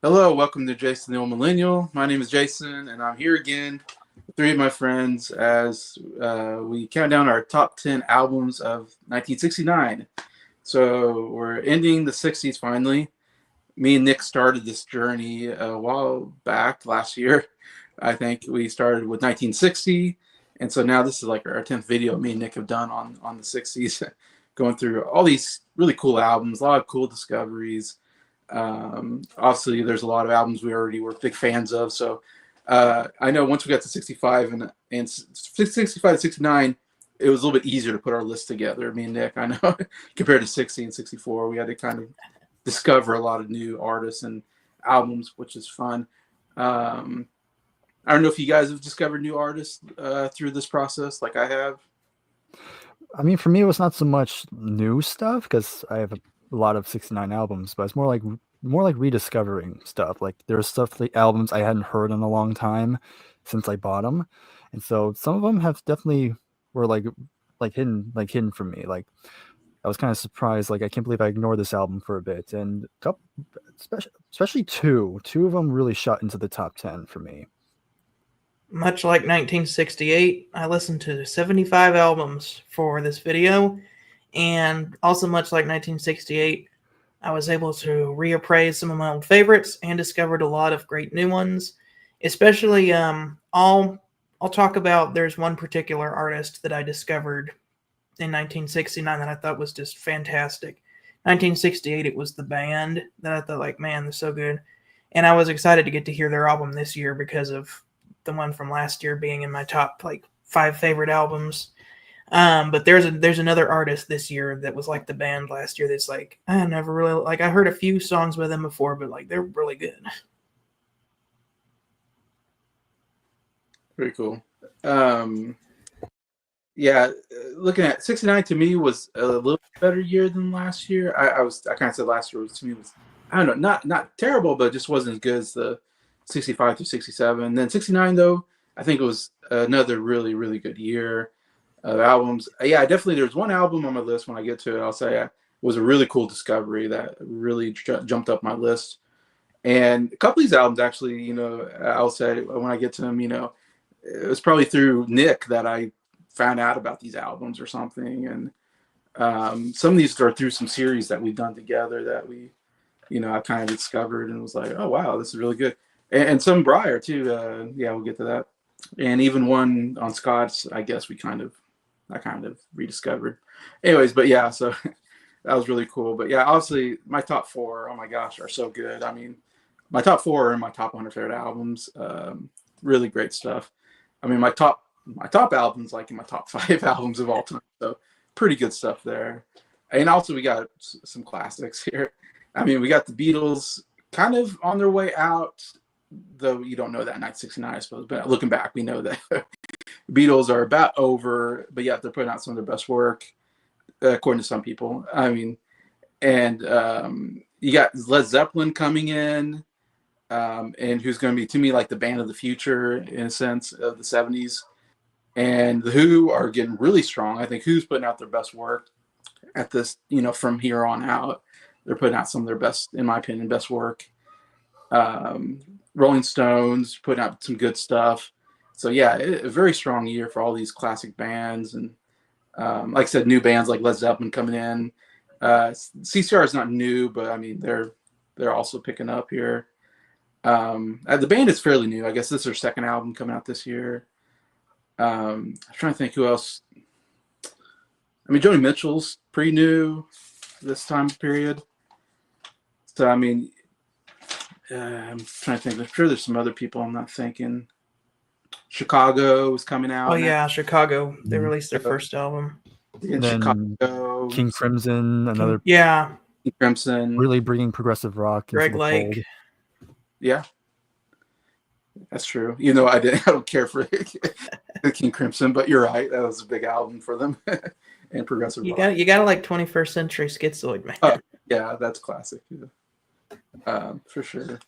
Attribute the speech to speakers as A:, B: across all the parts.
A: Hello, welcome to Jason the Old Millennial. My name is Jason, and I'm here again with three of my friends as we count down our top 10 albums of 1969. So we're ending the 60s finally. Me and Nick started this journey a while back last year. I think we started with 1960, and so now this is like our 10th video me and Nick have done on the 60s, going through all these really cool albums, a lot of cool discoveries. Obviously, there's a lot of albums we already were big fans of. So I know once we got to 65 and 65 to 69, it was a little bit easier to put our list together. Me and Nick, I know, compared to 60 and 64, we had to kind of discover a lot of new artists and albums, which is fun. I don't know if you guys have discovered new artists through this process, like I have.
B: I mean, for me, it was not so much new stuff because I have a lot of '69 albums, but it's more like rediscovering stuff. Like there's stuff like albums I hadn't heard in a long time since I bought them, and so some of them have definitely were like hidden from me. Like I was kind of surprised. Like I can't believe I ignored this album for a bit, and a couple, especially two of them really shot into the top 10 for me.
C: Much like 1968, I listened to 75 albums for this video, and also much like 1968, I was able to reappraise some of my old favorites and discovered a lot of great new ones. Especially, I'll talk about. There's one particular artist that I discovered in 1969 that I thought was just fantastic. 1968, it was the band that I thought, like, man, they're so good, and I was excited to get to hear their album this year because of the one from last year being in my top like 5 favorite albums. But there's another artist this year that was like the band last year that's like I never really like. I heard a few songs by them before, but like they're really good.
A: Pretty cool. Yeah, looking at 69 to me was a little better year than last year. I kind of said last year was to me was I don't know, not terrible, but it just wasn't as good as the 65 through 67. And then 69 though, I think it was another really really good year of albums. Yeah, definitely there's one album on my list when I get to it. I'll say was a really cool discovery that really jumped up my list. And a couple of these albums actually, I'll say when I get to them, it was probably through Nick that I found out about these albums or something. And some of these are through some series that we've done together that I kind of discovered and was like, oh wow, this is really good. And some Bryer too. Yeah, we'll get to that. And even one on Scott's, I guess I kind of rediscovered. Anyways, but yeah, so that was really cool. But yeah, obviously my top 4, oh my gosh, are so good. I mean, my top 4 are my top 100 favorite albums. Really great stuff. I mean, my top albums like in my top 5 albums of all time. So pretty good stuff there. And also we got some classics here. I mean, we got the Beatles kind of on their way out, though you don't know that in 1969, I suppose. But looking back, we know that Beatles are about over. But yeah, they're putting out some of their best work, according to some people. I mean, and you got Led Zeppelin coming in, and who's going to be to me like the band of the future in a sense of the 70s. And the Who are getting really strong. I think Who's putting out their best work at this, from here on out. They're putting out some of their best, in my opinion, best work. Rolling Stones putting out some good stuff. So yeah, a very strong year for all these classic bands. And like I said, new bands like Led Zeppelin coming in. CCR is not new, but I mean, they're also picking up here. The band is fairly new. I guess this is their second album coming out this year. I'm trying to think who else. I mean, Joni Mitchell's pretty new this time period. So, I mean, I'm trying to think. I'm sure there's some other people I'm not thinking. Chicago is coming out.
C: Oh yeah, Chicago. They released their first album.
A: In
B: Then
A: Chicago.
B: King Crimson, another
C: Yeah.
A: King Crimson.
B: really bringing progressive rock.
C: Greg
B: into the
C: Lake.
B: fold.
A: Yeah. That's true. I don't care for the King Crimson, but you're right. That was a big album for them. And progressive rock.
C: You got to like 21st Century Schizoid, man.
A: Oh, yeah, that's classic. Yeah. For sure.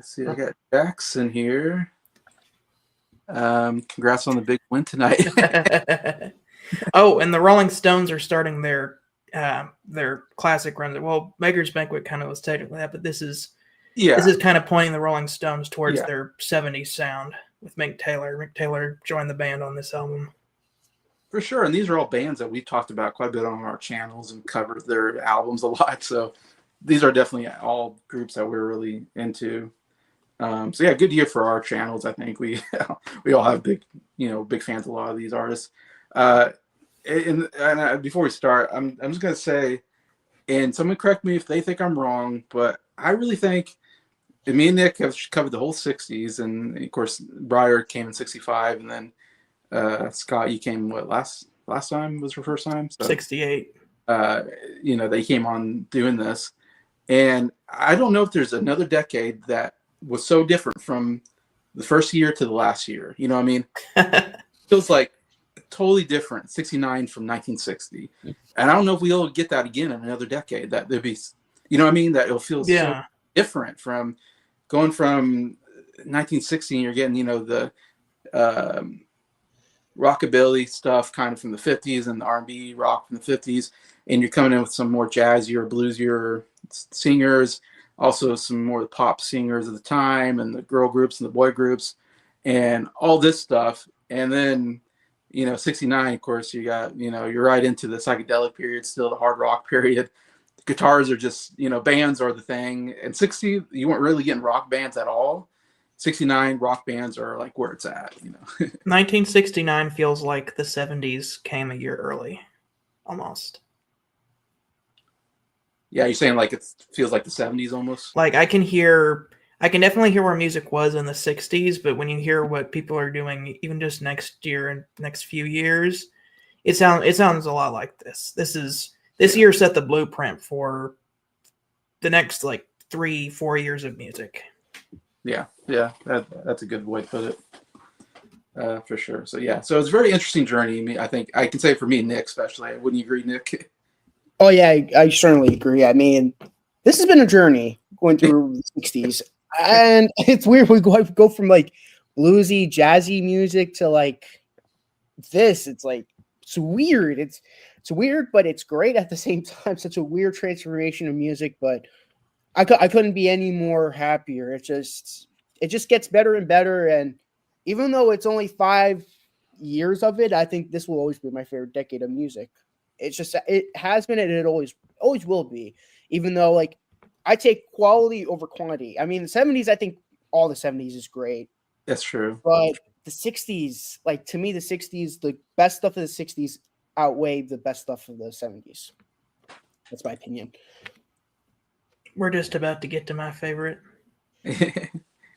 A: See, I got Jackson here. Congrats on the big win tonight.
C: Oh, and the Rolling Stones are starting their their classic runs. Well, Maker's Banquet kind of was technically that, but this is
A: Yeah,
C: kind of pointing the Rolling Stones towards
A: Yeah.
C: their 70s sound with Mick Taylor. Mick Taylor joined the band on this album.
A: for sure. And these are all bands that we've talked about quite a bit on our channels and covered their albums a lot. So these are definitely all groups that we're really into. So yeah, good year for our channels. I think we all have big fans of a lot of these artists. Before we start, I'm just gonna say, and someone correct me if they think I'm wrong, but I really think me and Nick have covered the whole '60s, and of course Bryer came in '65, and then Scott, you came last time was your first time? So,
C: 68.
A: They came on doing this, and I don't know if there's another decade that was so different from the first year to the last year. You know what I mean? Feels like totally different. 69 from 1960, and I don't know if we'll get that again in another decade. That there'll be, you know what I mean? That it'll feel so different from going from 1960. And you're getting the rockabilly stuff kind of from the 50s and the R&B rock from the 50s, and you're coming in with some more jazzier, bluesier singers, also some more pop singers of the time, and the girl groups and the boy groups and all this stuff. And then 69, of course, you got you're right into the psychedelic period, still the hard rock period. Guitars are just bands are the thing. And 60, you weren't really getting rock bands at all. 69, rock bands are like where it's at.
C: 1969 feels like the 70s came a year early, almost.
A: Yeah, you're saying like it feels like the 70s almost?
C: Like I can definitely hear where music was in the 60s, but when you hear what people are doing even just next year and next few years, it sounds a lot like this. This year set the blueprint for the next like 3-4 years of music.
A: Yeah, that's a good way to put it, for sure. So yeah, so it's a very interesting journey. I think I can say for me, Nick especially. Wouldn't you agree, Nick?
D: Oh yeah, I certainly agree. I mean, this has been a journey going through the 60s, and it's weird. We go from like bluesy, jazzy music to like this. It's like it's weird. It's weird, but it's great at the same time. Such a weird transformation of music, but I couldn't be any more happier. It just gets better and better, and even though it's only 5 years of it, I think this will always be my favorite decade of music. It's just it has been and it always will be. Even though like I take quality over quantity. I mean, the 70s, I think all the 70s is great.
A: That's true.
D: But the 60s, like to me, the 60s, the best stuff of the 60s outweigh the best stuff of the 70s. That's my opinion.
C: We're just about to get to my favorite.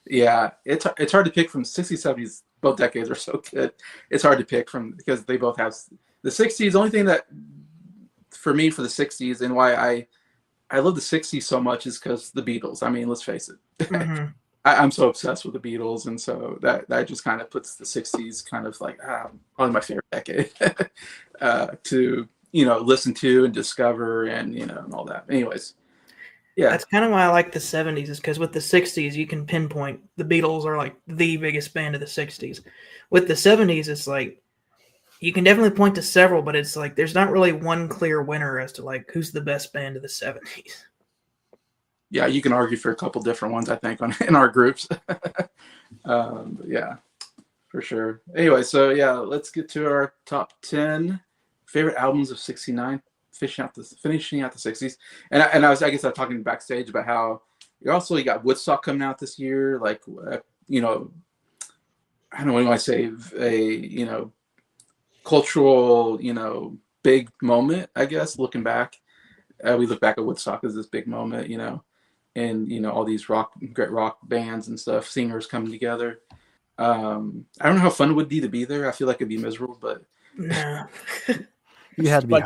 A: Yeah, it's hard to pick from 60s, 70s. Both decades are so good. It's hard to pick from because they both have the 60s. The only thing that for me for the 60s and why I love the 60s so much is because the Beatles. I mean, let's face it.
C: Mm-hmm.
A: I'm so obsessed with the Beatles, and so that just kind of puts the 60s kind of like probably my favorite decade to listen to and discover and and all that. Anyways, yeah,
C: that's kind of why I like the 70s is because with the 60s you can pinpoint the Beatles are like the biggest band of the 60s. With the 70s, it's like you can definitely point to several, but it's like there's not really one clear winner as to like who's the best band of the 70s.
A: Yeah, you can argue for a couple different ones, I think, in our groups. Yeah, for sure. Anyway, so yeah, let's get to our top 10 favorite albums of '69, finishing out the '60s. And I guess I was talking backstage about how you got Woodstock coming out this year. Like, I don't know what do I say, a cultural big moment. I guess looking back, we look back at Woodstock as this big moment, and all these great rock bands and stuff, singers coming together. I don't know how fun it would be to be there. I feel like it'd be miserable, but
C: no.
B: You had to be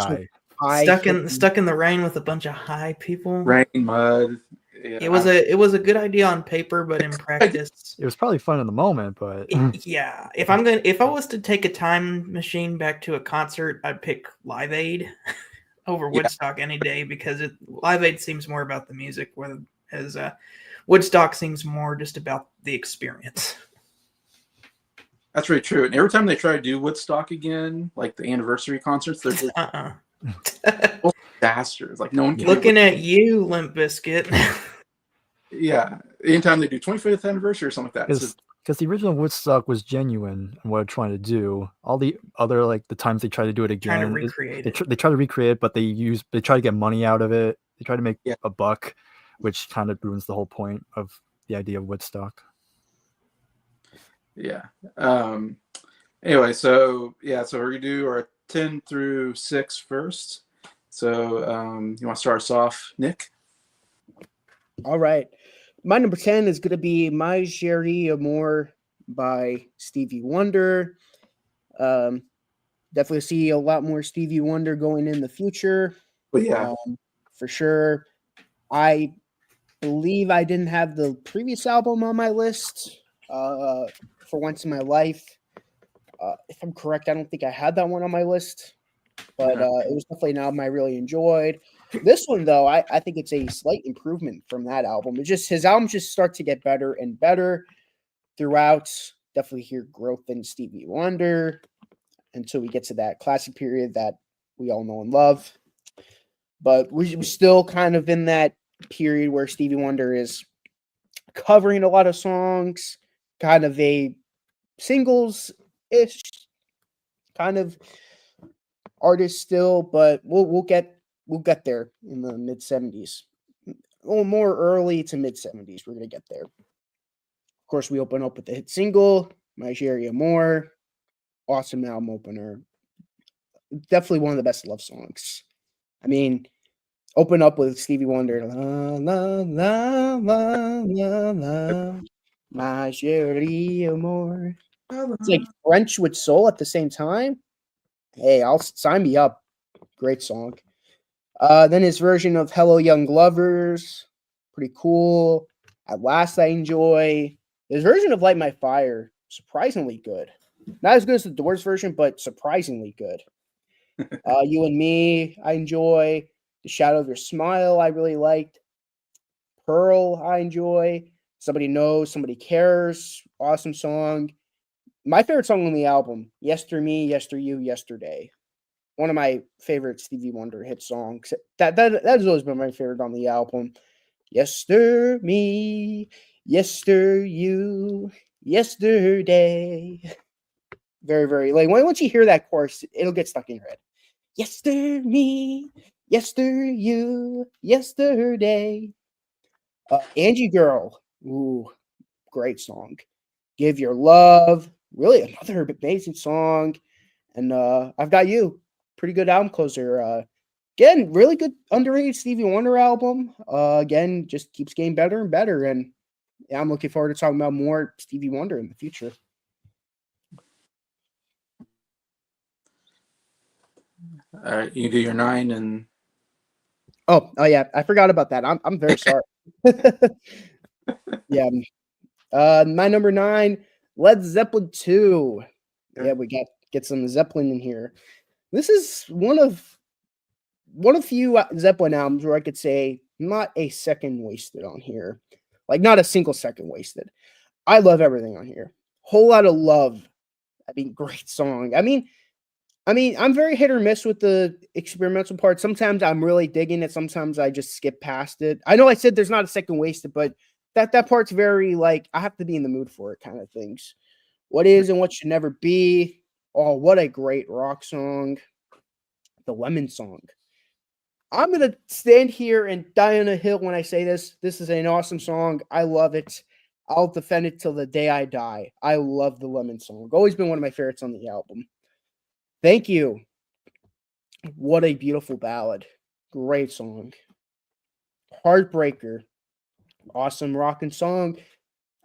B: high.
C: Stuck in the rain with a bunch of high people.
A: Rain, mud. Yeah.
C: It was a good idea on paper, but in practice,
B: it was probably fun in the moment. But
C: yeah, if I was to take a time machine back to a concert, I'd pick Live Aid over Woodstock any day because Live Aid seems more about the music, whereas Woodstock seems more just about the experience.
A: That's really true. And every time they try to do Woodstock again, like the anniversary concerts, they're just, disasters. Like no one can.
C: Looking at you, Limp Bizkit.
A: Yeah, anytime they do 25th anniversary or something like that.
B: Because the original Woodstock was genuine in what they're trying to do. All the other the times they try to do it
C: Trying to
B: again,
C: recreate it.
B: they try to recreate it, but they try to get money out of it. They try to make
A: Yeah.
B: a buck, which kind of ruins the whole point of the idea of Woodstock.
A: Yeah. Anyway, so we're gonna do our 10 through 6 first. So you want to start us off, Nick?
D: All right. My number 10 is going to be My Chérie Amour by Stevie Wonder. Definitely see a lot more Stevie Wonder going in the future.
A: But yeah,
D: for sure. I believe I didn't have the previous album on my list for once in my life. If I'm correct, I don't think I had that one on my list, but it was definitely an album I really enjoyed. This one, though, I think it's a slight improvement from that album. His albums just start to get better and better throughout. Definitely hear growth in Stevie Wonder until we get to that classic period that we all know and love. But we're still kind of in that period where Stevie Wonder is covering a lot of songs, kind of a singles-ish kind of artist still, but we'll get there in the mid 70s. Or more early to mid 70s. We're gonna get there. Of course, we open up with the hit single, My Chérie Amour. Awesome album opener. Definitely one of the best love songs. I mean, open up with Stevie Wonder. La la la la la la. My Chérie Amour. It's like French with soul at the same time. Hey, I'll sign me up. Great song. Then his version of Hello Young Lovers, pretty cool. At Last I enjoy. His version of Light My Fire, surprisingly good. Not as good as the Doors version, but surprisingly good. You and Me, I enjoy. The Shadow of Your Smile, I really liked. Pearl, I enjoy. Somebody Knows, Somebody Cares, awesome song. My favorite song on the album, Yester Me, Yester You, Yesterday. One of my favorite Stevie Wonder hit songs. That has always been my favorite on the album. Yester Me, Yester You, Yesterday. Very, very like once you hear that chorus, it'll get stuck in your head. Yester Me, Yester You, Yesterday. Angie Girl. Ooh, great song. Give Your Love. Really another amazing song. And I've Got You. Pretty good album closer. Again, really good underrated Stevie Wonder album. Again, just keeps getting better and better. And yeah, I'm looking forward to talking about more Stevie Wonder in the future.
A: all right, you can do your 9 and
D: Oh yeah, I forgot about that. I'm very sorry. Yeah. My number 9, Led Zeppelin 2. Yeah, we get some Zeppelin in here. This is one of few Zeppelin albums where I could say not a second wasted on here. Like not a single second wasted. I love everything on here. Whole lot of love. I mean, great song. I mean, I'm very hit or miss with the experimental part. Sometimes I'm really digging it. Sometimes I just skip past it. I know I said there's not a second wasted, but that part's very like I have to be in the mood for it kind of things. What is and what should never be. Oh, what a great rock song. The Lemon Song. I'm going to stand here and die on a hill when I say this. This is an awesome song. I love it. I'll defend it till the day I die. I love the Lemon Song. Always been one of my favorites on the album. Thank You. What a beautiful ballad. Great song. Heartbreaker. Awesome rockin' song.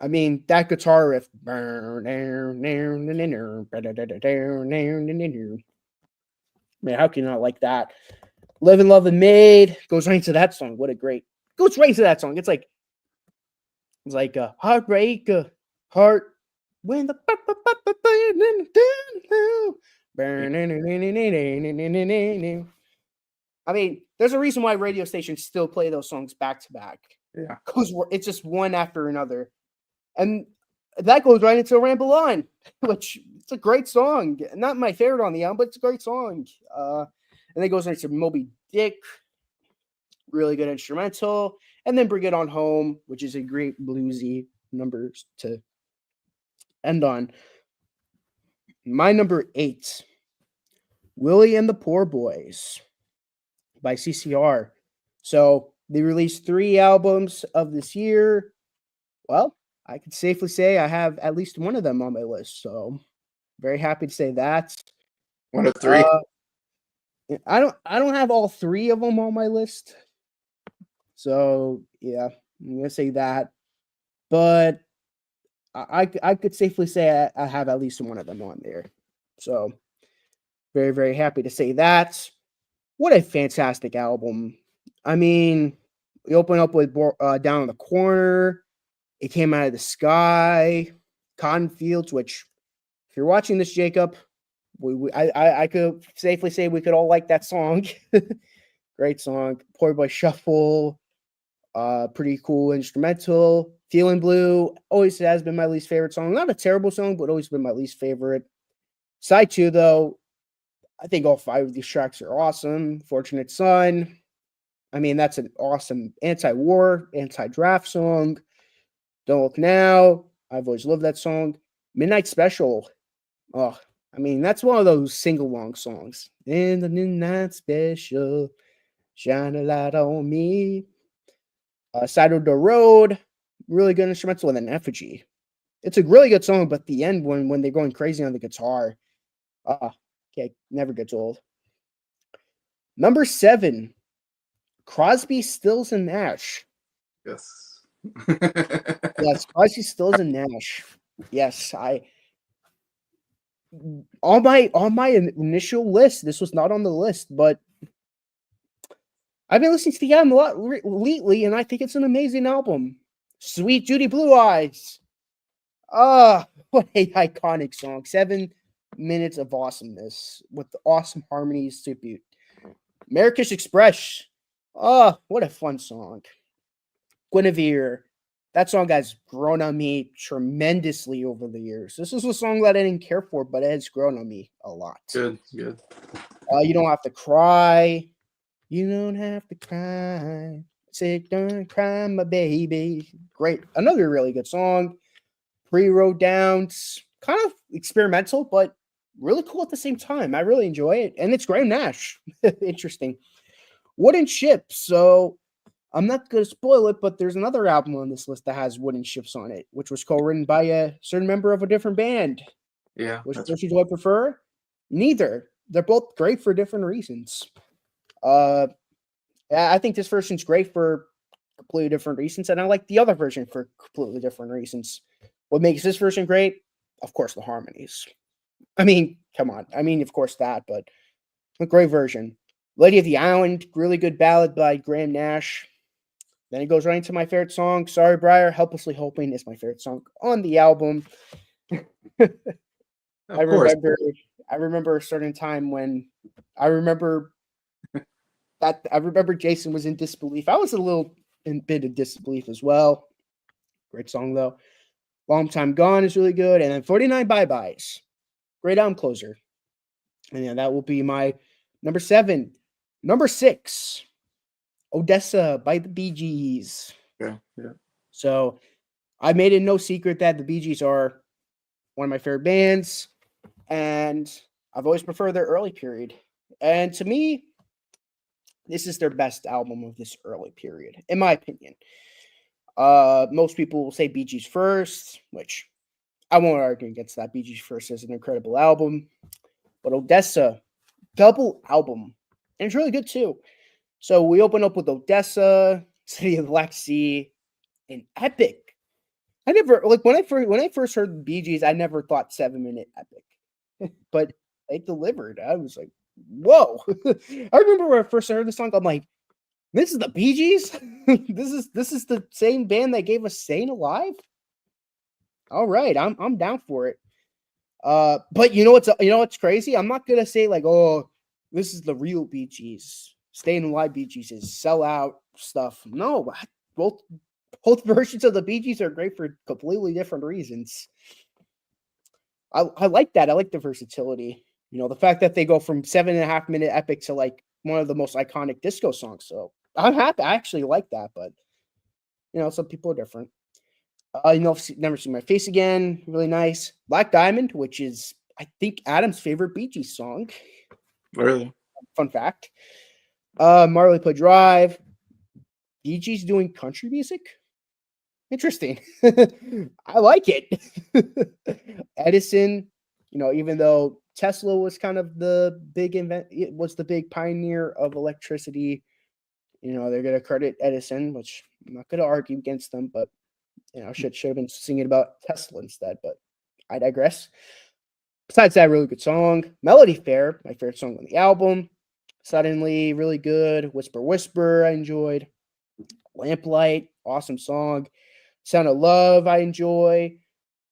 D: I mean, that guitar riff. Man, how can you not like that? Live and Love and Made goes right into that song. What a great goes right into that song. It's like a heartbreak, heart when the I mean, there's a reason why radio stations still play those songs back to back.
A: yeah.
D: Because it's just one after another. And that goes right into Ramble On, which it's a great song. Not my favorite on the album, but it's a great song. And then it goes into Moby Dick, really good instrumental, and then Bring It On Home, which is a great bluesy number to end on. My number 8, Willie and the Poor Boys by CCR. So they released 3 albums of this year. Well, I can safely say I have at least one of them on my list. So very happy to say that.
A: One of 3.
D: I don't have all 3 of them on my list. So yeah, I'm gonna say that. But I could safely say I have at least one of them on there. So very, very happy to say that. What a fantastic album. I mean, we open up with Down in the Corner. It Came Out of the Sky. Cotton Fields, which, if you're watching this, Jacob, I could safely say we could all like that song. Great song. Poor Boy Shuffle. Pretty cool instrumental. Feeling Blue always has been my least favorite song. Not a terrible song, but always been my least favorite. Side 2, though, I think all 5 of these tracks are awesome. Fortunate Son. I mean, that's an awesome anti-war, anti-draft song. Don't Look Now. I've always loved that song. Midnight Special. Oh, I mean, that's one of those single-long songs. In the Midnight Special, shine a light on me. Side of the Road. Really good instrumental. And then Effigy. It's a really good song, but the end, when they're going crazy on the guitar, okay, never gets old. Number 7, Crosby, Stills, and Nash.
A: Yes.
D: Yes, Crosby, Stills, and Nash. Yes, on my initial list, this was not on the list, but I've been listening to the album a lot lately, and I think it's an amazing album. Sweet Judy Blue Eyes. What a iconic song. 7 minutes of awesomeness with awesome harmonies to boot. Marrakesh Express. What a fun song. Guinevere. That song has grown on me tremendously over the years. This is a song that I didn't care for, but it has grown on me a lot.
A: Good.
D: You Don't Have to Cry. You don't have to cry. Sit down and cry, my baby. Great. Another really good song. Pre-Road Downs. Kind of experimental, but really cool at the same time. I really enjoy it. And it's Graham Nash. Interesting. Wooden Ships. So I'm not going to spoil it, but there's another album on this list that has Wooden Ships on it, which was co-written by a certain member of a different band.
A: Yeah.
D: Which version do I prefer? Neither. They're both great for different reasons. I think this version's great for completely different reasons, and I like the other version for completely different reasons. What makes this version great? Of course, the harmonies. I mean, come on. I mean, of course that, but a great version. Lady of the Island, really good ballad by Graham Nash. Then it goes right into my favorite song, Sorry Bryer, Helplessly Hoping is my favorite song on the album. I remember a certain time when I remember Jason was in disbelief. I was a little bit of disbelief as well. Great song though. Long Time Gone is really good. And then 49 Bye-Byes. Great album closer. And yeah, that will be my number 7. Number 6, Odessa by the Bee Gees.
A: Yeah.
D: So I made it no secret that the Bee Gees are one of my favorite bands. And I've always preferred their early period. And to me, this is their best album of this early period, in my opinion. Most people will say Bee Gees first, which I won't argue against that. Bee Gees first is an incredible album. But Odessa, double album. And it's really good too. So we open up with Odessa, City of the Black Sea, and Epic. I never, like, when I first heard the Bee Gees, I never thought 7-minute Epic. But they delivered. I was like, whoa. I remember when I first heard the song, I'm like, this is the Bee Gees? this is the same band that gave us Staying Alive? All right, I'm down for it. But you know what's crazy? I'm not gonna say like, oh, this is the real Bee Gees. Staying Alive Bee Gees is sellout stuff. No, both versions of the Bee Gees are great for completely different reasons. I like that. I like the versatility. You know, the fact that they go from 7.5-minute epic to like one of the most iconic disco songs. So I'm happy. I actually like that, but some people are different. Never See My Face Again, really nice. Black Diamond, which is I think Adam's favorite Bee Gees song.
A: Really?
D: Fun fact. Marley Put Drive. Bee Gees doing country music. Interesting. I like it. Edison, even though Tesla was kind of the big it was the big pioneer of electricity. They're gonna credit Edison, which I'm not gonna argue against them, but should have been singing about Tesla instead. But I digress. Besides that, really good song. Melody Fair, my favorite song on the album. Suddenly, really good. Whisper Whisper, I enjoyed. Lamplight, awesome song. Sound of Love, I enjoy.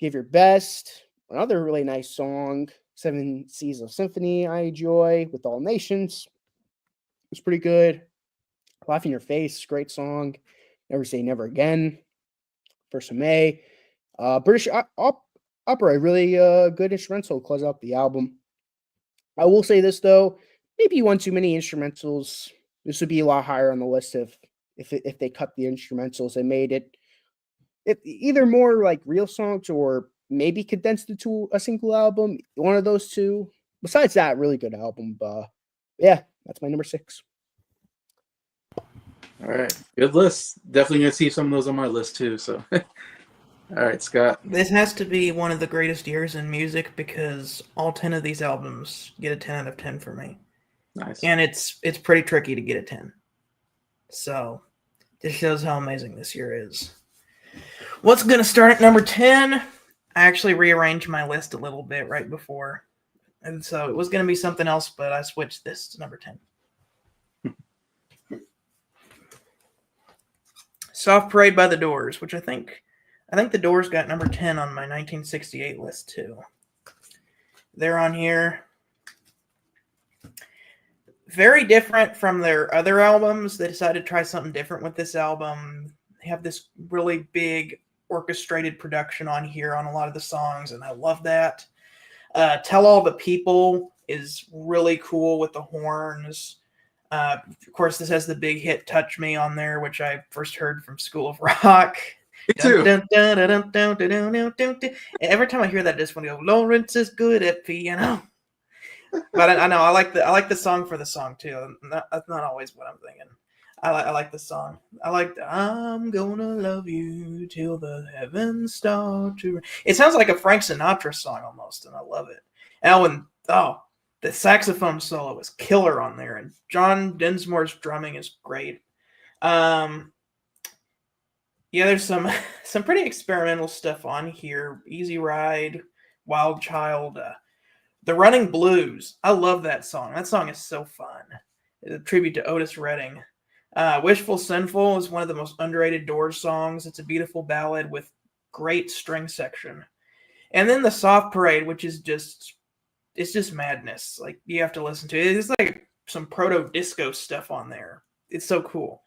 D: Give Your Best, another really nice song. Seven Seas of Symphony, I enjoy. With All Nations, it's pretty good. Laugh in Your Face, great song. Never Say Never Again, First of May. British Opera, really good instrumental to close out the album. I will say this though, maybe one too many instrumentals. This would be a lot higher on the list if they cut the instrumentals and made it either more like real songs or maybe condensed it to a single album. One of those two. Besides that, really good album. Yeah, that's my number 6.
A: All right, good list. Definitely gonna see some of those on my list too. So, all right, Scott.
C: This has to be one of the greatest years in music because all 10 of these albums get a 10 out of 10 for me.
A: Nice.
C: And it's pretty tricky to get a 10. So, this shows how amazing this year is. What's going to start at number 10? I actually rearranged my list a little bit right before. And so it was going to be something else, but I switched this to number 10. Soft Parade by The Doors, which I think The Doors got number 10 on my 1968 list too. They're on here. Very different from their other albums. They decided to try something different with this album. They have this really big orchestrated production on here on a lot of the songs, and I love that. Tell All the People is really cool with the horns. Of course, this has the big hit Touch Me on there, which I first heard from School of Rock.
A: Me too.
C: Every time I hear that, I just want to go, Lawrence is good at piano. But I know I like the song for the song too. That's not always what I'm thinking. I like the song. I like the I'm gonna love you till the heavens start to. It sounds like a Frank Sinatra song almost, and I love it. And the saxophone solo was killer on there, and John Densmore's drumming is great. Yeah, there's some pretty experimental stuff on here. Easy Ride, Wild Child, The Running Blues. I love that song. That song is so fun. It's a tribute to Otis Redding. Wishful Sinful is one of the most underrated Doors songs. It's a beautiful ballad with great string section. And then the Soft Parade, which is just madness. Like, you have to listen to it. It's like some proto-disco stuff on there. It's so cool.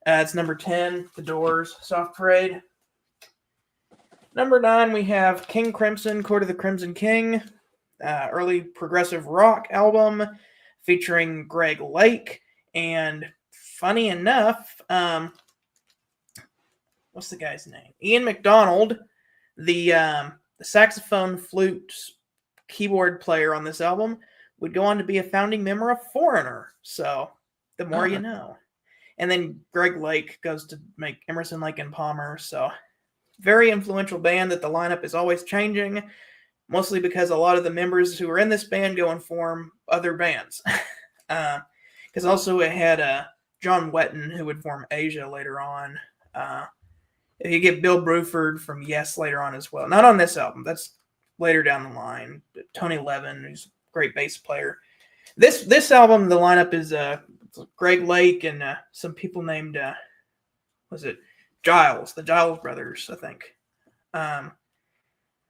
C: It's number 10, The Doors, Soft Parade. Number 9, we have King Crimson, Court of the Crimson King, early progressive rock album featuring Greg Lake. And funny enough, what's the guy's name? Ian McDonald, the saxophone, flute, keyboard player on this album, would go on to be a founding member of Foreigner. So the more you know. And then Greg Lake goes to make Emerson, Lake and Palmer. So very influential band that the lineup is always changing, mostly because a lot of the members who are in this band go and form other bands. Because also it had John Wetton, who would form Asia later on. You get Bill Bruford from Yes later on as well. Not on this album. That's later down the line. Tony Levin, who's a great bass player. This album, the lineup is Greg Lake and some people named, Giles, the Giles brothers, I think.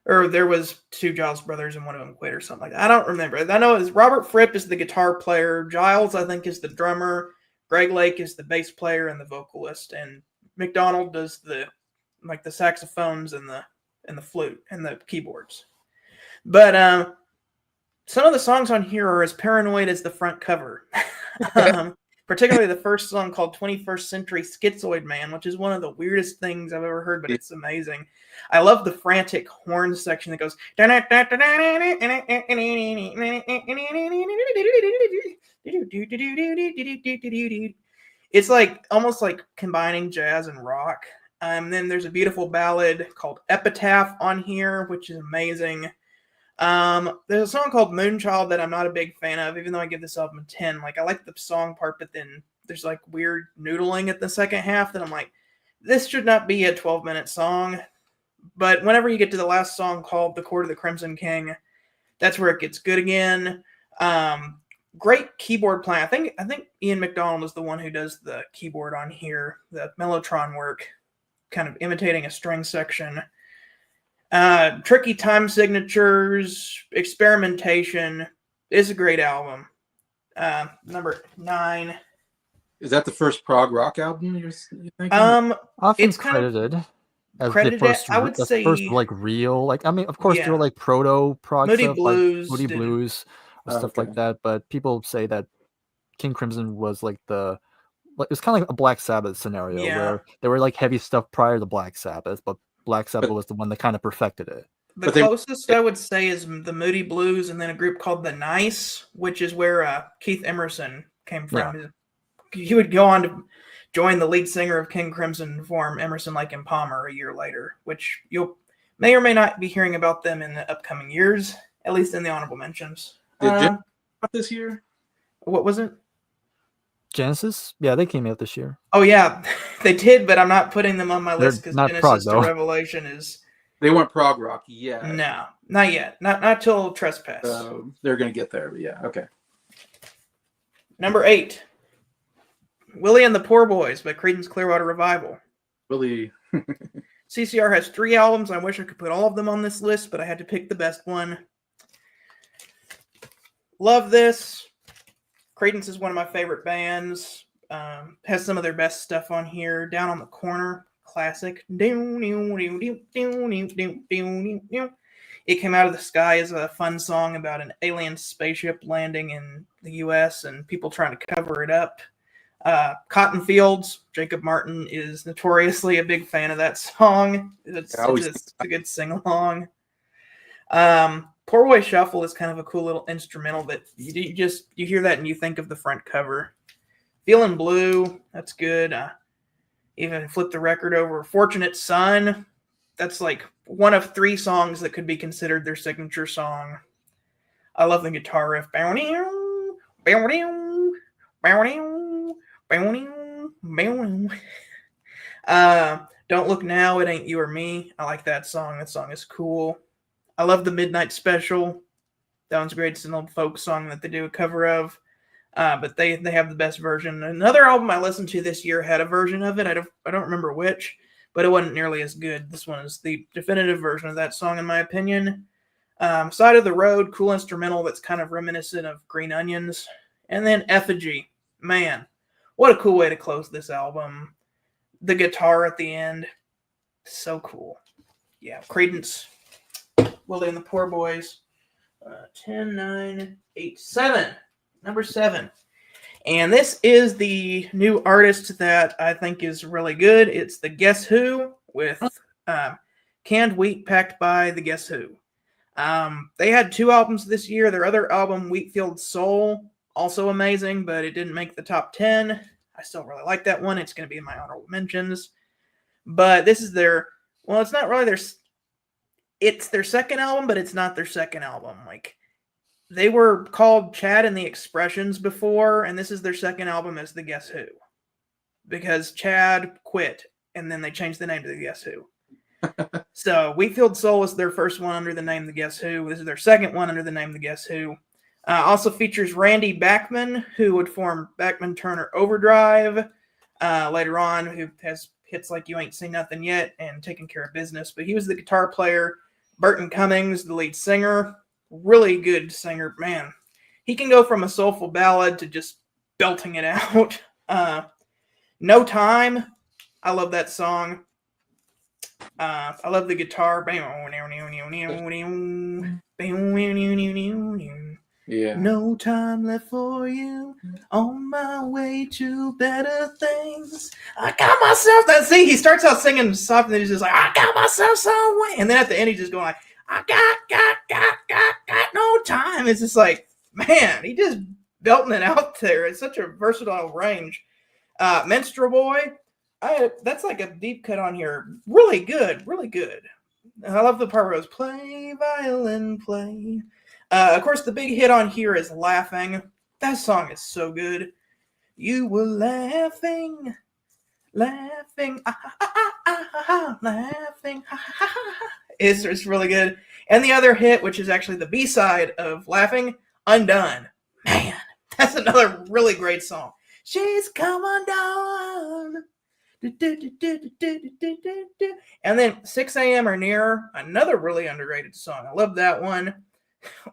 C: Or there was 2 Giles brothers and one of them quit or something like that. I don't remember. I know it's Robert Fripp is the guitar player. Giles, I think, is the drummer. Greg Lake is the bass player and the vocalist. And McDonald does the saxophones and the flute and the keyboards. But some of the songs on here are as paranoid as the front cover. Particularly the first song called 21st Century Schizoid Man, which is one of the weirdest things I've ever heard, but it's amazing. I love the frantic horn section that goes. It's like almost like combining jazz and rock. Then there's a beautiful ballad called Epitaph on here, which is amazing. There's a song called Moonchild that I'm not a big fan of, even though I give this album a 10. Like, I like the song part, but then there's like weird noodling at the second half that I'm like, this should not be a 12-minute song. But whenever you get to the last song called The Court of the Crimson King, that's where it gets good again. Great keyboard playing. I think Ian McDonald is the one who does the keyboard on here, the mellotron work, kind of imitating a string section. Tricky time signatures, experimentation. It's a great album. Number 9.
A: Is that the first prog rock album you're thinking?
B: Often
C: It's kind of
B: credited as
C: credited.
B: the first,
C: I would
B: the
C: say
B: first like real. Like I mean, of course there were like proto prog
C: Moody
B: stuff,
C: Blues
B: like Moody
C: did-
B: Blues, stuff like that. But people say that King Crimson was like the like it's kind of like a Black Sabbath scenario where there were like heavy stuff prior to Black Sabbath, but Black Sabbath was the one that kind of perfected it.
C: The closest I would say is the Moody Blues, and then a group called the Nice, which is where Keith Emerson came from.
B: Yeah.
C: He would go on to join the lead singer of King Crimson and form Emerson, Lake and Palmer a year later, which you may or may not be hearing about them in the upcoming years, at least in the honorable mentions.
A: Did Jim come out this year?
C: What was it?
B: Genesis? Yeah, they came out this year.
C: Oh yeah, they did, but I'm not putting them on my list because
B: not
C: Genesis
B: prog,
C: to
B: though.
C: Revelation is
A: They weren't prog rock yet.
C: no, not yet, not till Trespass.
A: They're gonna get there, but yeah, okay.
C: Number 8, Willie and the Poor Boys by Creedence Clearwater Revival.
A: Really,
C: CCR has 3 albums. I wish I could put all of them on this list, but I had to pick the best one. Love this. Creedence is one of my favorite bands. Has some of their best stuff on here. Down on the Corner, classic. It Came Out of the Sky is a fun song about an alien spaceship landing in the U.S. and people trying to cover it up. Cotton Fields, Jacob Martin is notoriously a big fan of that song. It's a good sing-along. Poor Boy Shuffle is kind of a cool little instrumental that you hear that and you think of the front cover. Feeling Blue, that's good. Even flip the record over. Fortunate Son, that's like one of 3 songs that could be considered their signature song. I love the guitar riff. Don't Look Now, It Ain't You or Me. I like that song. That song is cool. I love the Midnight Special. That one's great. It's an old folk song that they do a cover of. But they have the best version. Another album I listened to this year had a version of it. I don't remember which, but it wasn't nearly as good. This one is the definitive version of that song, in my opinion. Side of the Road, cool instrumental that's kind of reminiscent of Green Onions. And then Effigy. Man, what a cool way to close this album. The guitar at the end, so cool. Yeah, Creedence, Willie and the Poor Boys. 10, 9, 8, 7. Number 7. And this is the new artist that I think is really good. It's the Guess Who with Canned Wheat Packed by the Guess Who. They had 2 albums this year. Their other album, Wheatfield Soul, also amazing, but it didn't make the top 10. I still really like that one. It's going to be in my honorable mentions. But this is it's not really it's their second album, but it's not their second album. Like, they were called Chad and the Expressions before, and this is their second album as the Guess Who. Because Chad quit, and then they changed the name to the Guess Who. So, Wheatfield Soul was their first one under the name The Guess Who. This is their second one under the name The Guess Who. Also features Randy Bachman, who would form Bachman Turner Overdrive later on, who has hits like You Ain't Seen Nothing Yet and Taking Care of Business. But he was the guitar player. Burton Cummings, the lead singer. Really good singer. Man, he can go from a soulful ballad to just belting it out. No Time. I love that song. I love the guitar.
A: Yeah.
C: No time left for you. On my way to better things. I got myself that. See, he starts out singing soft, and then he's just like, I got myself some way. And then at the end, he's just going like, I got no time. It's just like, man, he just belting it out there. It's such a versatile range. Minstrel Boy, that's like a deep cut on here. Really good, really good. I love the part where it goes, play, violin, play. Of course, the big hit on here is Laughing. That song is so good. You were laughing, laughing, laughing. It's really good. And the other hit, which is actually the B-side of Laughing, Undone. Man, that's another really great song. She's come undone. And then 6 a.m. or Nearer, another really underrated song. I love that one.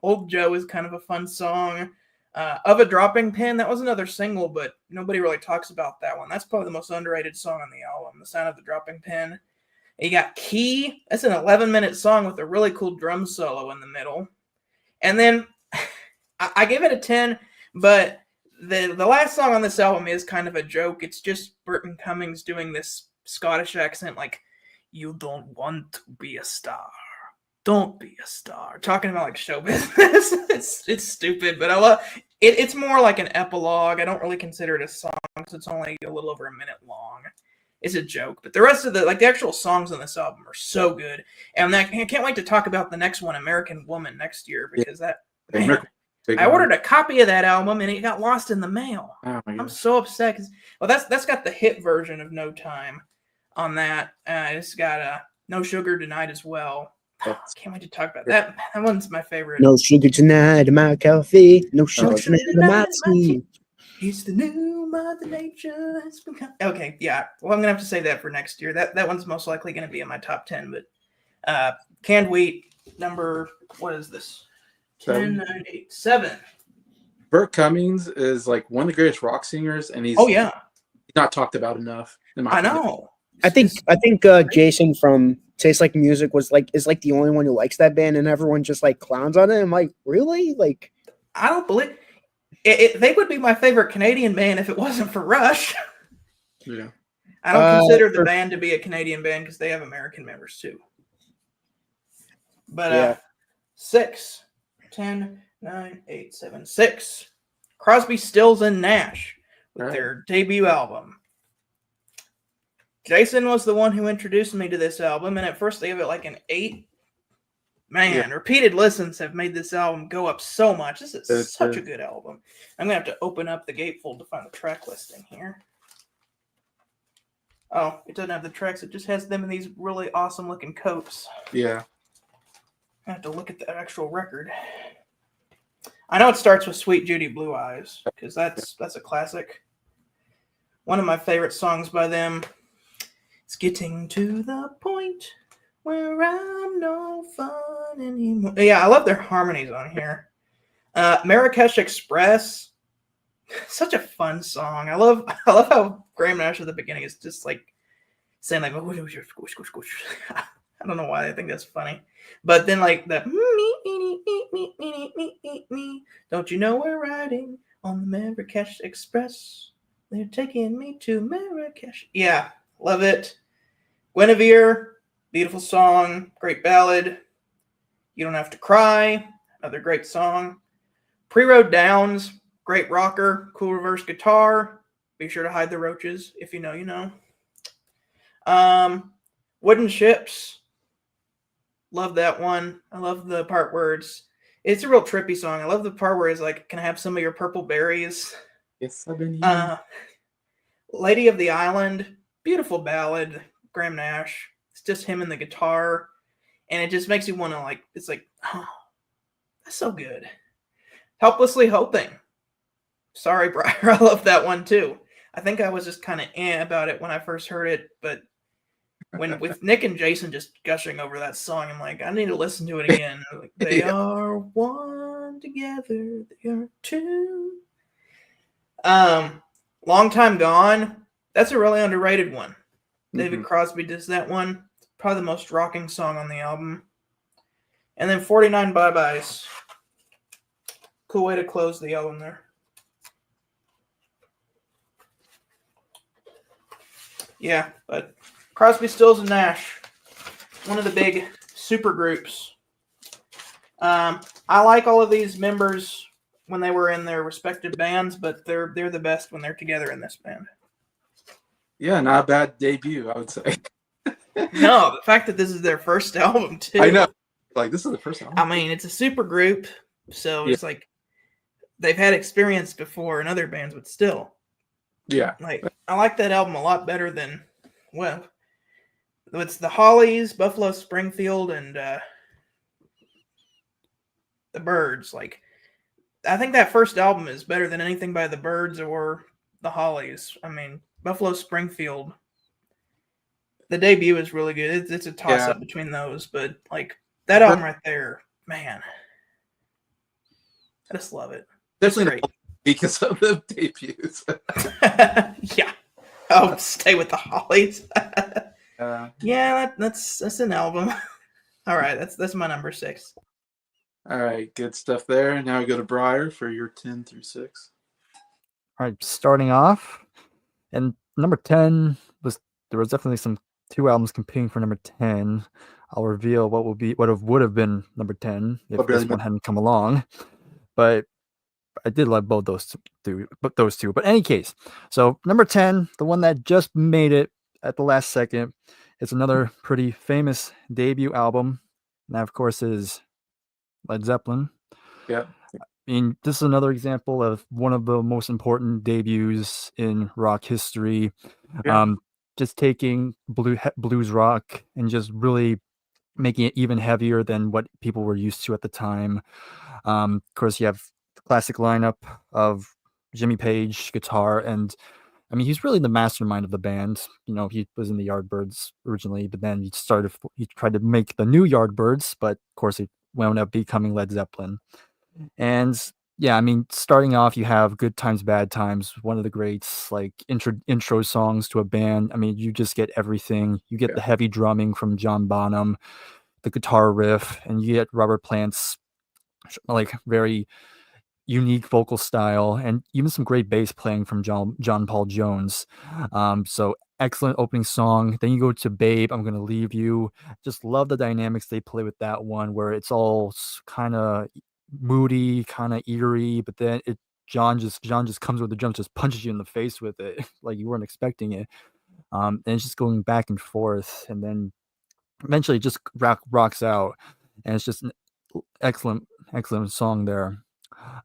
C: Old Joe is kind of a fun song. Of a Dropping Pin, that was another single, but nobody really talks about that one. That's probably the most underrated song on the album, The Sound of the Dropping Pin. You got Key. That's an 11-minute song with a really cool drum solo in the middle. And then I gave it a 10, but the last song on this album is kind of a joke. It's just Burton Cummings doing this Scottish accent like, you don't want to be a star. Don't be a star. Talking about like show business. it's stupid, but I love it. It's more like an epilogue. I don't really consider it a song because it's only a little over a minute long. It's a joke, but the rest of the actual songs on this album are so good. And I can't wait to talk about the next one, American Woman, next year, because man, I ordered a copy of that album and it got lost in the mail.
A: Oh my
C: I'm so upset. Well, that's got the hit version of No Time on that. It's got No Sugar Tonight as well. Can't wait to talk about that. That one's my favorite.
D: No sugar tonight in my coffee. No sugar tonight in my tea.
C: It's the new Mother Nature has become. Okay, yeah. Well, I'm gonna have to say that for next year. That one's most likely gonna be in my top 10. But Canned Wheat number, what is this? 10, 9, 8, 7.
A: Burt Cummings is like one of the greatest rock singers, and he's not talked about enough.
C: I know.
D: I think Jason from Tastes Like Music is like the only one who likes that band, and everyone just like clowns on it. I'm like, really? Like,
C: I don't believe it. They would be my favorite Canadian band if it wasn't for Rush.
A: Yeah.
C: I don't consider the band to be a Canadian band because they have American members too. But 6, 10, 9, 8, 7, 6. Crosby, Stills, and Nash with their debut album. Jason was the one who introduced me to this album, and at first they gave it like an 8. Man, repeated listens have made this album go up so much. This is such a good album. I'm going to have to open up the gatefold to find the track listing here. Oh, it doesn't have the tracks. It just has them in these really awesome looking coats.
A: Yeah.
C: I have to look at the actual record. I know it starts with Sweet Judy Blue Eyes, because that's a classic. One of my favorite songs by them. It's getting to the point where I'm no fun anymore. Yeah, I love their harmonies on here. Marrakesh Express, such a fun song. I love how Graham Nash at the beginning is just like saying like, I don't know why I think that's funny, but then like the don't you know we're riding on the Marrakesh Express? They're taking me to Marrakesh. Yeah. Love it. Guinevere, beautiful song, great ballad. You Don't Have to Cry, another great song. Pre-Road Downs, great rocker, cool reverse guitar. Be sure to hide the roaches. If you know, you know. Wooden Ships, love that one. I love the part where it's a real trippy song. I love the part where it's like, can I have some of your purple berries?
A: Yes, I've been here.
C: Lady of the Island, beautiful ballad, Graham Nash. It's just him and the guitar, and it just makes you want to like. It's like, oh, that's so good. Helplessly Hoping. Sorry, Bryer. I love that one too. I think I was just kind of about it when I first heard it, but when with Nick and Jason just gushing over that song, I'm like, I need to listen to it again. Like, they are one together. They are two. Long Time Gone. That's a really underrated one. David Crosby does that one. Probably the most rocking song on the album. And then 49 Bye-Byes. Cool way to close the album there. Yeah, but Crosby, Stills, and Nash, one of the big super groups. I like all of these members when they were in their respective bands, but they're the best when they're together in this band.
A: Yeah, not a bad debut, I would say.
C: No, the fact that this is their first album too.
A: I know. Like, this is the first album.
C: I mean, it's a super group, so
A: Yeah.
C: it's like they've had experience before in other bands, but still.
A: Yeah.
C: Like, I like that album a lot better than, well, it's the Hollies, Buffalo Springfield, and the Byrds. Like, I think that first album is better than anything by the Byrds or the Hollies. I mean, Buffalo Springfield, the debut is really good. It's a toss-up between those, but like that album right there, man, I just love it.
A: Definitely because of the debuts.
C: Yeah, I'll stay with the Hollies. Yeah, that's an album. All right, that's my number 6.
A: All right, good stuff there. Now we go to Bryer for your 10 through 6.
B: All right, starting off, and number 10 there was definitely two albums competing for number 10. I'll reveal what would have been number 10 if this one hadn't come along. But I did love both those two. But in any case, so number 10, the one that just made it at the last second, it's another pretty famous debut album. And that, of course, is Led Zeppelin.
A: Yeah.
B: I mean, this is another example of one of the most important debuts in rock history.
A: Yeah.
B: Just taking blues rock and just really making it even heavier than what people were used to at the time. Of course, you have the classic lineup of Jimmy Page, guitar, and I mean, he's really the mastermind of the band. You know, he was in the Yardbirds originally, but then he tried to make the new Yardbirds, but of course, it wound up becoming Led Zeppelin. And yeah, I mean, starting off, you have Good Times, Bad Times, one of the greats, like intro songs to a band. I mean, you just get everything. You get the heavy drumming from John Bonham, the guitar riff, and you get Robert Plant's like very unique vocal style, and even some great bass playing from John Paul Jones. So excellent opening song. Then you go to Babe, I'm Gonna Leave You. Just love the dynamics they play with that one, where it's all kind of moody, kind of eerie, but then John just comes with the drums, just punches you in the face with it like you weren't expecting it. And it's just going back and forth, and then eventually it just rocks out, and it's just an excellent song there.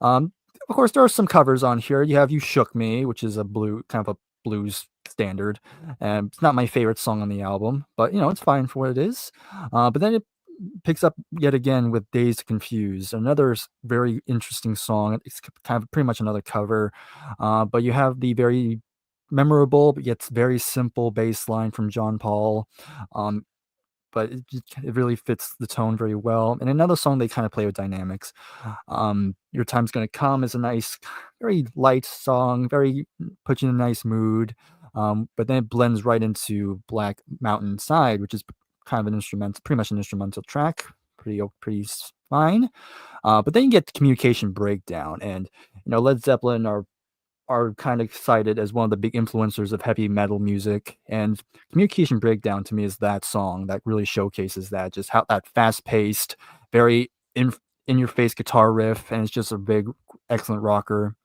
B: Of course, there are some covers on here. You have "You Shook Me," which is kind of a blues standard, and it's not my favorite song on the album, but you know, it's fine for what it is. But then it picks up yet again with "Dazed Confused," another very interesting song. It's kind of pretty much another cover, but you have the very memorable but yet very simple bass line from John Paul. But it really fits the tone very well. And another song they kind of play with dynamics. Your Time's Gonna Come is a nice, very light song, very puts you in a nice mood. But then it blends right into Black Mountain Side, which is kind of pretty much an instrumental track, pretty fine. But then you get the Communication Breakdown, and you know, Led Zeppelin are kind of cited as one of the big influencers of heavy metal music, and Communication Breakdown to me is that song that really showcases that, just how that fast-paced, very in your face guitar riff, and it's just a big excellent rocker.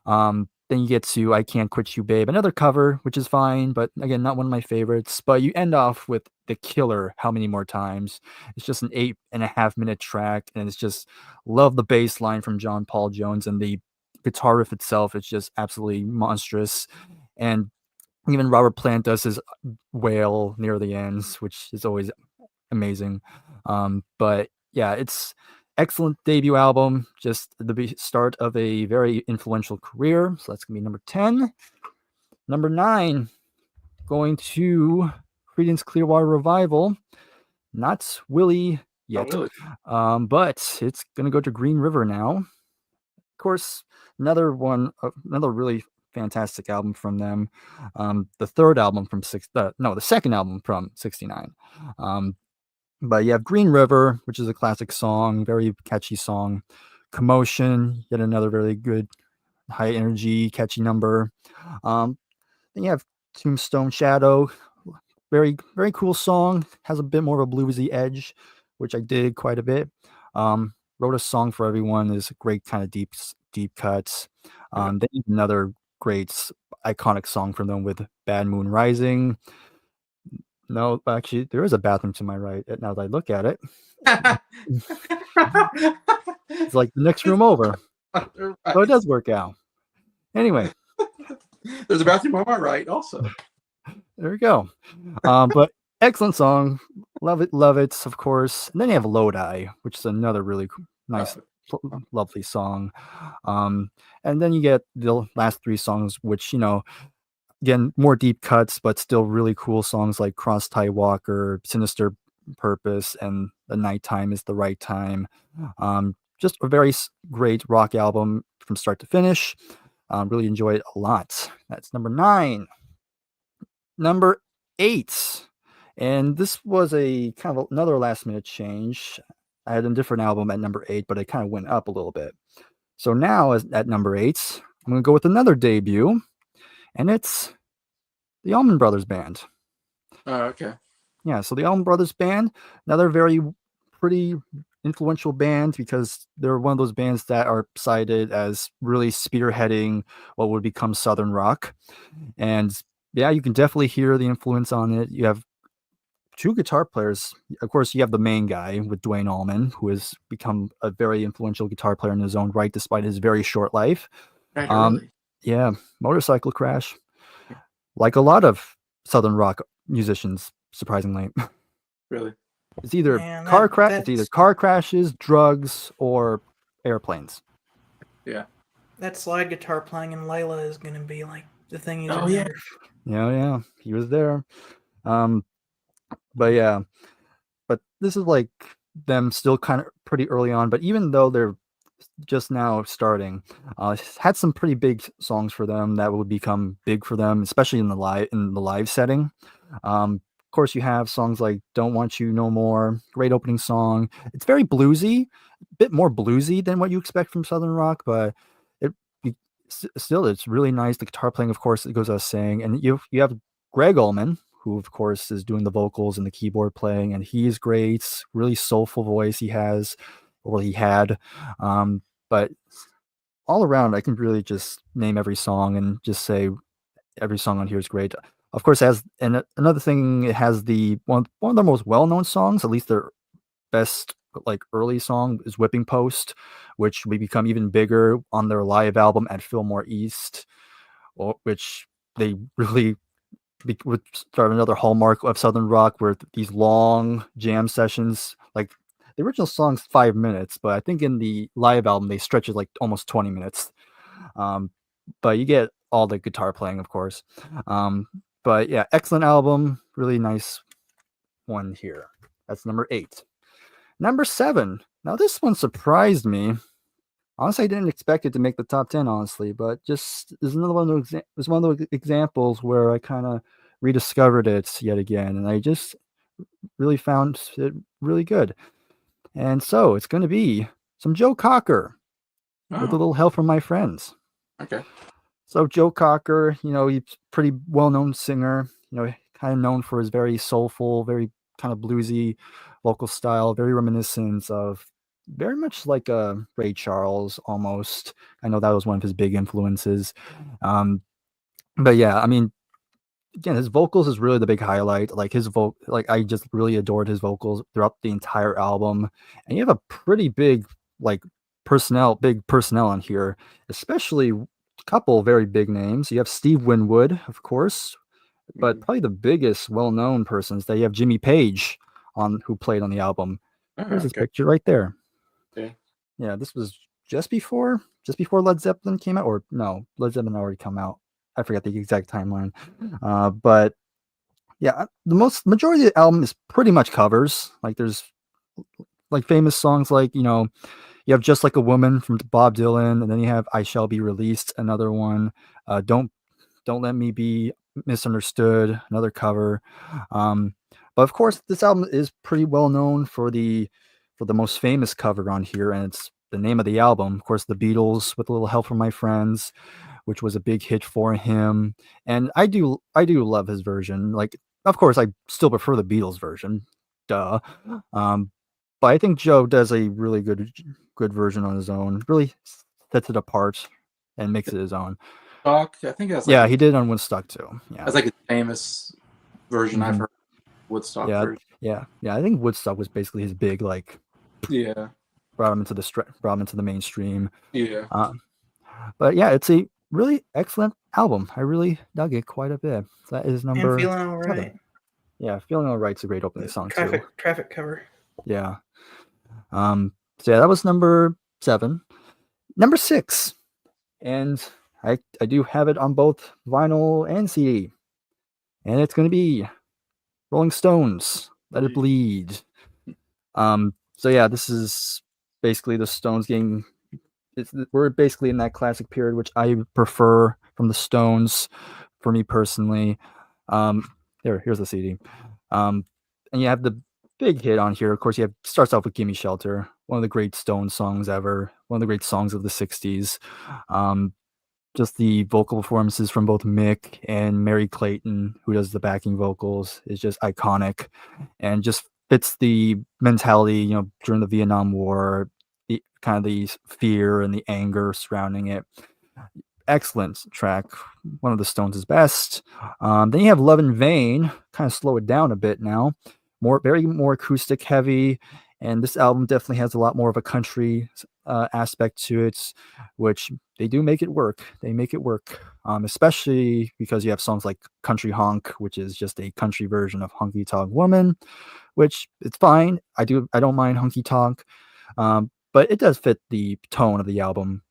B: Then you get to I Can't Quit You Babe, another cover, which is fine, but again, not one of my favorites. But you end off with the killer How Many More Times. It's just an 8.5-minute track, and it's just love the bass line from John Paul Jones, and the guitar riff itself is just absolutely monstrous. And even Robert Plant does his wail near the ends, which is always amazing. But yeah, it's excellent debut album, just the start of a very influential career. So that's gonna be number 10. Number 9, going to Creedence Clearwater Revival. Not Willie yet, but it's gonna go to Green River now. Of course, another really fantastic album from them. The second album from '69. But you have Green River, which is a classic song, very catchy song. Commotion, yet another really good, high energy, catchy number. Then you have Tombstone Shadow, very very cool song. Has a bit more of a bluesy edge, which I dig quite a bit. Wrote a Song for Everyone is a great kind of deep cuts. Then another great iconic song from them with Bad Moon Rising. No, actually, there is a bathroom to my right. Now that I look at it, it's like the next room over. So it does work out. Anyway,
A: there's a bathroom on my right also.
B: There we go. But excellent song. Love it, of course. And then you have Lodi, which is another really nice, lovely song. And then you get the last three songs, which, again, more deep cuts, but still really cool songs like Cross Tie Walker, Sinister Purpose, and The Nighttime is the Right Time. Just a very great rock album from start to finish. Really enjoy it a lot. That's number 9. Number 8. And this was a kind of another last minute change. I had a different album at number 8, but it kind of went up a little bit. So now at number 8, I'm going to go with another debut. And it's the Allman Brothers Band.
A: Oh, okay.
B: Yeah, so the Allman Brothers Band, another very pretty influential band because they're one of those bands that are cited as really spearheading what would become Southern rock. And yeah, you can definitely hear the influence on it. You have 2 guitar players. Of course, you have the main guy with Duane Allman, who has become a very influential guitar player in his own right, despite his very short life.
A: Right, really?
B: Yeah, motorcycle crash. Like a lot of Southern rock musicians, surprisingly.
A: Really?
B: It's either car crashes, drugs, or airplanes.
A: Yeah.
C: That slide guitar playing in Layla is going to be like the thing you
A: remember.
B: Yeah, he was there. But yeah, but this is like them still kind of pretty early on. But even though they're just now starting, had some pretty big songs for them that would become big for them, especially in the live setting. Of course, you have songs like "Don't Want You No More," great opening song. It's very bluesy, a bit more bluesy than what you expect from Southern rock, but still it's really nice. The guitar playing, of course, it goes without saying, and you have Greg Allman, who of course is doing the vocals and the keyboard playing, and he's great. Really soulful voice he has, or he had. But all around, I can really just name every song and just say every song on here is great. Of course, another thing, it has the one of the most well-known songs, at least their best like early song, is "Whipping Post," which would become even bigger on their live album at Fillmore East, which they really would start another hallmark of Southern rock, where these long jam sessions, like the original song's 5 minutes, but I think in the live album they stretch it like almost 20 minutes. But you get all the guitar playing, of course. But yeah, excellent album, really nice one here. That's number 8. Number 7. Now this one surprised me. Honestly, I didn't expect it to make the top 10, honestly, but just is another one of those examples where I kind of rediscovered it yet again, and I just really found it really good. And so it's going to be some Joe Cocker with a little help from my friends.
A: Okay.
B: So Joe Cocker, he's a pretty well-known singer, kind of known for his very soulful, very kind of bluesy vocal style, very reminiscent of very much like Ray Charles almost. I know that was one of his big influences. But yeah, I mean, again, his vocals is really the big highlight. Like I just really adored his vocals throughout the entire album. And you have a pretty big personnel on here, especially a couple very big names. You have Steve Winwood, of course, but probably the biggest well-known persons that you have Jimmy Page who played on the album. There's his picture right there.
A: Okay.
B: Yeah, this was just before Led Zeppelin came out, or no, Led Zeppelin already come out. I forgot the exact timeline. But yeah, the majority of the album is pretty much covers. Like there's like famous songs like, you have Just Like a Woman from Bob Dylan, and then you have I Shall Be Released, another one. Don't Let Me Be Misunderstood, another cover. But of course, this album is pretty well known for the most famous cover on here, and it's the name of the album, of course, The Beatles with a Little Help from My Friends, which was a big hit for him. And I do love his version. Like, of course, I still prefer the Beatles version. Duh. But I think Joe does a really good version on his own. Really sets it apart and makes it his own.
A: Talk. I think that's
B: Yeah, he did it on Woodstock too. Yeah.
A: that's like a famous version I've heard. Woodstock version.
B: Yeah. I think Woodstock was basically his big, like,
A: Yeah.
B: brought him into the mainstream.
A: Yeah.
B: But yeah, it's a really excellent album. I really dug it quite a bit. So that is number
C: And Feeling All
B: 7.
C: Right.
B: Yeah, Feeling All Right's a great opening song too.
C: Traffic cover.
B: Yeah. So yeah, that was number 7. Number 6. And I do have it on both vinyl and CD. And it's gonna be Rolling Stones, Let It Bleed. So yeah, this is basically the Stones getting. We're basically in that classic period, which I prefer from the Stones, for me personally. Here's the CD. And you have the big hit on here. Of course, starts off with "Gimme Shelter," one of the great Stones songs ever, one of the great songs of the '60s. Just the vocal performances from both Mick and Mary Clayton, who does the backing vocals, is just iconic, and just fits the mentality, during the Vietnam War, the kind of the fear and the anger surrounding it. Excellent track, one of the Stones' best. Then you have Love in Vain, kind of slow it down a bit now, very more acoustic heavy, and this album definitely has a lot more of a country aspect to it, which they do make it work. They make it work, especially because you have songs like Country Honk, which is just a country version of Honky Tonk Woman, which it's fine. I don't mind Honky Tonk, but it does fit the tone of the album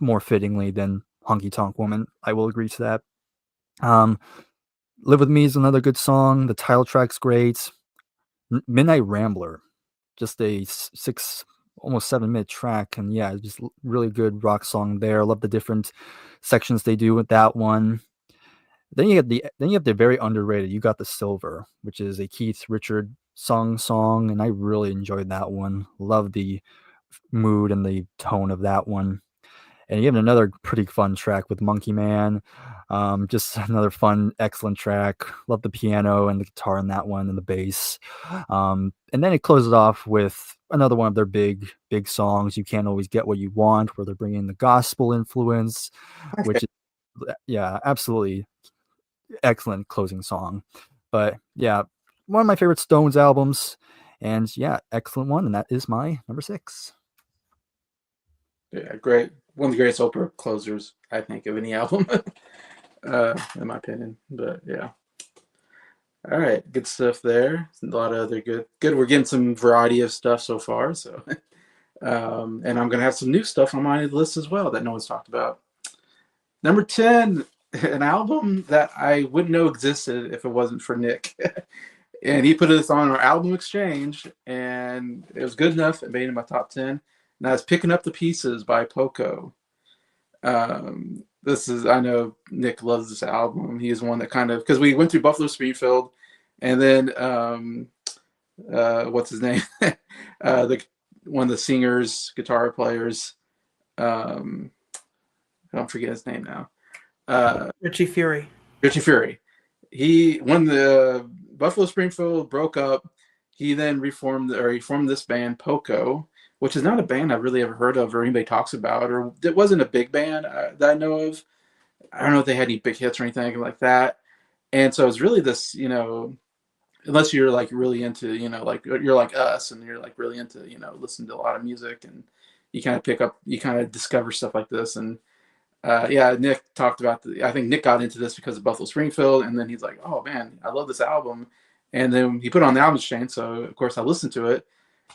B: more fittingly than Honky Tonk Woman. I will agree to that. Live With Me is another good song. The title track's great. Midnight Rambler, just a 6, almost 7-minute track, and yeah, just really good rock song there. I love the different sections they do with that one. Then you have the very underrated You Got the Silver, which is a Keith Richards song, and I really enjoyed that one. Love the mood and the tone of that one. And you have another pretty fun track with Monkey Man. Just another fun, excellent track. Love the piano and the guitar in that one and the bass. And then it closes off with another one of their big songs, You Can't Always Get What You Want, where they're bringing the gospel influence, which is, yeah, absolutely excellent closing song. But yeah, one of my favorite Stones albums. And yeah, excellent one. And that is my number 6.
A: Yeah, great. One of the greatest Oprah closers, I think, of any album, in my opinion. But yeah. All right, good stuff there. A lot of other good. We're getting some variety of stuff so far. So, and I'm gonna have some new stuff on my list as well that no one's talked about. Number 10, an album that I wouldn't know existed if it wasn't for Nick. And he put this on our album exchange, and it was good enough. It made it in my top 10. Now it's Picking Up the Pieces by Poco. I know Nick loves this album. He is one that kind of, because we went through Buffalo Springfield, and then what's his name? One of the singers, guitar players. I don't forget his name now.
C: Richie Fury.
A: Richie Fury. When the Buffalo Springfield broke up, he then formed this band Poco, which is not a band I've really ever heard of or anybody talks about, or it wasn't a big band that I know of. I don't know if they had any big hits or anything like that. And so it's really this, unless you're like really into, like you're like us and you're like really into, listening to a lot of music, and you kind of discover stuff like this. And Nick talked about I think Nick got into this because of Buffalo Springfield, and then he's like, oh man, I love this album. And then he put it on the album exchange, so of course I listened to it.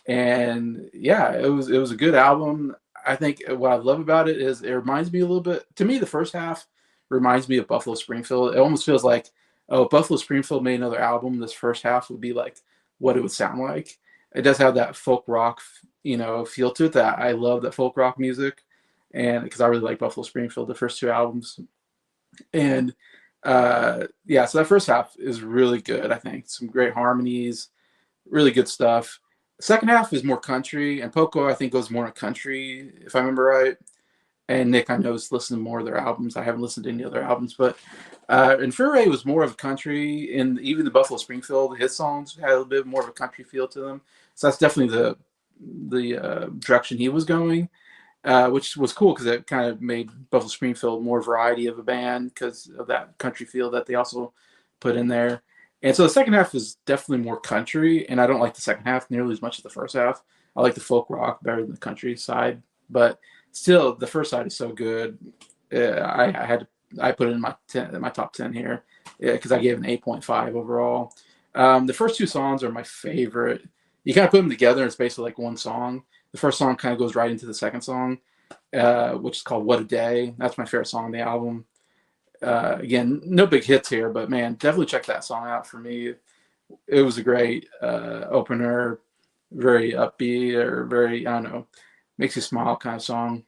A: And yeah, it was a good album. I think what I love about it is it reminds me a little bit, to me, the first half reminds me of Buffalo Springfield. It almost feels like, oh, Buffalo Springfield made another album. This first half would be like what it would sound like. It does have that folk rock, feel to it that I love, that folk rock music. And because I really like Buffalo Springfield, the first 2 albums. And so that first half is really good. I think some great harmonies, really good stuff. Second half is more country, and Poco I think goes more in country if I remember right. And Nick I know is listening to more of their albums. I haven't listened to any other albums, but and Fury was more of a country, and even the Buffalo Springfield his songs had a little bit more of a country feel to them. So that's definitely the direction he was going. Which was cool because it kind of made Buffalo Springfield more variety of a band because of that country feel that they also put in there. And so the second half is definitely more country, and I don't like the second half nearly as much as the first half. I like the folk rock better than the country side, but still, the first side is so good. I put it in my top 10 here because I gave it an 8.5 overall. The first two songs are my favorite. You kind of put them together, and it's basically like one song. The first song kind of goes right into the second song, which is called What a Day. That's my favorite song on the album. Again, no big hits here, but man, definitely check that song out for me. It was a great opener, very upbeat or very, I don't know, makes you smile kind of song.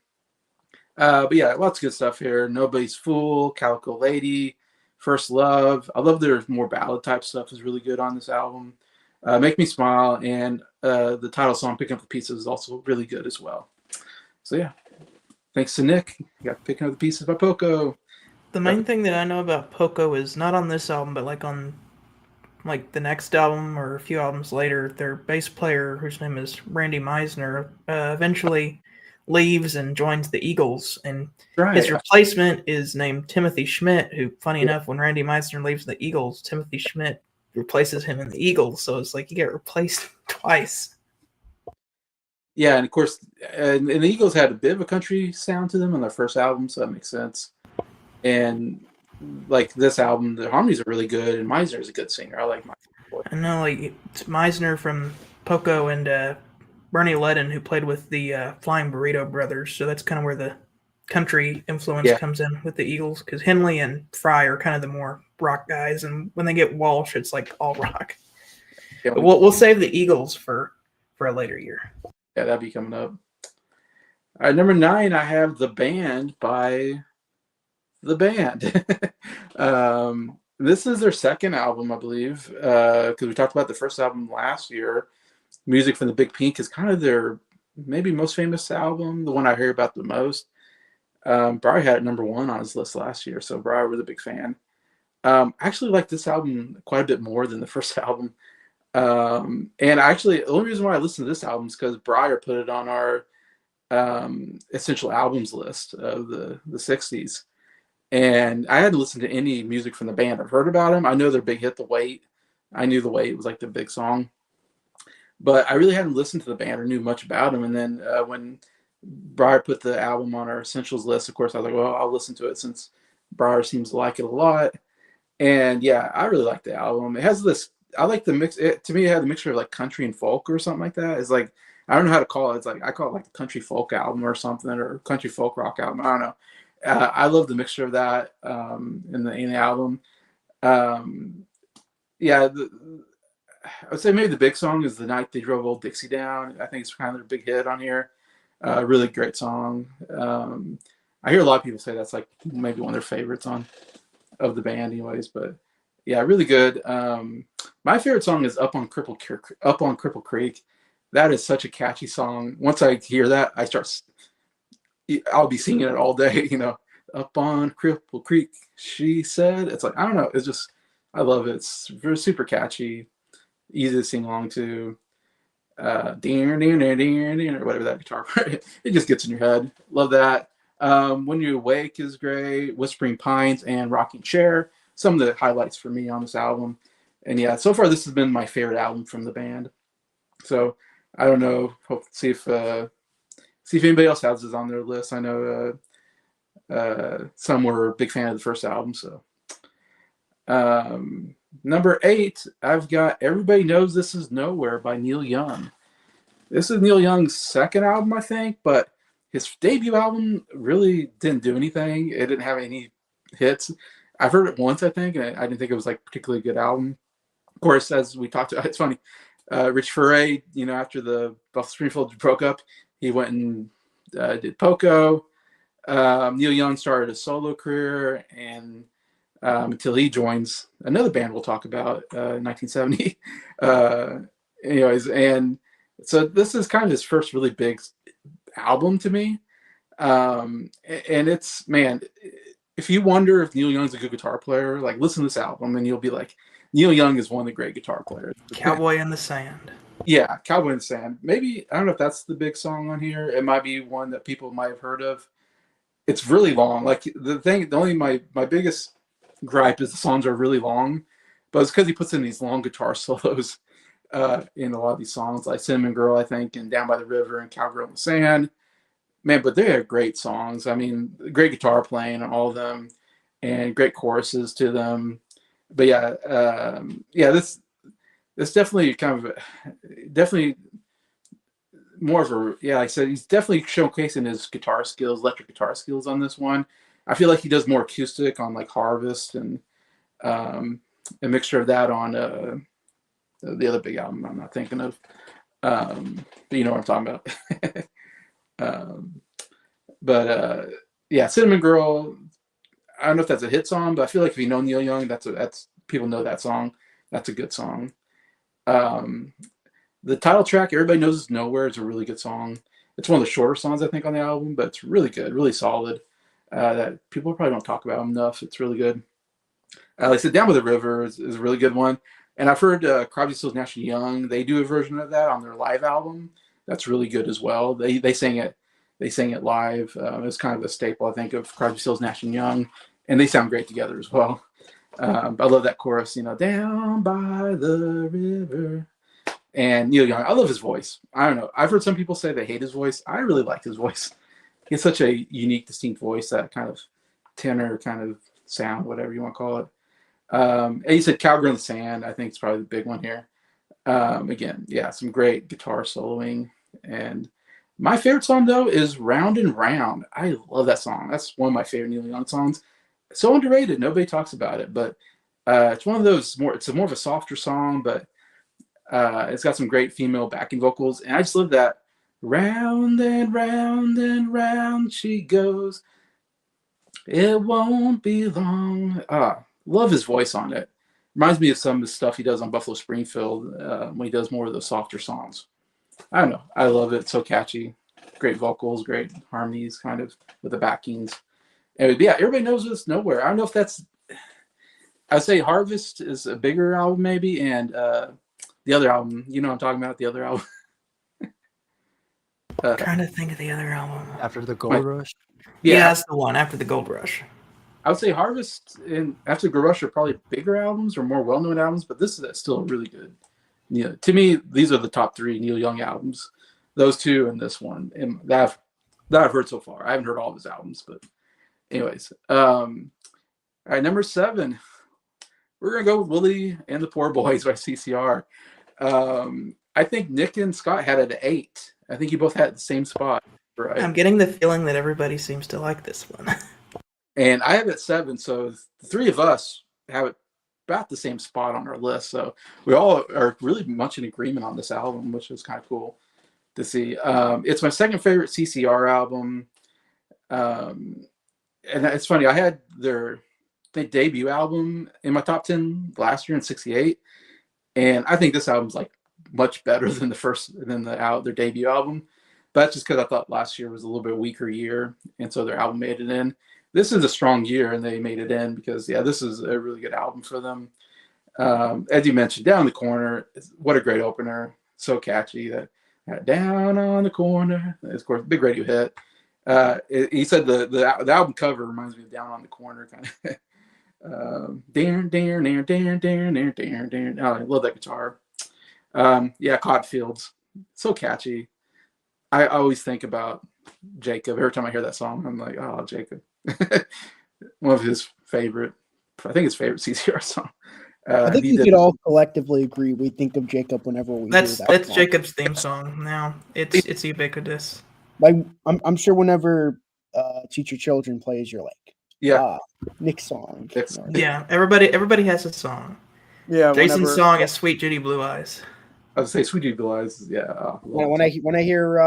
A: But yeah, lots of good stuff here. Nobody's Fool, Calico Lady, First Love. I love their more ballad type stuff is really good on this album. Make Me Smile, and the title song, Picking Up the Pieces, is also really good as well. So yeah, thanks to Nick. You got Picking Up the Pieces by Poco.
C: The main thing that I know about Poco is not on this album, but like on like the next album or a few albums later, their bass player, whose name is Randy Meisner, eventually leaves and joins the Eagles, and his replacement is named Timothy Schmidt, who, funny enough, when Randy Meisner leaves the Eagles, Timothy Schmidt replaces him in the Eagles, so it's like you get replaced twice.
A: Yeah, and of course, and the Eagles had a bit of a country sound to them on their first album, so that makes sense. And like this album, the harmonies are really good, and Meisner is a good singer. I like Meisner.
C: I know, like it's Meisner from Poco and Bernie Ledden, who played with the Flying Burrito Brothers, so that's kind of where the country influence comes in with the Eagles, because Henley and Fry are kind of the more rock guys, and when they get Walsh, it's like all rock. Yeah, but we'll save the Eagles for a later year.
A: Yeah, that'll be coming up. All right, number 9, I have The Band by The Band. This is their second album, I believe, because we talked about the first album last year. Music from the Big Pink is kind of their maybe most famous album, the one I hear about the most. Bryer had it number 1 on his list last year, so Bryer was a big fan. I actually like this album quite a bit more than the first album. And actually, the only reason why I listened to this album is because Bryer put it on our essential albums list of the 60s. And I hadn't listened to any music from the band. I've heard about them. I know their big hit, The Wait. I knew The Wait was like the big song. But I really hadn't listened to the band or knew much about them. And then when Bryer put the album on our essentials list, of course, I was like, well, I'll listen to it since Bryer seems to like it a lot. And yeah, I really like the album. It has this, I like the mix. To me, it had a mixture of like country and folk or something like that. It's like, I don't know how to call it. It's like, I call it like the country folk album or something, or country folk rock album. I don't know. I love the mixture of that in the album. Yeah, I would say maybe the big song is The Night They Drove Old Dixie Down. I think it's kind of their big hit on here. Really great song. I hear a lot of people say that's like maybe one of their favorites of the band anyways, but yeah, really good. My favorite song is Up on Cripple Creek. That is such a catchy song. Once I hear that, I'll be singing it all day, Up on Cripple Creek, she said. It's like, I don't know, it's just, I love it. It's super catchy, easy to sing along to. Or whatever that guitar part, it just gets in your head. Love that. When You Awake is great. Whispering Pines and Rocking Chair, some of the highlights for me on this album. And yeah, so far this has been my favorite album from the band. So I don't know, hope see if anybody else has this on their list. I know some were a big fan of the first album. So number 8, I've got Everybody Knows This Is Nowhere by Neil Young. This is Neil Young's second album, I think, but his debut album really didn't do anything. It didn't have any hits. I've heard it once, I think, and I didn't think it was like a particularly good album. Of course, as we talked about, it's funny. Rich Furay, after the Buffalo Springfield broke up, he went and did Poco. Neil Young started a solo career, and until he joins another band we'll talk about, 1970. Anyways, and So this is kind of his first really big album to me. And it's, man, if you wonder if Neil Young's a good guitar player, like listen to this album and you'll be like, Neil Young is one of the great guitar players.
C: Cowboy in the Sand.
A: Yeah, Cowboy in the Sand. Maybe, I don't know if that's the big song on here. It might be one that people might have heard of. It's really long. Like my biggest gripe is the songs are really long, but it's because he puts in these long guitar solos in a lot of these songs, like Cinnamon Girl, I think, and Down by the River and Cowgirl in the Sand. Man, but they are great songs. I mean, great guitar playing on all of them, and great choruses to them. But this definitely definitely more of a, like I said, he's definitely showcasing his guitar skills, electric guitar skills on this one. I feel like he does more acoustic on like Harvest and a mixture of that on the other big album I'm not thinking of. But you know what I'm talking about. Cinnamon Girl, I don't know if that's a hit song, but I feel like if you know Neil Young, that's people know that song. That's a good song. The title track, Everybody Knows It's Nowhere, is a really good song. It's one of the shorter songs, I think, on the album, but it's really good, really solid. That people probably don't talk about enough. It's really good. Like I said, Down by the River is a really good one. And I've heard Crosby, Stills, Nash & Young, they do a version of that on their live album. That's really good as well. They sang it live. It's kind of a staple, I think, of Crosby, Stills, Nash & Young. And they sound great together as well. I love that chorus, down by the river. And Neil Young, I love his voice. I don't know. I've heard some people say they hate his voice. I really like his voice. He has such a unique, distinct voice, that kind of tenor kind of sound, whatever you want to call it. And he said Cowgirl in the Sand, I think it's probably the big one here. Again, some great guitar soloing. And my favorite song, though, is Round and Round. I love that song. That's one of my favorite Neil Young songs. So underrated. Nobody talks about it, but it's one of those it's more of a softer song, but it's got some great female backing vocals, and I just love that. Round and round and round she goes. It won't be long. Love his voice on it. Reminds me of some of the stuff he does on Buffalo Springfield when he does more of those softer songs. I don't know. I love it. It's so catchy. Great vocals, great harmonies, kind of with the backings. And Everybody Knows It's Nowhere. I don't know if that's. I'd say Harvest is a bigger album, maybe, and the other album, you know what I'm talking about, the other album.
C: Trying to think of the other album.
B: After the Gold Rush?
C: Yeah, that's the one, After the Gold Rush.
A: I would say Harvest and After the Gold Rush are probably bigger albums or more well-known albums, but this is still really good. To me, these are the top three Neil Young albums. Those two and this one, and that I've heard so far. I haven't heard all of his albums, but anyways. All right, number 7. We're going to go with Willie and the Poor Boys by CCR. I think Nick and Scott had it at 8. I think you both had the same spot. Right?
C: I'm getting the feeling that everybody seems to like this one.
A: And I have it at 7, so the three of us have it about the same spot on our list. So we all are really much in agreement on this album, which is kind of cool to see. It's my second favorite CCR album. And it's funny, I had their debut album in my top 10 last year in '68, and I think this album's like much better than their debut album. But that's just because I thought last year was a little bit weaker year, and so their album made it in. This is a strong year, and they made it in because this is a really good album for them. As you mentioned, Down the Corner, what a great opener, so catchy. That Down on the Corner, of course, big radio hit. He said the album cover reminds me of Down on the Corner, kind of. Oh, I love that guitar. Cotton Fields, so catchy. I always think about Jacob every time I hear that song. I'm like, oh, Jacob. One of his favorite, I think his favorite CCR song.
D: I think we could all collectively agree we think of Jacob whenever we hear that
C: That's
D: song.
C: Jacob's theme song now. It's ubiquitous.
D: Like I'm sure whenever Teach Your Children plays, you're like, Nick's song.
C: Yeah, everybody has a song.
D: Yeah,
C: Jason's song is Sweet Judy Blue Eyes.
A: I would say Sweet Judy Blue Eyes. Yeah.
D: When I hear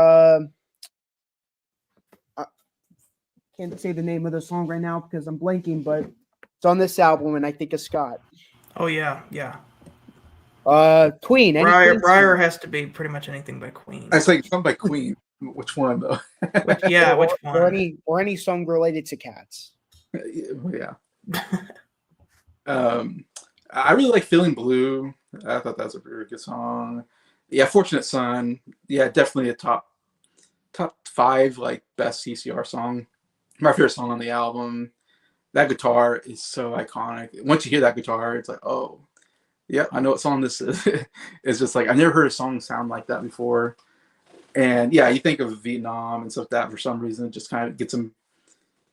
D: I can't say the name of the song right now because I'm blanking, but it's on this album, and I think of Scott.
C: Oh yeah.
D: Queen. Any
C: Bryer,
D: Queen
C: Bryer
D: song?
C: has to be pretty much anything by Queen.
A: I say something by Queen. Which one though?
C: Which one?
D: Or any song related to cats.
A: Yeah. I really like "Feeling Blue." I thought that was a very good song. Yeah, "Fortunate Son." Yeah, definitely a top 5 like best CCR song. My favorite song on the album. That guitar is so iconic. Once you hear that guitar, it's like, oh, yeah, I know what song this is. It's just like I never heard a song sound like that before. And yeah, you think of Vietnam and stuff like that for some reason. It just kind of gets them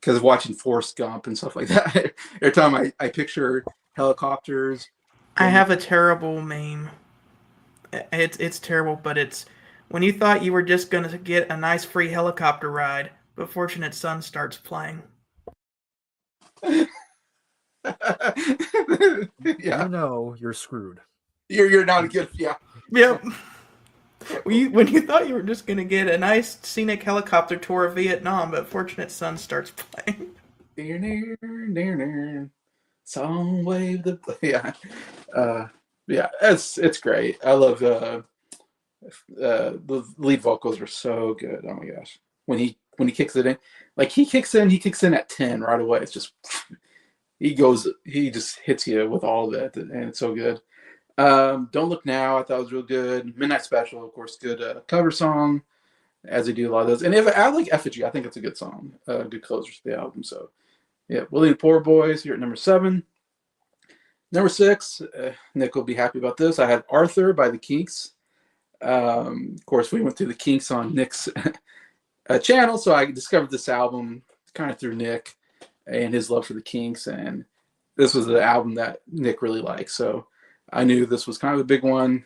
A: because of watching Forrest Gump and stuff like that. Every time I picture helicopters.
C: I have a terrible meme. It's terrible, but it's when you thought you were just gonna get a nice free helicopter ride, but Fortunate Son starts playing.
B: You
A: Yeah,
B: know you're screwed.
A: you're not a good. Yeah,
C: Yep. When you thought you were just gonna get a nice scenic helicopter tour of Vietnam, but Fortunate Son starts playing.
A: Some wave the uh, yeah. It's great. I love the lead vocals are so good. Oh my gosh, when he kicks it in, like he kicks in at 10 right away. It's just he just hits you with all of it, and it's so good. Don't Look Now, I thought was real good. Midnight Special, of course, good cover song, as they do a lot of those. And if I like Effigy, I think it's a good song, good closer to the album. So yeah, Willie and Poor Boys here at number 7. Number 6, Nick will be happy about this. I had Arthur by the Kinks. Of course, we went through the Kinks on Nick's channel, so I discovered this album kind of through Nick and his love for the Kinks, and this was the album that Nick really liked. So I knew this was kind of a big one.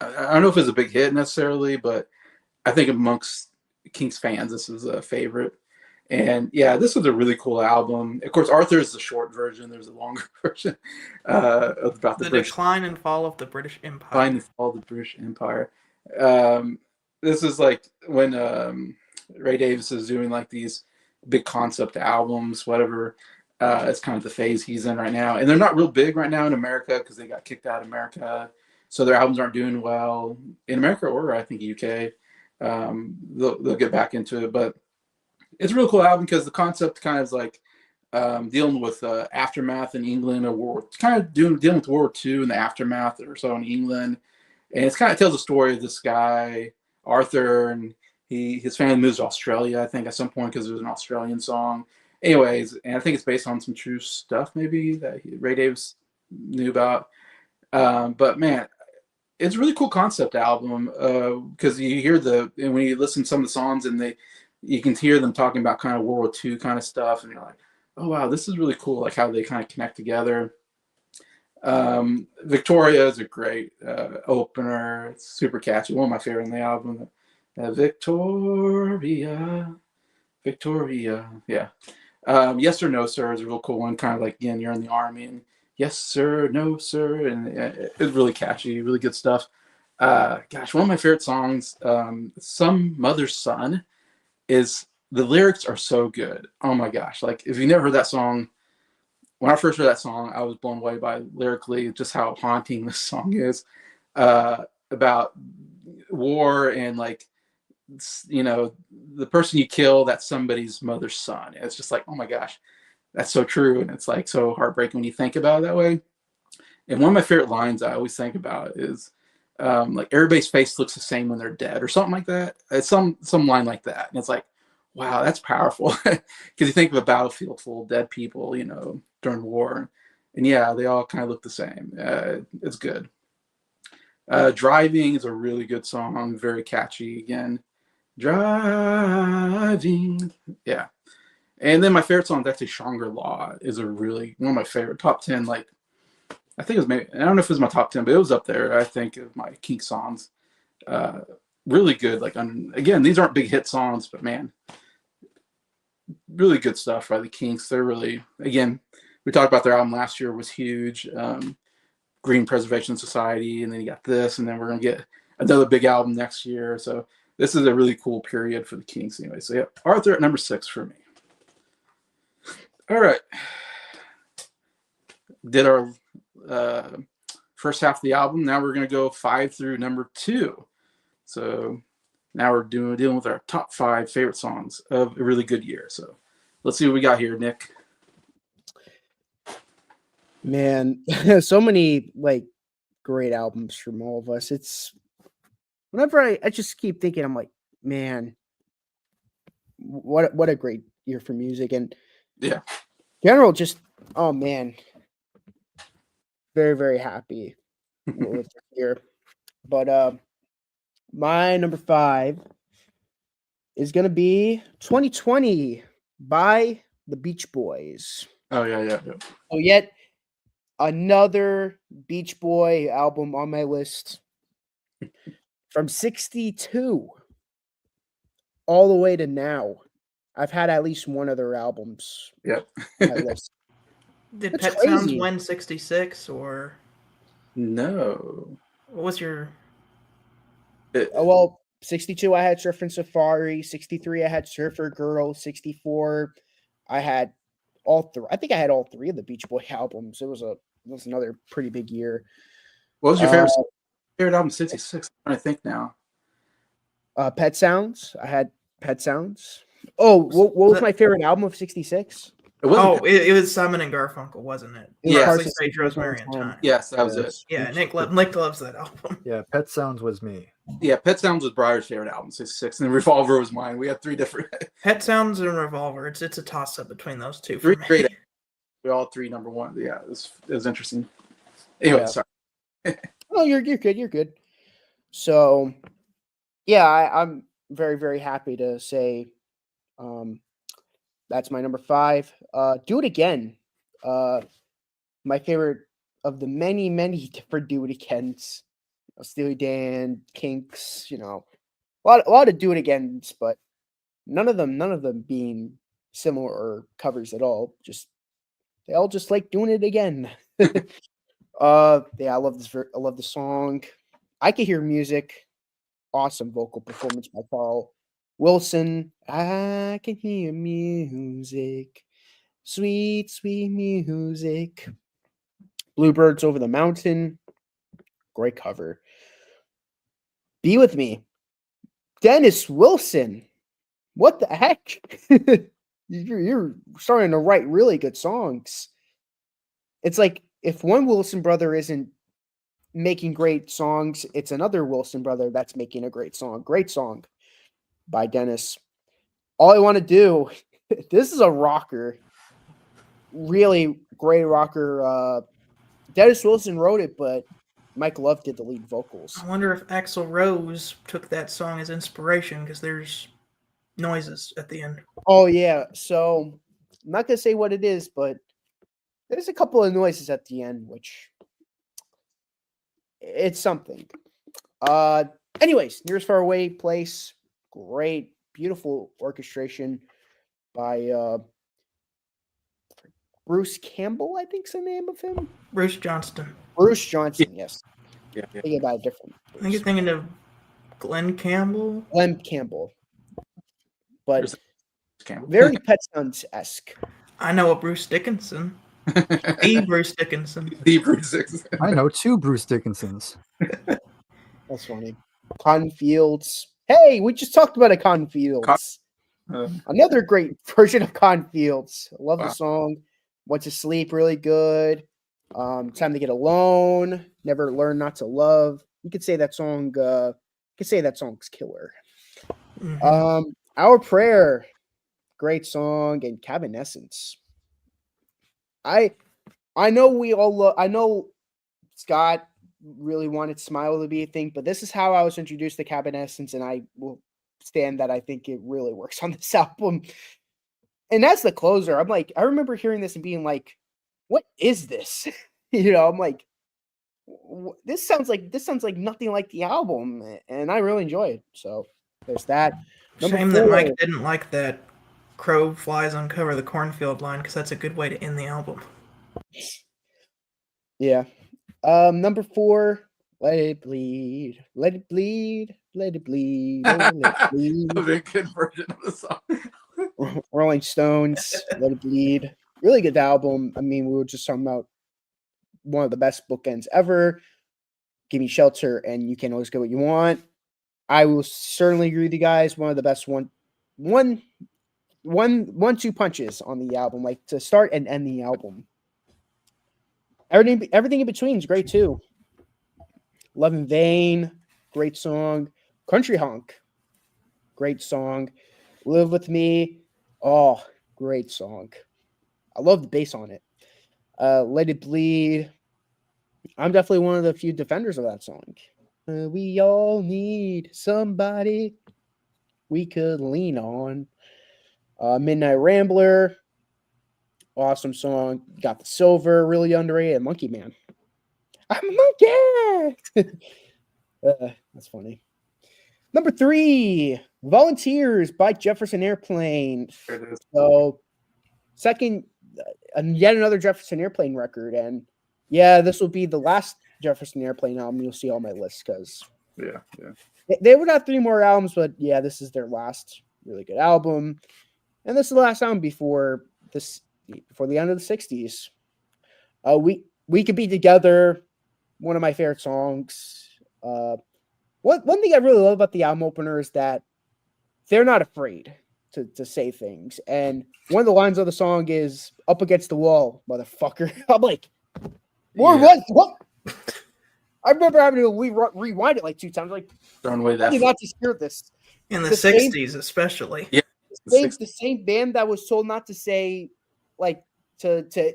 A: I don't know if it's a big hit necessarily, but I think amongst Kinks fans, this is a favorite. And yeah, this was a really cool album. Of course, Arthur is the short version. There's a longer version about the British
C: decline and fall of the British Empire.
A: Decline and fall of the British Empire. This is like when Ray Davis is doing like these big concept albums, whatever. It's kind of the phase he's in right now, and they're not real big right now in America because they got kicked out of America, so their albums aren't doing well in America or I think UK. They'll get back into it, but it's a real cool album because the concept kind of is like dealing with aftermath in England, a war, kind of dealing with World War II and the aftermath or so in England, and it's kind of tells the story of this guy Arthur, and his family moves to Australia, I think, at some point because it was an Australian song. Anyways, and I think it's based on some true stuff maybe that Ray Davis knew about. But man, it's a really cool concept album because you hear and when you listen to some of the songs and you can hear them talking about kind of World War II kind of stuff, and you're like, oh wow, this is really cool, like how they kind of connect together. Victoria is a great opener. It's super catchy. One of my favorite in the album. Victoria, yeah. Yes or No Sir is a real cool one, kind of like, again, you're in the army and yes sir, no sir, and it's really catchy, really good stuff. Gosh, one of my favorite songs, Some Mother's Son, is the lyrics are so good. Oh my gosh, like if you never heard that song, when I first heard that song, I was blown away by lyrically just how haunting this song is, about war and like, you know, the person you kill, that's somebody's mother's son. And it's just like, oh my gosh, that's so true. And it's like so heartbreaking when you think about it that way. And one of my favorite lines I always think about is like everybody's face looks the same when they're dead or something like that. It's some line like that. And it's like, wow, that's powerful. Because you think of a battlefield full of dead people, you know, during war. And yeah, they all kind of look the same. It's good. Driving is a really good song, very catchy again. Driving, yeah. And then my favorite song is actually Stronger Law, is a really one of my favorite top 10. Like, I think it was maybe, I don't know if it was my top 10, but it was up there, I think, of my Kinks songs. Really good. Like, again, these aren't big hit songs, but man, really good stuff by the Kinks. They're really, again, we talked about their album last year was huge. Green Preservation Society, and then you got this, and then we're gonna get another big album next year. So this is a really cool period for the Kinks anyway. So yeah, Arthur at number 6 for me. All right. Did our first half of the album. Now we're going to go 5 through number 2. So now we're dealing with our top 5 favorite songs of a really good year. So let's see what we got here, Nick.
D: Man, so many like great albums from all of us. It's whenever I just keep thinking, I'm like, man, what a great year for music. And
A: Yeah.
D: general, just oh man, very, very happy with the year. But my number 5 is gonna be 2020 by the Beach Boys.
A: Oh, yeah.
D: So yet another Beach Boy album on my list from 62 all the way to now. I've had at least one of their albums
A: Yep.
D: on my list.
C: Did
D: That's
C: Pet Sounds
D: crazy.
C: win 66 or
A: No.
C: what was your?
D: Well, 62 I had Surfing Safari, 63 I had Surfer Girl, 64 I had all three. I think I had all 3 of the Beach Boy albums. It was another pretty big year.
A: What was your favorite album? 66. I'm trying to think now.
D: Pet Sounds. I had Pet Sounds. Oh, what was my favorite album of 66?
A: It wasn't.
C: It was Simon and Garfunkel, wasn't it?
D: It was
A: Yeah.
D: Parts
C: Parsley,
D: of
C: Sage, Rosemary, and Thyme.
A: Yes, that was it.
B: Yes.
C: Yeah, Nick loves that album.
B: Yeah, Pet Sounds was me.
A: Yeah, Pet Sounds was Breyer's favorite album, 66, and Revolver was mine. We had 3 different.
C: Pet Sounds and Revolver. It's a toss up between those two. For
A: 3
C: me.
A: great. We all 3 number 1. Yeah, it was interesting. Anyway,
D: Yeah.
A: sorry.
D: Oh, you're good. You're good. So, yeah, I'm very, very happy to say that's my number 5. Do It Again. My favorite of the many, many different Do It Agains. Steely Dan, Kinks, a lot of Do It Agains, but none of them being similar or covers at all. They all just like doing it again. Yeah, I love this. I love the song. I Can Hear Music. Awesome vocal performance by Carl Wilson. I can hear music. Sweet, sweet music. Bluebirds Over the Mountain. Great cover. Be With Me. Dennis Wilson. What the heck? You're starting to write really good songs. It's like if one Wilson brother isn't making great songs, it's another Wilson brother that's making a great song. Great song by Dennis. All I Want to Do. This is a rocker. Really great rocker. Dennis Wilson wrote it, but Mike Love did the lead vocals.
C: I wonder if Axl Rose took that song as inspiration because there's noises at the end.
D: Oh, yeah. So I'm not going to say what it is, but there's a couple of noises at the end, which it's something. Anyways, Nearest Far Away Place. Great, beautiful orchestration by Bruce Campbell, I think's the name of him.
C: Bruce Johnston.
D: Bruce Johnson, yes.
A: Yeah.
D: Thinking about a different
C: I think you're thinking of Glenn Campbell.
D: Glenn Campbell. But
A: Campbell.
D: very Pet Sounds-esque.
C: I know a Bruce Dickinson. The Bruce Dickinson.
A: The Bruce Dickinson.
B: I know 2 Bruce Dickinsons.
D: That's funny. Cotton Fields. Hey, we just talked about a Cotton Fields. Another great version of Cotton Fields. I love the song. Went to Sleep, really good. Time to Get Alone. Never Learn Not to Love. You could say that song. Song's killer.
C: Mm-hmm.
D: Our Prayer, great song, and Cabinessence. I know I know Scott really wanted Smile to be a thing, but this is how I was introduced to Cabinessence, and I will stand that I think it really works on this album. And that's the closer. I'm like, I remember hearing this and being like, what is this? I'm like, this sounds like nothing like the album, and I really enjoy it. So there's that.
C: Shame that Mike didn't like that Crow Flies Uncover the Cornfield line because that's a good way to end the album.
D: Yeah. Number 4, Let It Bleed. Let It Bleed. Let It Bleed. Let It Bleed.
A: That was a good version of the song.
D: Rolling Stones, Let It Bleed. Really good album. I mean, we were just talking about one of the best bookends ever. Give Me Shelter, and You Can't Always Get What You Want. I will certainly agree with you guys. One of the best one-two punches on the album, like to start and end the album. Everything in between is great too. Love in Vain, great song. Country Honk, great song. Live With Me, oh, great song. I love the bass on it. Let It Bleed. I'm definitely one of the few defenders of that song. We all need somebody we could lean on. Midnight Rambler, awesome song. Got the Silver, really underrated. Monkey Man. I'm a monkey. That's funny. Number 3, Volunteers by Jefferson Airplane. So, second, yet another Jefferson Airplane record. And yeah, this will be the last Jefferson Airplane album you'll see on my list because they would have 3 more albums, but yeah, this is their last really good album. And this is the last album before the end of the 60s. We Could Be Together, one of my favorite songs. One thing I really love about the album opener is that they're not afraid to say things. And one of the lines of the song is "Up Against the Wall, motherfucker." I'm like, what? I remember having to rewind it like 2 times. Like,
A: throwing away that.
D: I did not just hear this
C: in the 60s, especially.
A: Yeah,
D: the same band that was told not to say, like, to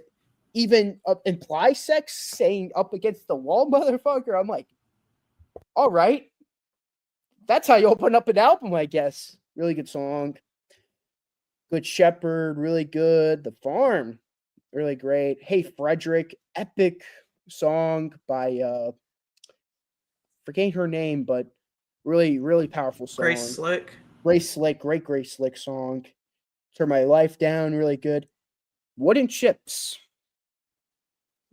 D: even imply sex, saying "up against the wall, motherfucker." I'm like, all right, that's how you open up an album, I guess. Really good song. Good Shepherd, really good. The Farm, really great. Hey Frederick, epic song by forgetting her name, but really, really powerful song.
C: Grace Slick,
D: great Grace Slick song. Turn My Life Down, really good. Wooden Chips,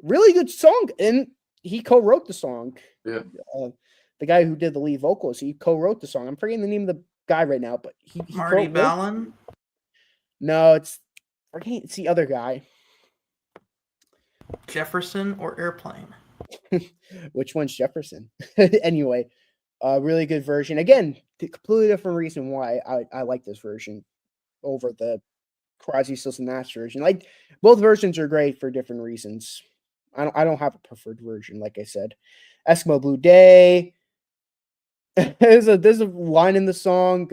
D: really good song, and he co-wrote the song.
A: Yeah.
D: The guy who did the lead vocals, he co-wrote the song. I'm forgetting the name of the guy right now, but he
C: Marty Balin.
D: No, it's the other guy.
C: Jefferson or Airplane?
D: Which one's Jefferson? Anyway, really good version. Again, completely different reason why I like this version over the Crosby, Stills and Nash version. Like, both versions are great for different reasons. I don't have a preferred version, like I said. Eskimo Blue Day. there's a line in the song.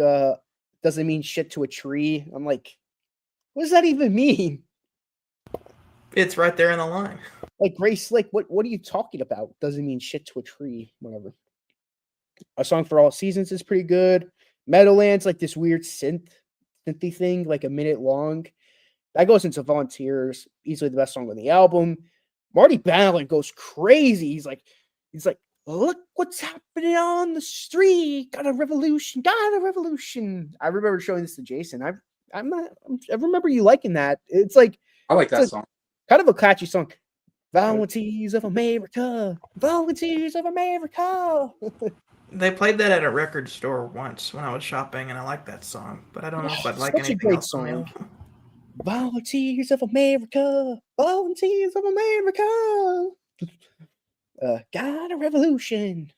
D: Doesn't mean shit to a tree. I'm like, what does that even mean?
C: It's right there in the line.
D: Like, Grace Slick, what are you talking about? Doesn't mean shit to a tree. Whatever. A Song for All Seasons is pretty good. Meadowlands, like this weird synthy thing, like a minute long. That goes into Volunteers. Easily the best song on the album. Marty Balin goes crazy. He's like, look what's happening on the street. Got a revolution. I remember showing this to Jason. I remember you liking that. It's like,
A: I like that song.
D: Kind of a catchy song. Volunteers of America. Volunteers of America.
C: They played that at a record store once when I was shopping, and I liked that song, but I don't know if I'd like
D: Such a
C: anything
D: great
C: else from him.
D: song. Volunteers of America. Volunteers of America. Got a revolution.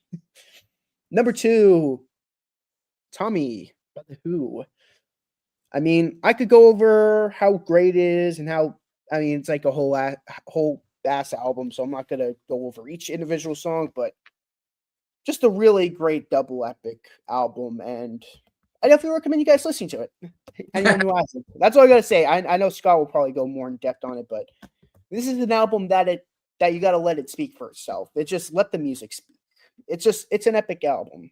D: Number 2, Tommy by The Who. I mean, I could go over how great it is and how, I mean, it's like a whole ass album, so I'm not going to go over each individual song, but just a really great double epic album, and I definitely recommend you guys listening to it. Anyone who hasn't. That's all I got to say. I know Scott will probably go more in depth on it, but this is an album that you got to let it speak for itself. It just let the music speak. It's an epic album.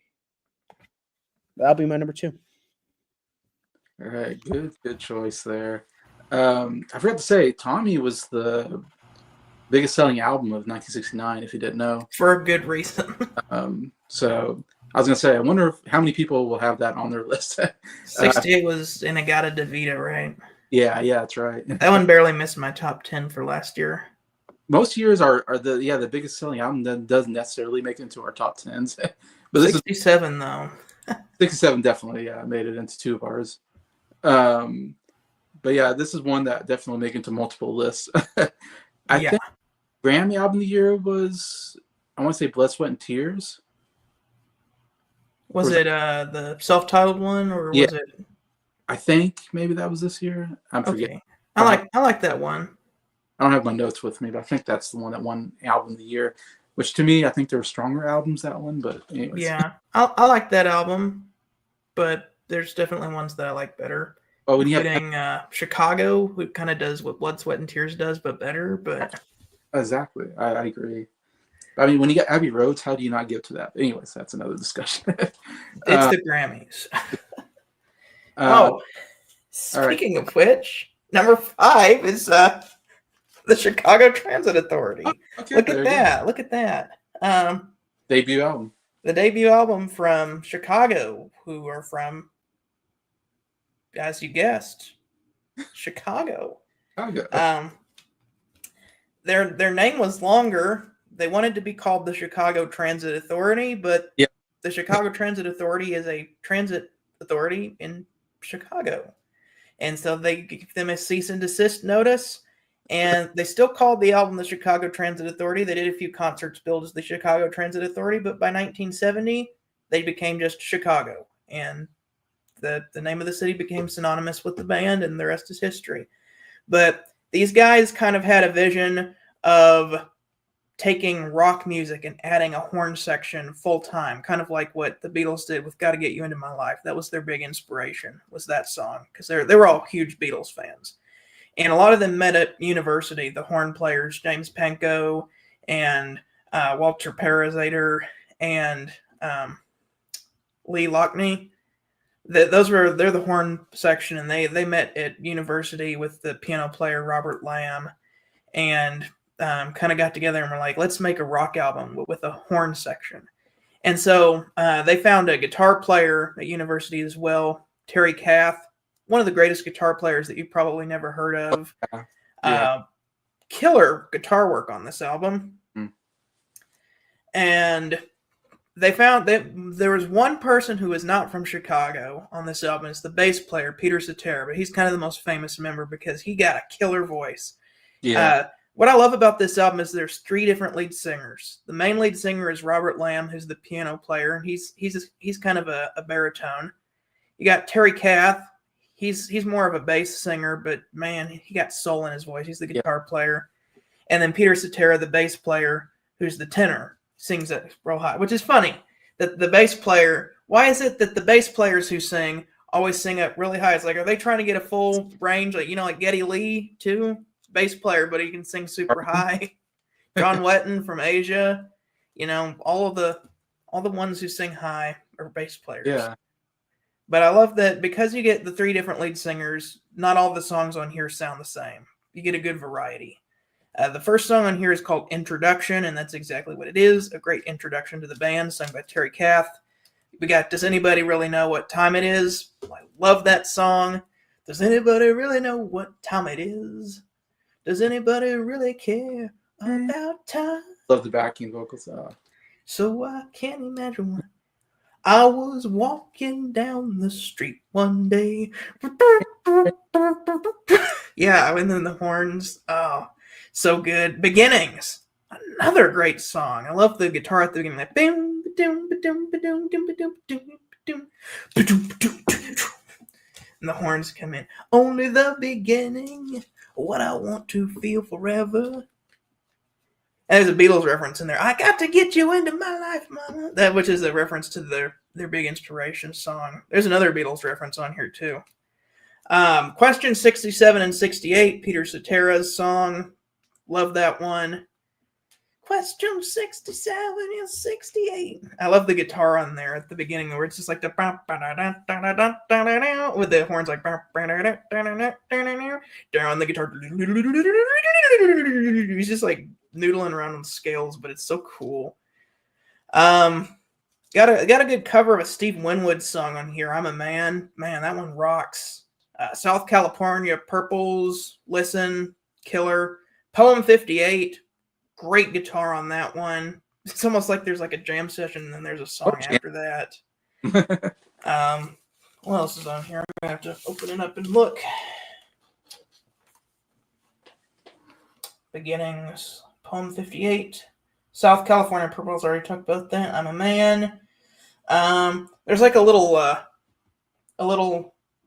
D: That'll be my number 2.
A: All right, good choice there. I forgot to say, Tommy was the biggest selling album of 1969, if you didn't know.
C: For a good reason.
A: So I was gonna say, I wonder how many people will have that on their list.
C: 68 was Inagata DeVita, right?
A: Yeah, that's right.
C: That one barely missed my top 10 for last year.
A: Most years are the biggest selling album that doesn't necessarily make it into our top 10s. But this
C: 67 though.
A: 67 definitely, made it into 2 of ours. But yeah, this is one that definitely make into multiple lists. I think Grammy album of the year was, I want to say, Blood, Sweat, and Tears.
C: Was it the self-titled one, or
A: Yeah.
C: was it?
A: I think maybe that was this year. I'm forgetting.
C: Okay, I like that one.
A: I don't have my notes with me, but I think that's the one that won album of the year. Which to me, I think there were stronger albums that one. But anyways,
C: Yeah, I like that album, but there's definitely ones that I like better.
A: Oh, when you have
C: Including Chicago, who kind of does what Blood, Sweat, and Tears does, but better. But
A: exactly, I agree. I mean, when you get Abbey Roads, how do you not give to that? Anyways, that's another discussion.
C: it's the Grammys.
A: All
C: Speaking of which, number 5 is the Chicago Transit Authority.
A: okay,
C: Look at that! Look at that!
A: Debut album.
C: The debut album from Chicago, who are from, as you guessed, Chicago. Their name was longer. They wanted to be called the Chicago Transit Authority, but the Chicago Transit Authority is a transit authority in Chicago. And so they gave them a cease and desist notice, and they still called the album the Chicago Transit Authority. They did a few concerts billed as the Chicago Transit Authority, but by 1970, they became just Chicago. And the name of the city became synonymous with the band, and the rest is history. But these guys kind of had a vision of taking rock music and adding a horn section full time, kind of like what the Beatles did with "Gotta Get You Into My Life." That was their big inspiration, was that song, because they were all huge Beatles fans, and a lot of them met at university. The horn players, James Pankow and Walter Parazater and Lee Lockney. They're the horn section, and they met at university with the piano player Robert Lamb, and kind of got together and were like, let's make a rock album with a horn section. And so they found a guitar player at university as well, Terry Kath, one of the greatest guitar players that you've probably never heard of. Killer guitar work on this album. And they found that there was one person who was not from Chicago on this album. It's the bass player, Peter Cetera, but he's kind of the most famous member because he got a killer voice. What I love about this album is there's 3 different lead singers. The main lead singer is Robert Lamb, who's the piano player, and he's kind of a baritone. You got Terry Kath. He's more of a bass singer, but man, he got soul in his voice. He's the guitar player. And then Peter Cetera, the bass player, who's the tenor, sings it real high, which is funny. That the bass player, why is it that the bass players who sing always sing up really high? It's like, are they trying to get a full range, like Geddy Lee too? Bass player, but he can sing super high. John Wetton from Asia, all the ones who sing high are bass players.
A: Yeah.
C: But I love that because you get the 3 different lead singers, not all the songs on here sound the same. You get a good variety. The first song on here is called Introduction, and that's exactly what it is, a great introduction to the band, sung by Terry Kath. We got Does Anybody Really Know What Time It Is? I love that song. Does anybody really know what time it is? Does anybody really care about time?
A: Love the backing vocals.
C: So I can't imagine when I was walking down the street one day. Yeah, and then the horns. Oh, so good. Beginnings. Another great song. I love the guitar at the beginning. Like, and the horns come in. Only the beginning. What I want to feel forever. And there's a Beatles reference in there. I got to get you into my life, mama. That, which is a reference to their big inspiration song. There's another Beatles reference on here too. Question 67 and 68, Peter Cetera's song. Love that one. Question 67 and 68. I love the guitar on there at the beginning where it's just like the with the horns like down the guitar. He's just like noodling around on the scales, but it's so cool. Got a good cover of a Steve Winwood song on here. I'm a Man. Man, that one rocks. South California Purples, Listen, Killer. Poem 58. Great guitar on that one. It's almost like there's like a jam session and then there's a song after that. What else is on here? I'm going to have to open it up and look. Beginnings. Poem 58. South California Purples, already talked about that. I'm a Man. There's like a little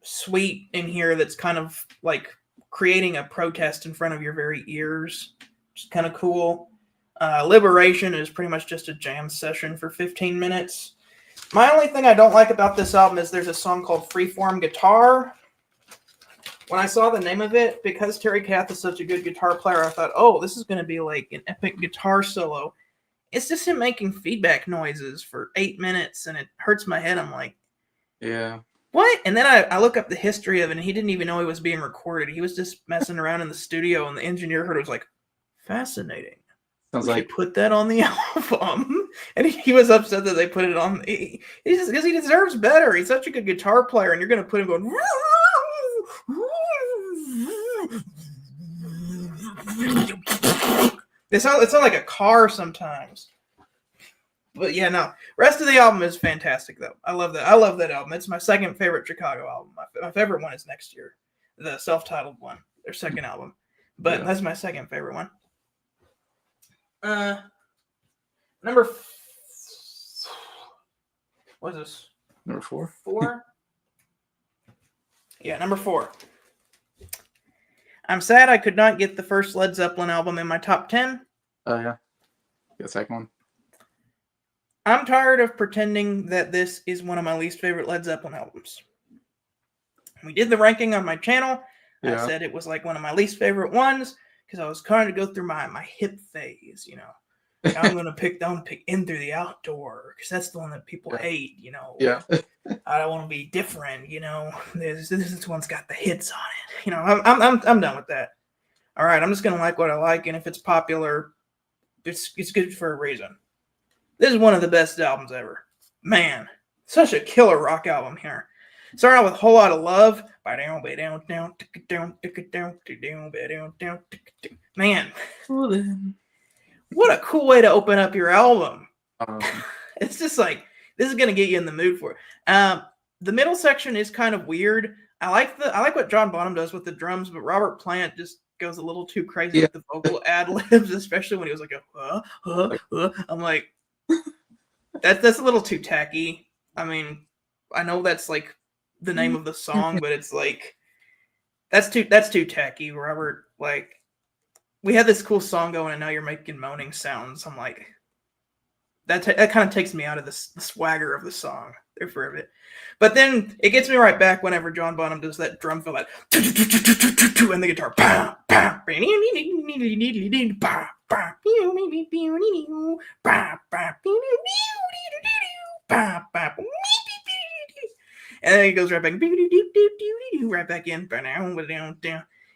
C: suite in here that's kind of like creating a protest in front of your very ears, which is kind of cool. Liberation is pretty much just a jam session for 15 minutes. My only thing I don't like about this album is there's a song called Freeform Guitar. When I saw the name of it, because Terry Kath is such a good guitar player, I thought, oh, this is going to be like an epic guitar solo. It's just him making feedback noises for 8 minutes, and it hurts my head. I'm like,
A: Yeah.
C: what? And then I look up the history of it, and he didn't even know he was being recorded. He was just messing around in the studio, and the engineer heard it, was like, fascinating.
A: Sounds
C: We
A: like
C: should put that on the album. And he was upset that they put it on. He just, because he deserves better. He's such a good guitar player, and you're going to put him going. It sounds like a car sometimes. But yeah, no. Rest of the album is fantastic, though. I love that. I love that album. It's my second favorite Chicago album. My favorite one is next year, the self-titled one, their second album. But that's my second favorite one. What is this?
A: number 4.
C: 4? Yeah, number 4. I'm sad I could not get the first Led Zeppelin album in my top 10.
A: Oh yeah. The second one.
C: I'm tired of pretending that this is one of my least favorite Led Zeppelin albums. We did the ranking on my channel.
A: Yeah.
C: I said it was like one of my least favorite ones because I was trying to go through my hip phase, you know. I'm gonna pick In Through the Outdoor because that's the one that people hate, you know.
A: Yeah.
C: I don't want to be different, you know. This one's got the hits on it, you know. I'm done with that. All right, I'm just gonna like what I like, and if it's popular, it's good for a reason. This is one of the best albums ever. Man, such a killer rock album here. Starting out with Whole Lot of Love. Man, what a cool way to open up your album. It's just like, this is going to get you in the mood for it. The middle section is kind of weird. I like what John Bonham does with the drums, but Robert Plant just goes a little too crazy with the vocal ad-libs, especially when he was like, I'm like, that's a little too tacky. I mean, I know that's like the name of the song, but it's like, that's too tacky, Robert. Like, we had this cool song going, and now you're making moaning sounds. I'm like, that kind of takes me out of the swagger of the song there for a bit. But then it gets me right back whenever John Bonham does that drum fill, that and the guitar, and then he goes right back in,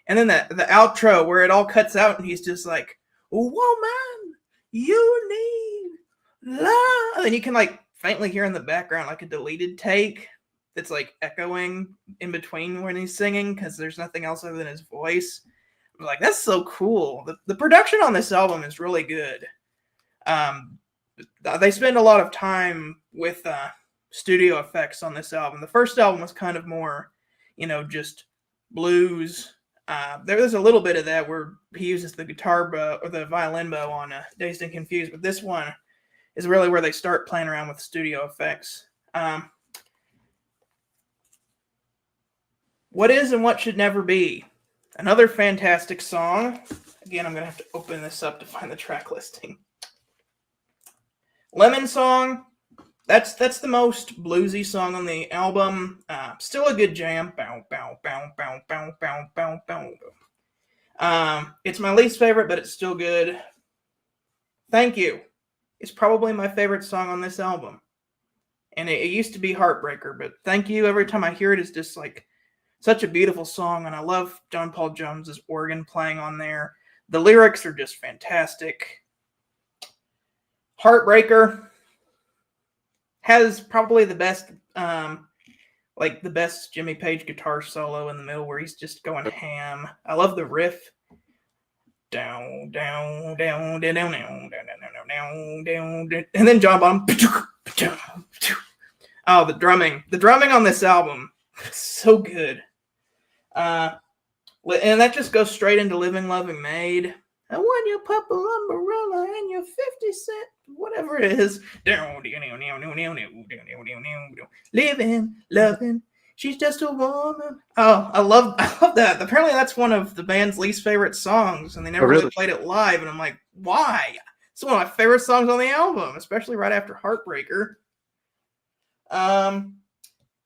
C: and then the outro where it all cuts out and he's just like, woman, you need love. And you can like faintly hear in the background like a deleted take that's like echoing in between when he's singing because there's nothing else other than his voice. I'm like, that's so cool. The production on this album is really good. They spend a lot of time with studio effects on this album. The first album was kind of more, you know, just blues. There's a little bit of that where he uses the guitar bow or the violin bow on Dazed and Confused, but this one is really where they start playing around with studio effects. What Is and What Should Never Be. Another fantastic song. Again, I'm going to have to open this up to find the track listing. Lemon Song. That's the most bluesy song on the album. Still a good jam. Bow, bow, bow, bow, bow, bow, bow, bow. It's my least favorite, but it's still good. Thank You. It's probably my favorite song on this album. And it used to be Heartbreaker, but Thank You, every time I hear it, is just like such a beautiful song. And I love John Paul Jones's organ playing on there. The lyrics are just fantastic. Heartbreaker has probably the best, the best Jimmy Page guitar solo in the middle where he's just going ham. I love the riff. Down, down, down, down, down, down, down, down, down, and then John Bonham. Oh, the drumming. The drumming on this album is so good. And that just goes straight into Living, Loving, Made. I want your purple umbrella and your 50-cent, whatever it is. Living, loving. She's just a woman. Oh, I love that. Apparently, that's one of the band's least favorite songs, and they never really played it live. And I'm like, why? It's one of my favorite songs on the album, especially right after Heartbreaker.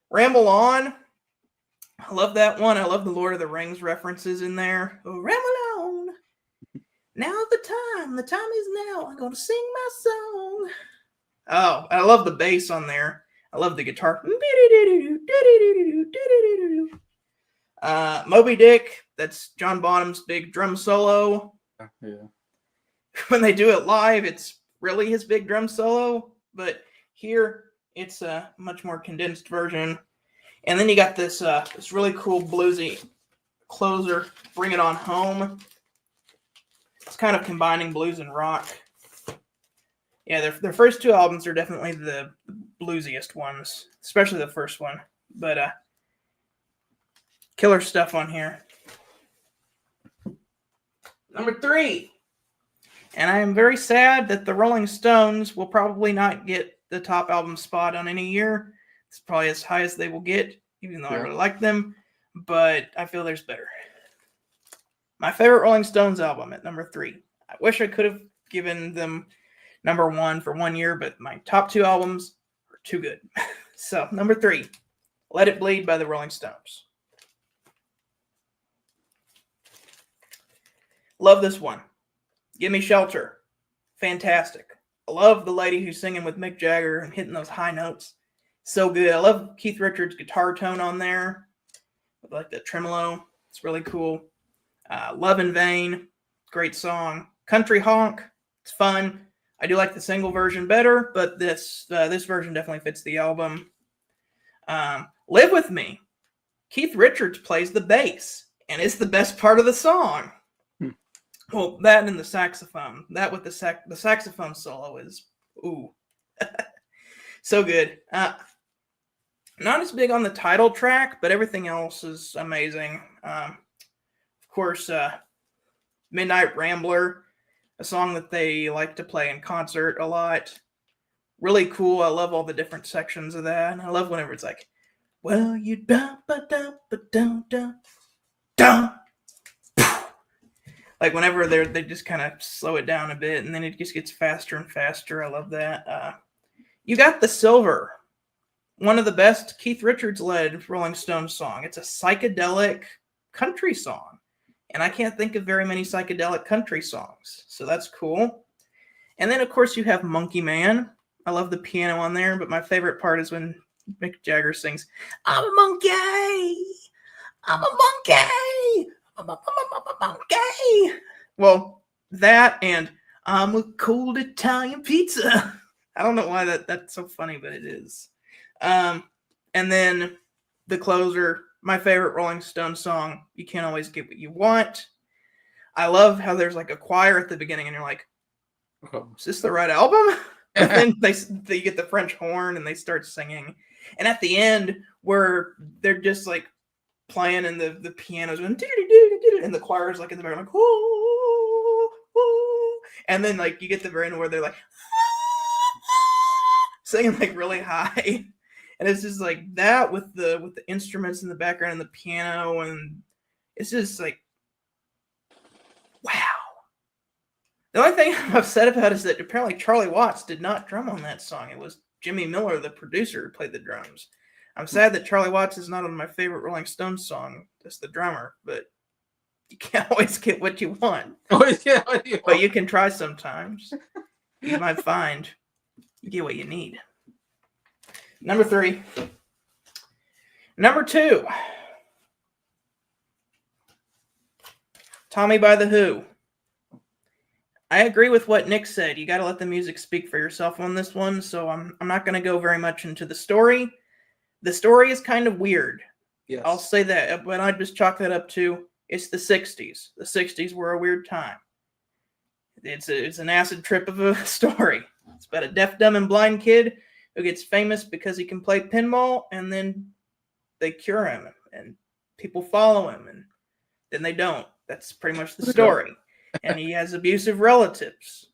C: Ramble On. I love that one. I love the Lord of the Rings references in there. Oh, ramble on. Now's the time. The time is now. I'm going to sing my song. Oh, I love the bass on there. I love the guitar. Moby Dick. That's John Bonham's big drum solo.
A: Yeah.
C: When they do it live, it's really his big drum solo. But here, it's a much more condensed version. And then you got this this really cool bluesy closer, Bring It On Home. It's kind of combining blues and rock. Yeah, their first two albums are definitely the bluesiest ones, especially the first one. But killer stuff on here. Number 3. And I am very sad that the Rolling Stones will probably not get the top album spot on any year. It's probably as high as they will get, even though I really like them. But I feel there's better. My favorite Rolling Stones album at number 3. I wish I could have given them number 1 for 1 year, but my top 2 albums are too good. So, number 3, Let It Bleed by the Rolling Stones. Love this one. Give Me Shelter. Fantastic. I love the lady who's singing with Mick Jagger and hitting those high notes. So good. I love Keith Richards' guitar tone on there. I like the tremolo. It's really cool. Love in Vain. Great song. Country Honk. It's fun. I do like the single version better, but this version definitely fits the album. Live With Me. Keith Richards plays the bass, and it's the best part of the song. Well, that and the saxophone. That with the saxophone solo is, ooh. So good. Not as big on the title track, but everything else is amazing. Of course, Midnight Rambler, a song that they like to play in concert a lot. Really cool. I love all the different sections of that. And I love whenever it's like, well, you dum ba dum ba dum dum dum. Like whenever they just kind of slow it down a bit, and then it just gets faster and faster. I love that. You Got the Silver, one of the best Keith Richards-led Rolling Stones song. It's a psychedelic country song, and I can't think of very many psychedelic country songs, so that's cool. And then, of course, you have Monkey Man. I love the piano on there, but my favorite part is when Mick Jagger sings, I'm a monkey! I'm a monkey! I'm a monkey! Well, that and I'm a cold Italian pizza. I don't know why that's so funny, but it is. And then the closer, my favorite Rolling Stones song, You Can't Always Get What You Want. I love how there's like a choir at the beginning, and you're like, is this the right album? And then they get the French horn, and they start singing. And at the end, where they're just like playing, and the piano's going, and the choir's like in the background, like, oh, oh. And then like you get the very end where they're like, singing like really high. And it's just like that with the instruments in the background and the piano, and it's just like, wow. The only thing I'm upset about is that apparently Charlie Watts did not drum on that song. It was Jimmy Miller, the producer, who played the drums. I'm sad that Charlie Watts is not on my favorite Rolling Stones song, just the drummer, but you can't always get what you want. But you can try sometimes. You might find you get what you need. Number 3. Number 2. Tommy by the Who. I agree with what Nick said. You got to let the music speak for yourself on this one, so I'm not going to go very much into the story. The story is kind of weird.
A: Yes.
C: I'll say that, but I just chalk that up to it's the 60s. The 60s were a weird time. It's an acid trip of a story. It's about a deaf, dumb, and blind kid who gets famous because he can play pinball, and then they cure him, and people follow him, and then they don't. That's pretty much the story. and he has abusive relatives.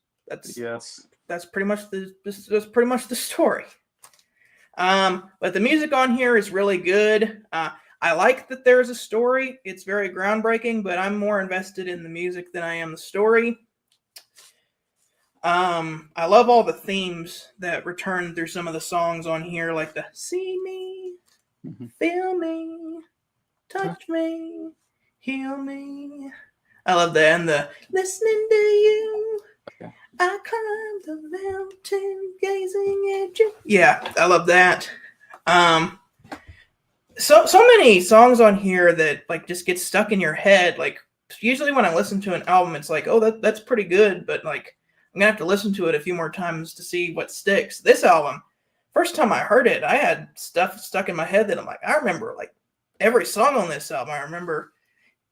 A: Yes.
C: That's pretty much the story. But the music on here is really good. I like that there's a story. It's very groundbreaking, but I'm more invested in the music than I am the story. I love all the themes that return through some of the songs on here, like the "See me, feel me, touch me, heal me." I love that, and the "Listening to you, I climbed the mountain, gazing at you." Yeah, I love that. So many songs on here that like just get stuck in your head. Like usually when I listen to an album, it's like, oh, that's pretty good, but like I'm gonna have to listen to it a few more times to see what sticks. This album, first time I heard it, I had stuff stuck in my head that I'm like, I remember like every song on this album. I remember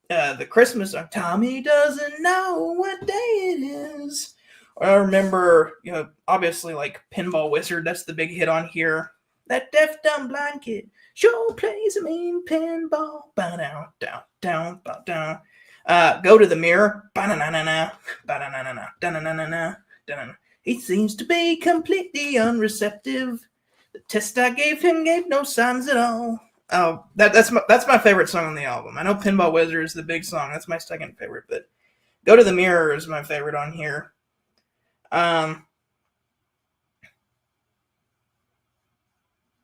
C: the Christmas song, "Tommy doesn't know what day it is." Or I remember, obviously like "Pinball Wizard." That's the big hit on here. "That deaf dumb blind kid sure plays a mean pinball." Ba-down, down, down, down. "Go to the Mirror." Ba-na-na-na-na, ba-na-na-na-na, da-na-na-na-na, da-na-na. "He seems to be completely unreceptive. The test I gave him gave no signs at all." Oh, that's my favorite song on the album. I know "Pinball Wizard" is the big song. That's my second favorite, but "Go to the Mirror" is my favorite on here.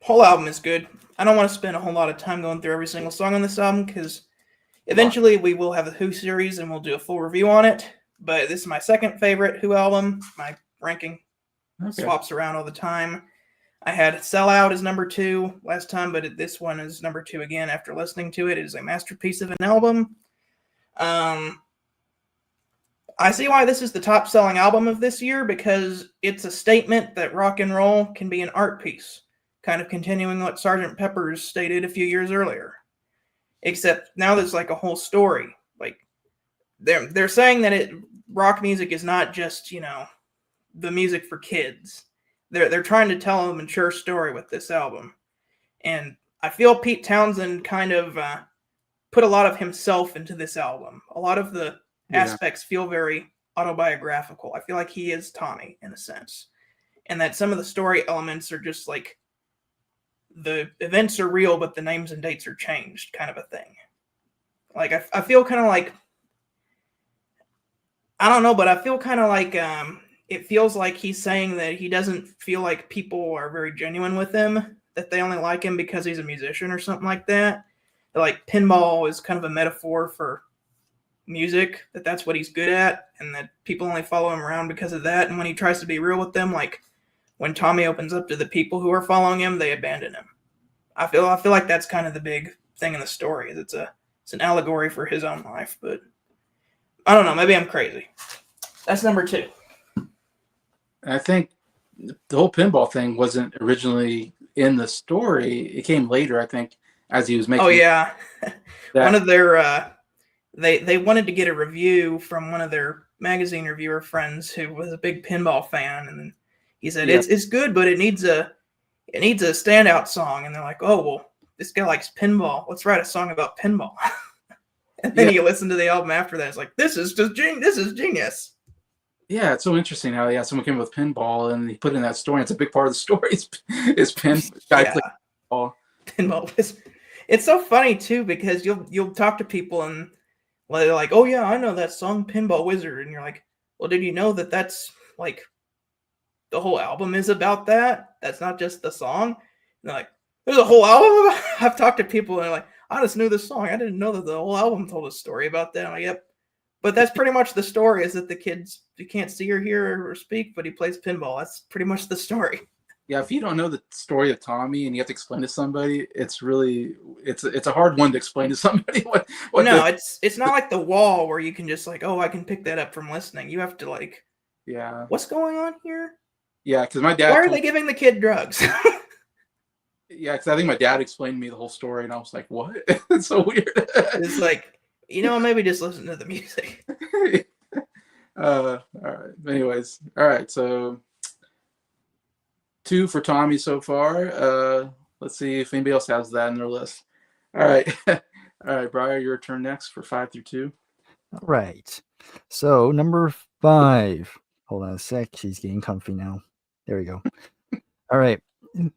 C: Whole album is good. I don't want to spend a whole lot of time going through every single song on this album because eventually we will have a Who series and we'll do a full review on it. But this is my second favorite Who album. My ranking swaps around all the time. I had "Sell Out" as number 2 last time, but this one is number 2 again after listening to it. It is a masterpiece of an album. I see why this is the top-selling album of this year because it's a statement that rock and roll can be an art piece, kind of continuing what Sgt. Pepper's stated a few years earlier. Except now there's like a whole story. Like they're saying that rock music is not just, the music for kids. They're trying to tell a mature story with this album. And I feel Pete Townsend kind of put a lot of himself into this album. A lot of the aspects feel very autobiographical. I feel like he is Tommy in a sense. And that some of the story elements are just like the events are real, but the names and dates are changed kind of a thing. Like I feel kind of like, I don't know, but I feel kind of like it feels like he's saying that he doesn't feel like people are very genuine with him, that they only like him because he's a musician or something like that. Like pinball is kind of a metaphor for music, that's what he's good at, and that people only follow him around because of that. And when he tries to be real with them, like when Tommy opens up to the people who are following him, they abandon him. I feel like that's kind of the big thing in the story. It's an allegory for his own life, but I don't know, maybe I'm crazy. That's number 2.
A: I think the whole pinball thing wasn't originally in the story. It came later, I think, as he was making.
C: Oh yeah. One of their they wanted to get a review from one of their magazine reviewer friends who was a big pinball fan, and he said it's good, but it needs a standout song. And they're like, oh well, this guy likes pinball. Let's write a song about pinball. And then you listen to the album after that. It's like, this is genius. Yeah,
A: it's so interesting how someone came up with pinball and he put in that story. It's a big part of the story. Is pinball.
C: Pinball. It's so funny too because you'll talk to people and they're like, oh yeah, I know that song Pinball Wizard, and you're like, well, did you know that that's like the whole album is about that? That's not just the song. And they're like, there's a whole album about I've talked to people and they're like, I just knew this song. I didn't know that the whole album told a story about that. I'm like, yep. But that's pretty much the story, is that the kids, you can't see or hear or speak, but he plays pinball. That's pretty much the story.
A: Yeah, if you don't know the story of Tommy and you have to explain to somebody, it's a hard one to explain to somebody.
C: It's not like The Wall where you can just like, oh, I can pick that up from listening. You have to like, what's going on here?
A: Yeah, because my dad.
C: Why are they giving the kid drugs?
A: Yeah, because I think my dad explained to me the whole story, and I was like, what? It's so weird.
C: It's like, maybe just listen to the music.
A: All right. Anyways, all right. So 2 for Tommy so far. Let's see if anybody else has that in their list. All right. All right, Bryer, your turn next for 5 through 2.
B: All right. So number 5. Hold on a sec. She's getting comfy now. There we go. All right.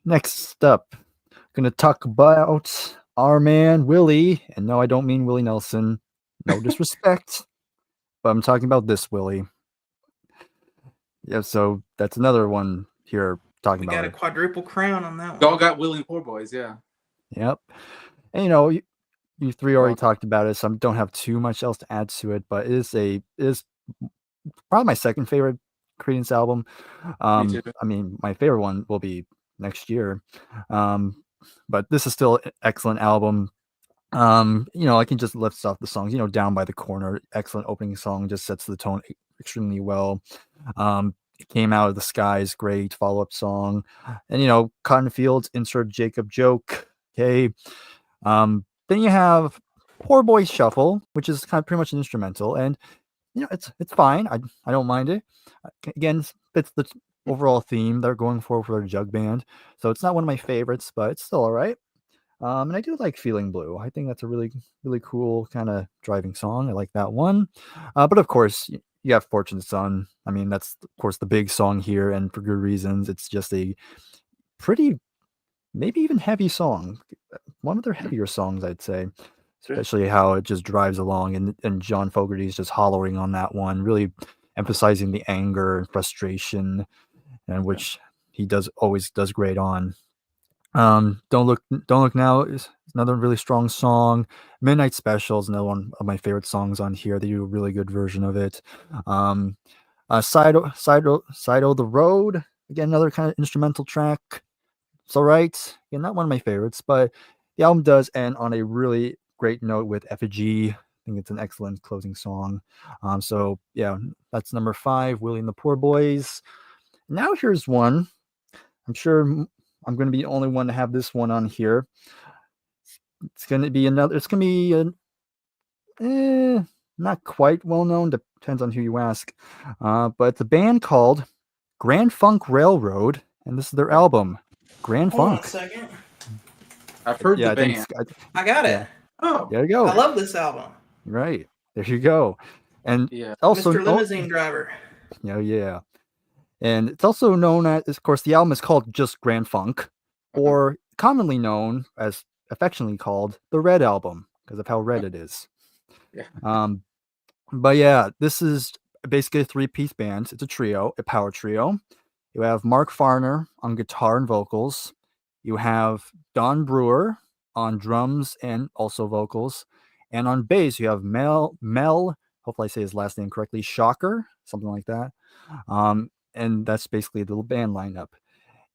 B: Next up, gonna talk about our man Willie. And no, I don't mean Willie Nelson. No disrespect. But I'm talking about this Willie. Yeah, so that's another one here talking
C: We
B: about
C: got a
B: it.
C: quadruple crown on that one.
A: Y'all got Willie and Poor Boys, yeah.
B: Yep. And you three already talked about it, so I don't have too much else to add to it. But it is probably my second favorite Creedence album.
A: Me too.
B: I mean, my favorite one will be next year. But this is still an excellent album. I can just lift off the songs. Down by the Corner, excellent opening song, just sets the tone extremely well. It Came Out of the Skies, great follow-up song. And Cotton Fields, Insert Jacob Joke. Okay. Then you have Poor Boy Shuffle, which is kind of pretty much an instrumental, and it's fine. I don't mind it. Again, fits the overall theme they're going for their jug band. So it's not one of my favorites, but it's still all right. And I do like Feeling Blue. I think that's a really, really cool kind of driving song. I like that one. But of course, you have Fortunate Son. I mean, that's of course the big song here, and for good reasons. It's just a pretty, maybe even heavy song. One of their heavier songs, I'd say. Especially how it just drives along, and John Fogerty's just hollering on that one, really emphasizing the anger and frustration, and which he always does great on. Don't Look Now is another really strong song. Midnight Special is another one of my favorite songs on here. They do a really good version of it. Side O' the Road, again, another kind of instrumental track. It's all right. Again, not one of my favorites, but the album does end on a really great note with Effigy. I think it's an excellent closing song. So yeah, that's number 5, Willie and the Poor Boys. Now here's one. I'm sure I'm going to be the only one to have this one on here. It's going to be not quite well known. Depends on who you ask. But it's a band called Grand Funk Railroad, and this is their album, Grand
C: Hold on
B: Funk.
C: a second.
A: I've heard the
B: I think
A: band.
C: I got it.
B: Yeah.
A: Oh,
B: There you go.
C: I love this album.
B: Right. There you go. And
A: yeah.
B: also,
C: Mr. Limousine Driver.
B: yeah. And it's also known as, of course, the album is called just Grand Funk, or commonly known as, affectionately called, the Red Album, because of how red it is.
A: Yeah.
B: But yeah, this is basically a 3-piece band. It's a trio, a power trio. You have Mark Farner on guitar and vocals. You have Don Brewer on drums and also vocals. And on bass, you have Mel, hopefully I say his last name correctly, Shocker, something like that. And that's basically the band lineup.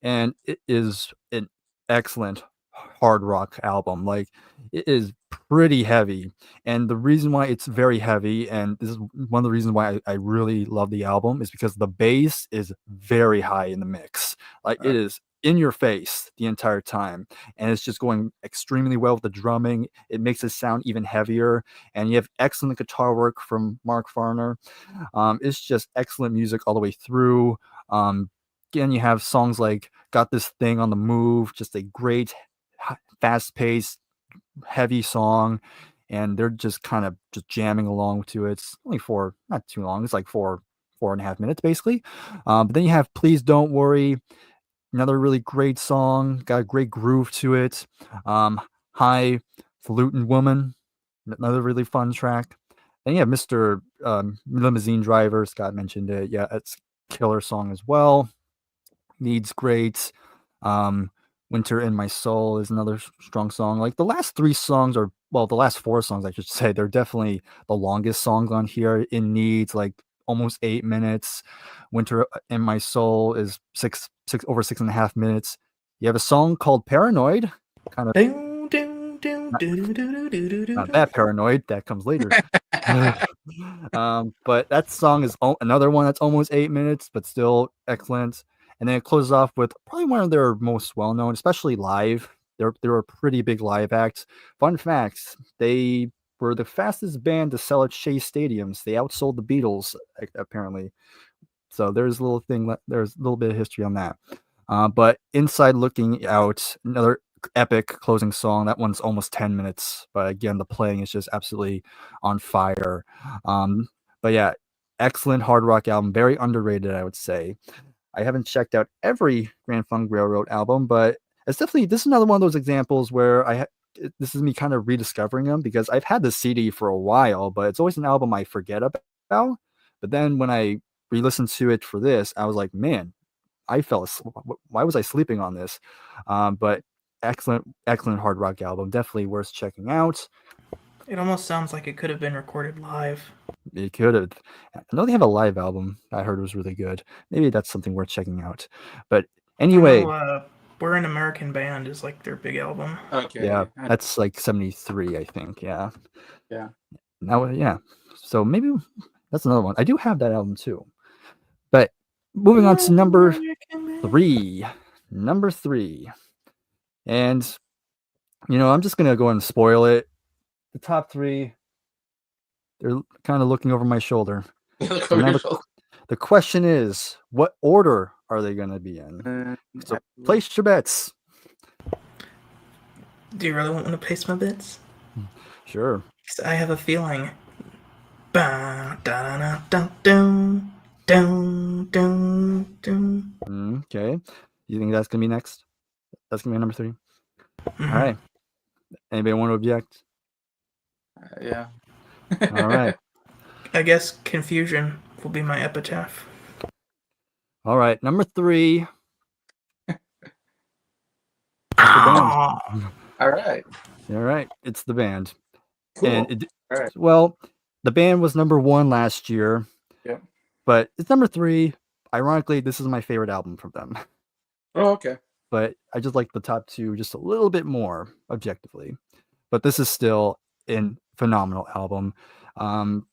B: And it is an excellent hard rock album. Like, it is pretty heavy. And the reason why it's very heavy, and this is one of the reasons why I really love the album, is because the bass is very high in the mix. Like, it is in your face the entire time, and it's just going extremely well with the drumming. It makes it sound even heavier, and you have excellent guitar work from Mark Farner. It's just excellent music all the way through. Again, you have songs like Got This Thing on the Move, just a great fast-paced heavy song, and they're just kind of just jamming along to it. It's only not too long. It's like 4.5 minutes basically. But then you have Please Don't Worry, another really great song, got a great groove to it. High Falutin' Woman, another really fun track. Then you have Mr. Limousine Driver, Scott mentioned it. Yeah, it's a killer song as well. Needs great. Winter in My Soul is another strong song. Like, the last 3 songs the last 4 songs, I should say, they're definitely the longest songs on here. It needs like almost 8 minutes. Winter in My Soul is over 6.5 minutes. You have a song called Paranoid, kind of not that paranoid, that comes later. But that song is another one that's almost 8 minutes, but still excellent. And then it closes off with probably one of their most well-known, especially live. They're a pretty big live act. Fun facts: they were the fastest band to sell at Shea Stadiums. They outsold the Beatles, apparently. So there's a little bit of history on that. But Inside Looking Out, another epic closing song. That one's almost 10 minutes, but again, the playing is just absolutely on fire. But yeah, excellent hard rock album, very underrated, I would say. I haven't checked out every Grand Funk Railroad album, but this is another one of those examples where this is me kind of rediscovering them, because I've had the CD for a while, but it's always an album I forget about. But then when I re-listened to it for this, I was like, man, why was I sleeping on this? But excellent hard rock album, definitely worth checking out.
C: It almost sounds like it could have been recorded live.
B: It could have. I know they have a live album I heard was really good. Maybe that's something worth checking out. But anyway,
C: We're an American Band is like their big album.
A: Okay.
B: yeah, that's like 73, I think. Yeah.
A: Yeah.
B: Now, yeah. So maybe that's another one. I do have that album too. But moving on to number 3. Number 3. And, I'm just going to go and spoil it. The top 3, they're kind of looking over my shoulder. So now the question is, what order are they going to be in? So place your bets.
C: Do you really want me to place my bets?
B: Sure.
C: 'Cause I have a feeling.
B: Okay. You think that's going to be next? That's going to be number 3?
C: Mm-hmm.
B: All right. Anybody want to object?
A: Yeah.
B: All right.
C: I guess Confusion will be my epitaph.
B: All right. Number 3.
A: All right.
B: All right. It's the band.
A: Cool.
B: And
A: All right.
B: well, the band was number 1 last year.
A: Yep.
B: But it's number 3. Ironically, this is my favorite album from them.
A: Oh, okay.
B: But I just like the top 2 just a little bit more objectively. But this is still a phenomenal album.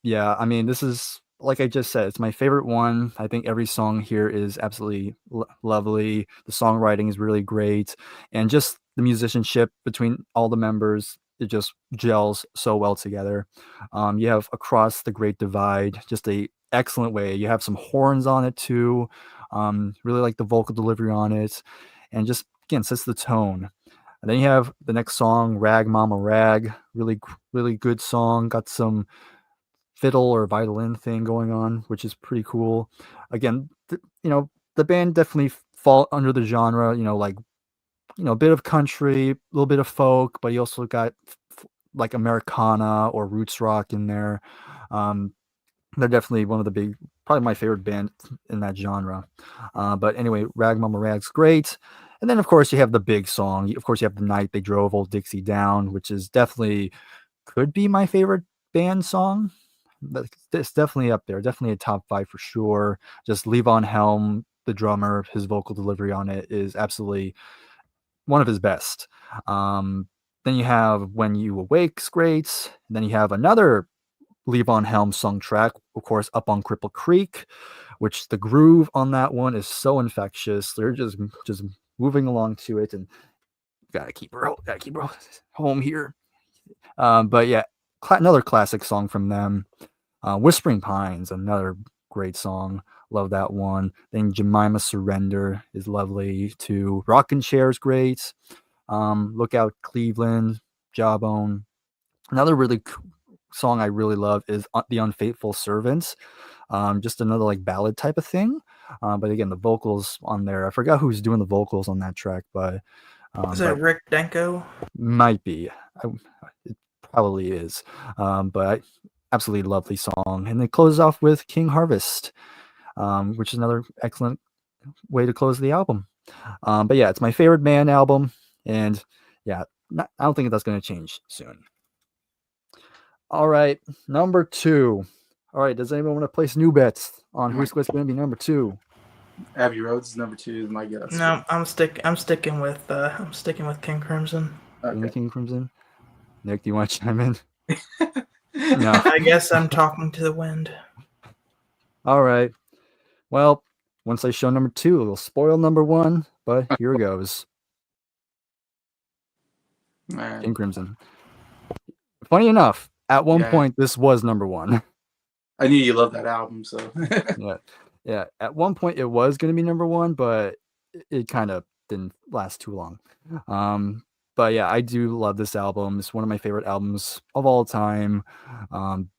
B: Yeah, I mean, this is, like I just said, it's my favorite one. I think every song here is absolutely lovely. The songwriting is really great. And just the musicianship between all the members, it just gels so well together. You have Across the Great Divide, just a excellent way. You have some horns on it too. Really like the vocal delivery on it. And just, again, sets the tone. And then you have the next song, Rag Mama Rag. Really, really good song. Got some fiddle or violin thing going on, which is pretty cool. Again, the band definitely fall under the genre, a bit of country, a little bit of folk, but you also got like Americana or roots rock in there. They're definitely one of the big, probably my favorite band in that genre. But anyway, Rag Mama Rag's great. And then, of course, you have the big song. Of course, you have The Night They Drove Old Dixie Down, which is could be my favorite band song. It's definitely up there. Definitely a top 5 for sure. Just Levon Helm, the drummer, his vocal delivery on it is absolutely one of his best. Then you have When You Awake's great. And then you have another Levon Helm sung track, of course, Up on Cripple Creek, which the groove on that one is so infectious. They're just moving along to it, and gotta keep her home here. But yeah, another classic song from them. Whispering Pines, another great song. Love that one. Then Jemima Surrender is lovely too. Rockin' Chair is great. Lookout Cleveland, Jawbone. Another really song I really love is The Unfaithful Servants. Just another like ballad type of thing. But again, the vocals on there, I forgot who's doing the vocals on that track, but
C: is that Rick Denko?
B: Might be. It probably is. But absolutely lovely song. And it closes off with King Harvest, which is another excellent way to close the album. But yeah, it's my favorite band album, and yeah, I don't think that's going to change soon. All right, number 2. All right, does anyone want to place new bets on who's going to be number 2?
A: Abbey Roads is number 2 is my guess.
C: No, I'm sticking with King Crimson.
A: Okay.
B: King Crimson. Nick, do you want to chime in?
C: No. I guess I'm talking to the wind.
B: All right. Well, once I show number 2, it'll spoil number 1, but here goes. King Crimson. Funny enough, at one point, this was number 1.
A: I knew you loved that album, so.
B: Yeah. At one point, it was going to be number 1, but it kind of didn't last too long. but yeah, I do love this album. It's one of my favorite albums of all time. Um,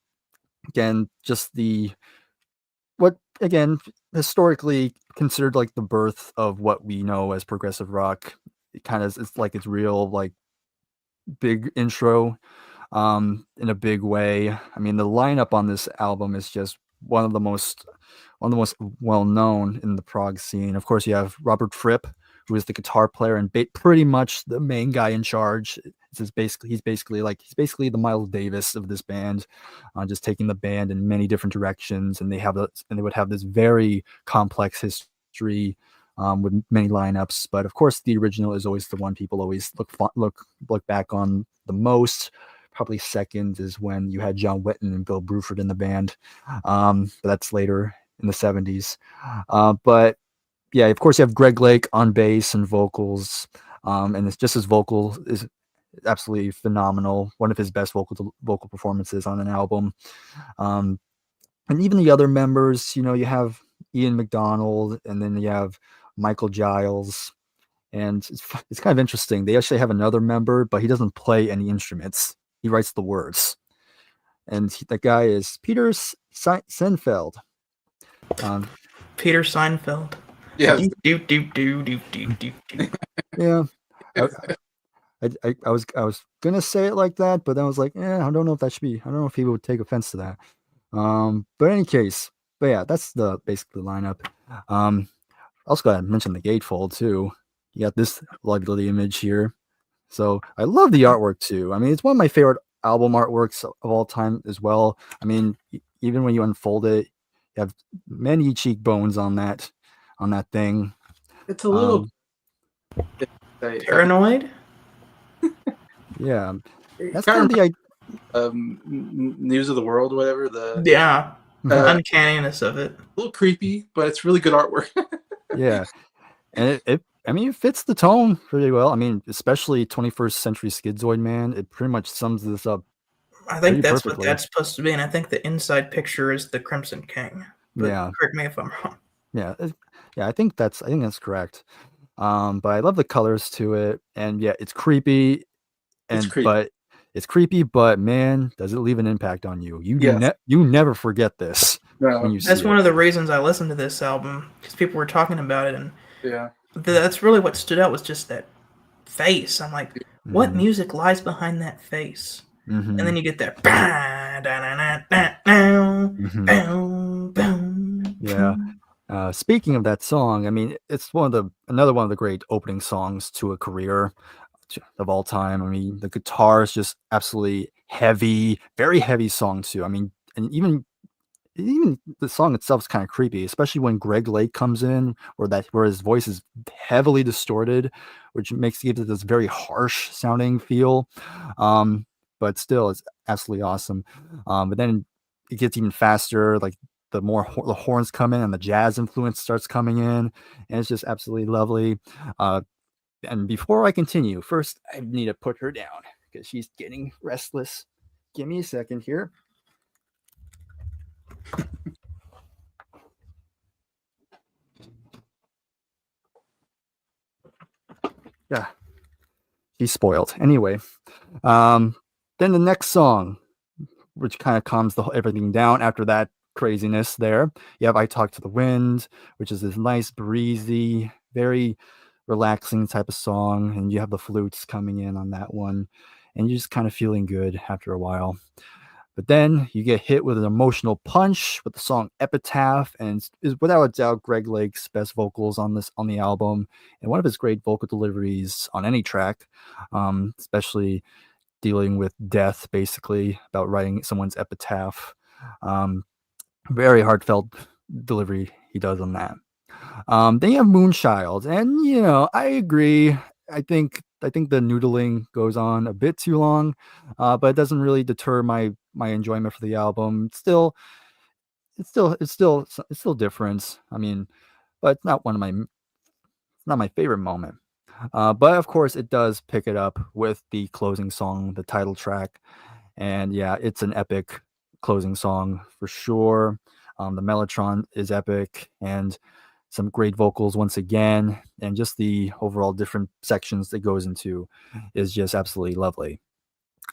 B: again, just the what again historically considered like the birth of what we know as progressive rock. It kind of it's like its real like big intro in a big way. I mean, the lineup on this album is just one of the most well known in the prog scene. Of course, you have Robert Fripp, who is the guitar player and pretty much the main guy in charge. He's basically the Miles Davis of this band, just taking the band in many different directions. And they would have this very complex history with many lineups. But of course, the original is always the one people always look back on the most. Probably second is when you had John Wetton and Bill Bruford in the band. But that's later in the 70s. But yeah, of course, you have Greg Lake on bass and vocals. And it's just his vocal is absolutely phenomenal. One of his best vocal performances on an album. And even the other members, you have Ian McDonald, and then you have Michael Giles. And it's kind of interesting. They actually have another member, but he doesn't play any instruments. He writes the words. And that guy is Peter Senfeld.
C: Peter Seinfeld.
A: Yeah,
B: Yeah. I was gonna say it like that, but then I was like, I don't know if that should be. I don't know if he would take offense to that. But in any case, but yeah, that's basically the lineup. Also gotta mention the gatefold too. You got this lovely image here. So I love the artwork too. I mean, it's one of my favorite album artworks of all time as well. I mean, even when you unfold it, you have many cheekbones on that thing.
A: it's a little
C: Paranoid?
B: Yeah, that's
A: kind
B: kind of the
A: News of the World, whatever.
C: Yeah. The
A: Uh,
C: uncanniness of it.
A: a little creepy, but it's really good artwork.
B: yeah, and it fits the tone pretty well. I mean, especially 21st Century Schizoid Man. It pretty much sums this up.
C: I think
B: pretty
C: that's
B: perfectly.
C: what that's supposed to be, and I think the inside picture is the Crimson King. But
B: Yeah.
C: correct me if I'm wrong.
B: Yeah, I think that's correct. But I love the colors to it, and yeah, it's creepy,
A: It's creepy.
B: but man, does it leave an impact on you?
A: Yes.
B: You never forget this
A: No.
B: when you see
C: That's
B: it.
C: one of the reasons I listened to this album, because people were talking about it, and
A: Yeah.
C: that's really what stood out was just that face. I'm like, what
B: Mhm.
C: music lies behind that face?
B: Mhm.
C: And then you get that.
B: Yeah. Speaking of that song, I mean, it's another one of the great opening songs to a career of all time. I mean, the guitar is just absolutely heavy, very heavy song too. I mean, and even the song itself is kind of creepy, especially when Greg Lake comes in, where his voice is heavily distorted, which gives it this very harsh sounding feel. But still, it's absolutely awesome. But then it gets even faster, like the horns come in and the jazz influence starts coming in, and it's just absolutely lovely. And before I continue, first I need to put her down because she's getting restless. Give me a second here. Yeah, she's spoiled. Anyway, then the next song, which kind of calms everything down after that craziness there. You have I Talk to the Wind, which is this nice, breezy, very relaxing type of song. And you have the flutes coming in on that one. And you're just kind of feeling good after a while. But then you get hit with an emotional punch with the song Epitaph, and is without a doubt Greg Lake's best vocals on the album, and one of his great vocal deliveries on any track, especially dealing with death, basically about writing someone's epitaph. Very heartfelt delivery he does on that. Then you have Moonchild, and I agree. I think the noodling goes on a bit too long, but it doesn't really deter my enjoyment for the album. It's still different. I mean, but it's not not my favorite moment. But of course, it does pick it up with the closing song, the title track, and yeah, it's an epic closing song for sure. The Mellotron is epic, and some great vocals once again, and just the overall different sections that goes into is just absolutely lovely.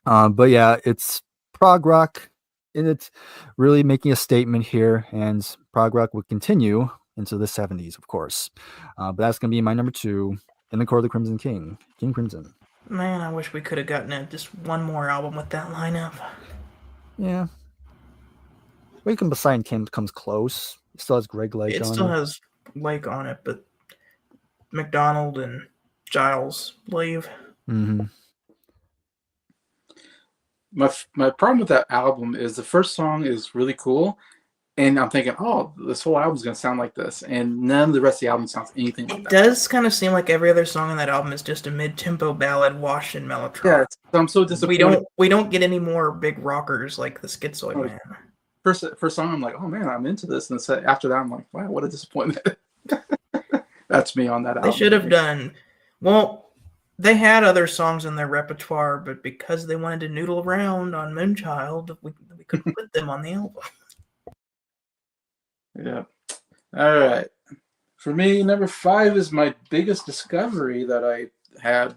B: But yeah, it's prog rock, and it's really making a statement here, and prog rock would continue into the 70s, of course. But that's going to be my number 2 in the Court of the Crimson King, King Crimson.
C: Man, I wish we could have gotten just one more album with that lineup.
B: Yeah. Wake and Beside Kim comes close. It still has Greg Lake
C: It
B: on
C: still
B: it.
C: has Lake on it, but McDonald and Giles leave.
B: Mm-hmm.
A: My problem with that album is the first song is really cool, and I'm thinking, oh, this whole album's gonna sound like this, and none of the rest of the album sounds anything like
C: It
A: that.
C: does kind of seem like every other song on that album is just a mid-tempo ballad washed in Mellotron.
A: Yeah, so I'm so disappointed.
C: We don't get any more big rockers like the Schizoid Man.
A: First song, I'm like, oh man, I'm into this, and after that, I'm like, wow, what a disappointment. That's me on that album.
C: They should have done well. They had other songs in their repertoire, but because they wanted to noodle around on Moonchild, we couldn't put them on the album.
A: Yeah. All right. For me, number 5 is my biggest discovery that I had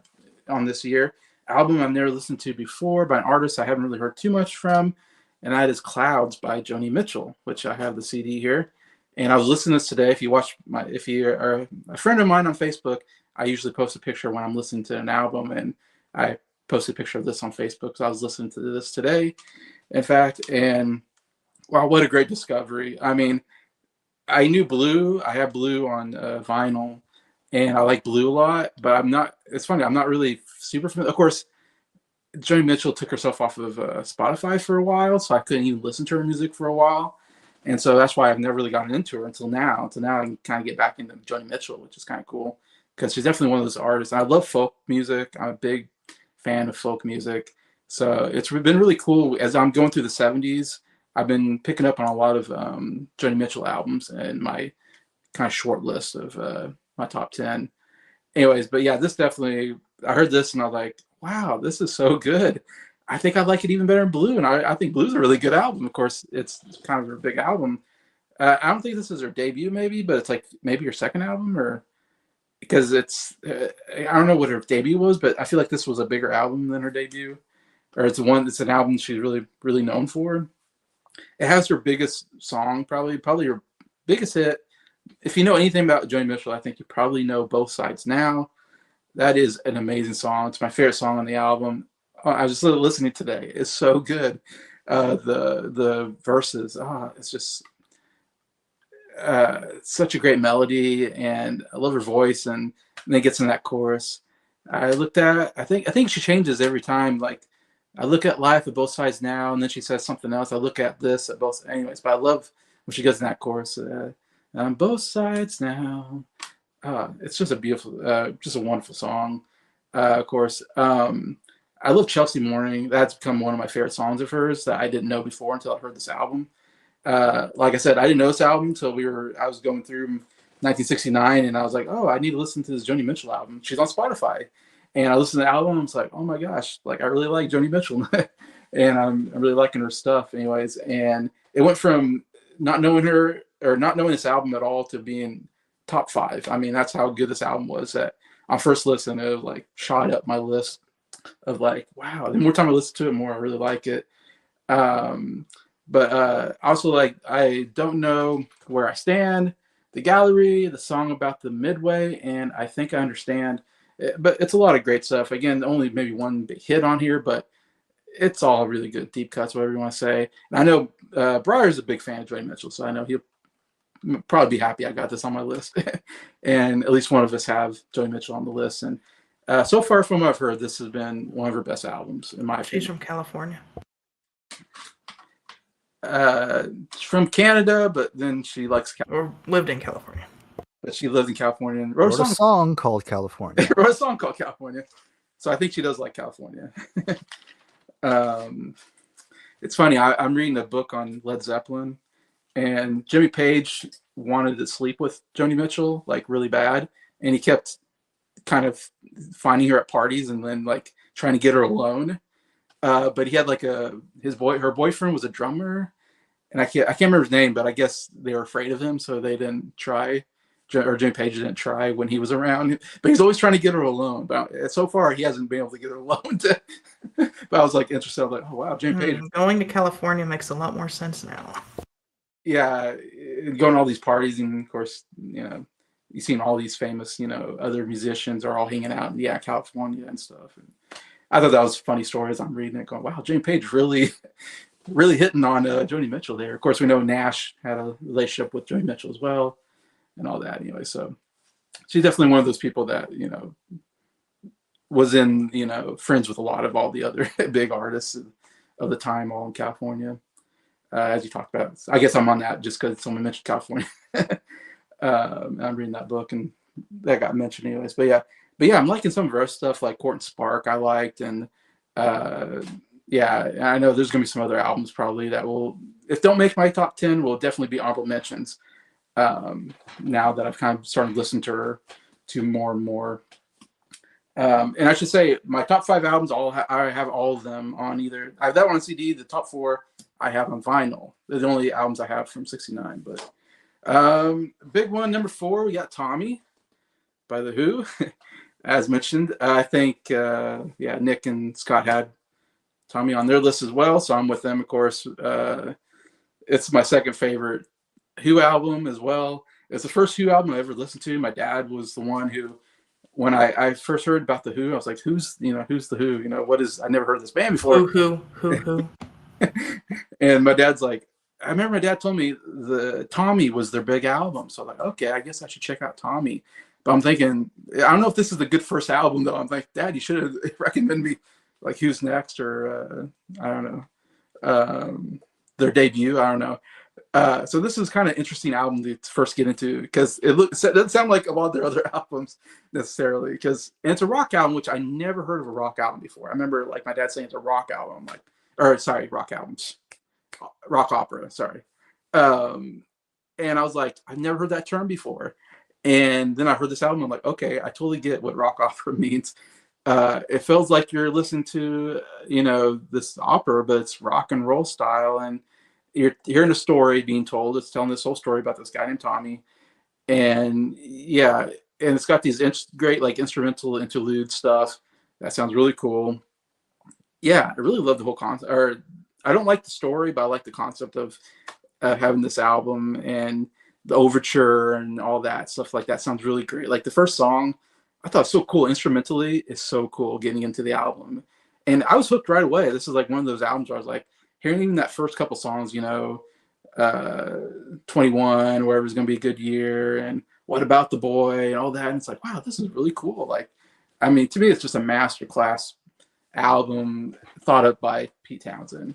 A: on this year. Album I've never listened to before by an artist I haven't really heard too much from, and that is Clouds by Joni Mitchell, which I have the CD here. And I was listening to this today. If you are a friend of mine on Facebook, I usually post a picture when I'm listening to an album, and I posted a picture of this on Facebook. So I was listening to this today, in fact, and wow, what a great discovery. I mean, I knew Blue. I have Blue on vinyl, and I like Blue a lot, but it's funny, I'm not really super familiar. Of course, Joni Mitchell took herself off of Spotify for a while, so I couldn't even listen to her music for a while. And so that's why I've never really gotten into her until now. Until now, I can kind of get back into Joni Mitchell, which is kind of cool because she's definitely one of those artists. And I love folk music. I'm a big fan of folk music. So it's been really cool. As I'm going through the 70s, I've been picking up on a lot of Joni Mitchell albums in my kind of short list of my top 10. Anyways, but yeah, this definitely, I heard this and I was like, wow, this is so good. I think I like it even better than Blue, and I think Blue's a really good album. Of course, it's kind of a big album. I don't think this is her debut, maybe, but it's like maybe her second album, or because it's I don't know what her debut was, but I feel like this was a bigger album than her debut, or it's an album she's really known for. It has her biggest song, probably her biggest hit. If you know anything about Joni Mitchell, I think you probably know Both Sides Now. That is an amazing song. It's my favorite song on the album. I was just listening today. It's so good. The verses, it's just such a great melody, and I love her voice. And then it gets in that chorus. I think she changes every time. Like I look at life at both sides now, and then she says something else. I look at this at both. Anyways, but I love when she goes in that chorus. On both sides now. It's just a beautiful, just a wonderful song. Of course. I love Chelsea Morning. That's become one of my favorite songs of hers that I didn't know before until I heard this album. Like I said, I didn't know this album until I was going through 1969, and I was like, oh, I need to listen to this Joni Mitchell album. She's on Spotify. And I listened to the album, and I was like, oh my gosh, like I really like Joni Mitchell. And I'm really liking her stuff anyways. And it went from not knowing her or not knowing this album at all to being top 5. I mean, that's how good this album was. That on first listen, it like shot up my list of like, wow. The more time I listen to it, more I really like it. But also like, I don't know where I stand, the gallery, the song about the Midway, and I think I understand. But it's a lot of great stuff. Again, only maybe one big hit on here, but it's all really good deep cuts, whatever you want to say. And I know Breyer's a big fan of Joni Mitchell, so I know he'll probably be happy I got this on my list. And at least one of us have Joni Mitchell on the list. And so far from what I've heard, this has been one of her best albums, in my opinion.
C: She's from California.
A: From Canada, but then she likes
C: Or lived in California.
A: But she lived in California and
B: wrote a song called California.
A: Wrote a song called California. So I think she does like California. It's funny. I'm reading a book on Led Zeppelin, and Jimmy Page wanted to sleep with Joni Mitchell like really bad, and he kept kind of finding her at parties and then like trying to get her alone. But he had like her boyfriend was a drummer, and I can't remember his name, but I guess they were afraid of him, so they didn't try. Jimmy Page didn't try when he was around, but he's always trying to get her alone. But so far, he hasn't been able to get her alone. But I was like interested. I was like, oh wow, Jimmy Page.
C: Going to California makes a lot more sense now.
A: Yeah, going to all these parties, and of course, you've seen all these famous, other musicians are all hanging out in California and stuff. And I thought that was a funny story as I'm reading it, going, wow, Jimmy Page really, really hitting on Joni Mitchell there. Of course, we know Nash had a relationship with Joni Mitchell as well, and all that. Anyway, so she's definitely one of those people that was in friends with a lot of all the other big artists of the time, all in California. As you talked about, I guess I'm on that just because someone mentioned California. I'm reading that book and that got mentioned anyways. But yeah, I'm liking some of her stuff like Court and Spark I liked, and yeah, I know there's gonna be some other albums probably that will, if don't make my top 10, will definitely be honorable mentions. Now that I've kind of started listening to her to more and more. And I should say my top 5 albums, I have all of them on either. I have that one on CD. The top 4 I have on vinyl. They're the only albums I have from '69. But big one, number 4, we got Tommy by The Who. As mentioned, I think Nick and Scott had Tommy on their list as well, so I'm with them, of course. It's my second favorite Who album as well. It's the first Who album I ever listened to. My dad was the one who, when I first heard about The Who, I was like, who's The Who? What is, I never heard of this band before.
C: Who?
A: And my dad's like, I remember my dad told me the Tommy was their big album. So I'm like, okay, I guess I should check out Tommy. But I'm thinking, I don't know if this is a good first album though. I'm like, Dad, you should have recommended me like Who's Next or I don't know, their debut. I don't know. So this is kind of interesting album to first get into because it doesn't sound like a lot of their other albums necessarily, because it's a rock album, which I never heard of a rock album before. I remember like my dad saying it's a rock album. I'm like, rock albums, rock opera, sorry. And I was like, I've never heard that term before. And then I heard this album. I'm like, okay, I totally get what rock opera means. It feels like you're listening to, this opera, but it's rock and roll style. And you're hearing a story being told. It's telling this whole story about this guy named Tommy. And yeah, and it's got these great like instrumental interlude stuff. That sounds really cool. Yeah, I really love the whole concept. Or I don't like the story, but I like the concept of having this album and the overture and all that stuff like that. Sounds really great. Like the first song, I thought it was so cool. Instrumentally, it's so cool getting into the album. And I was hooked right away. This is like one of those albums where I was like, hearing even that first couple songs, 21, where it was going to be a good year, and What About the Boy, and all that. And it's like, wow, this is really cool. Like, I mean, to me, it's just a masterclass album thought up by Pete Townsend,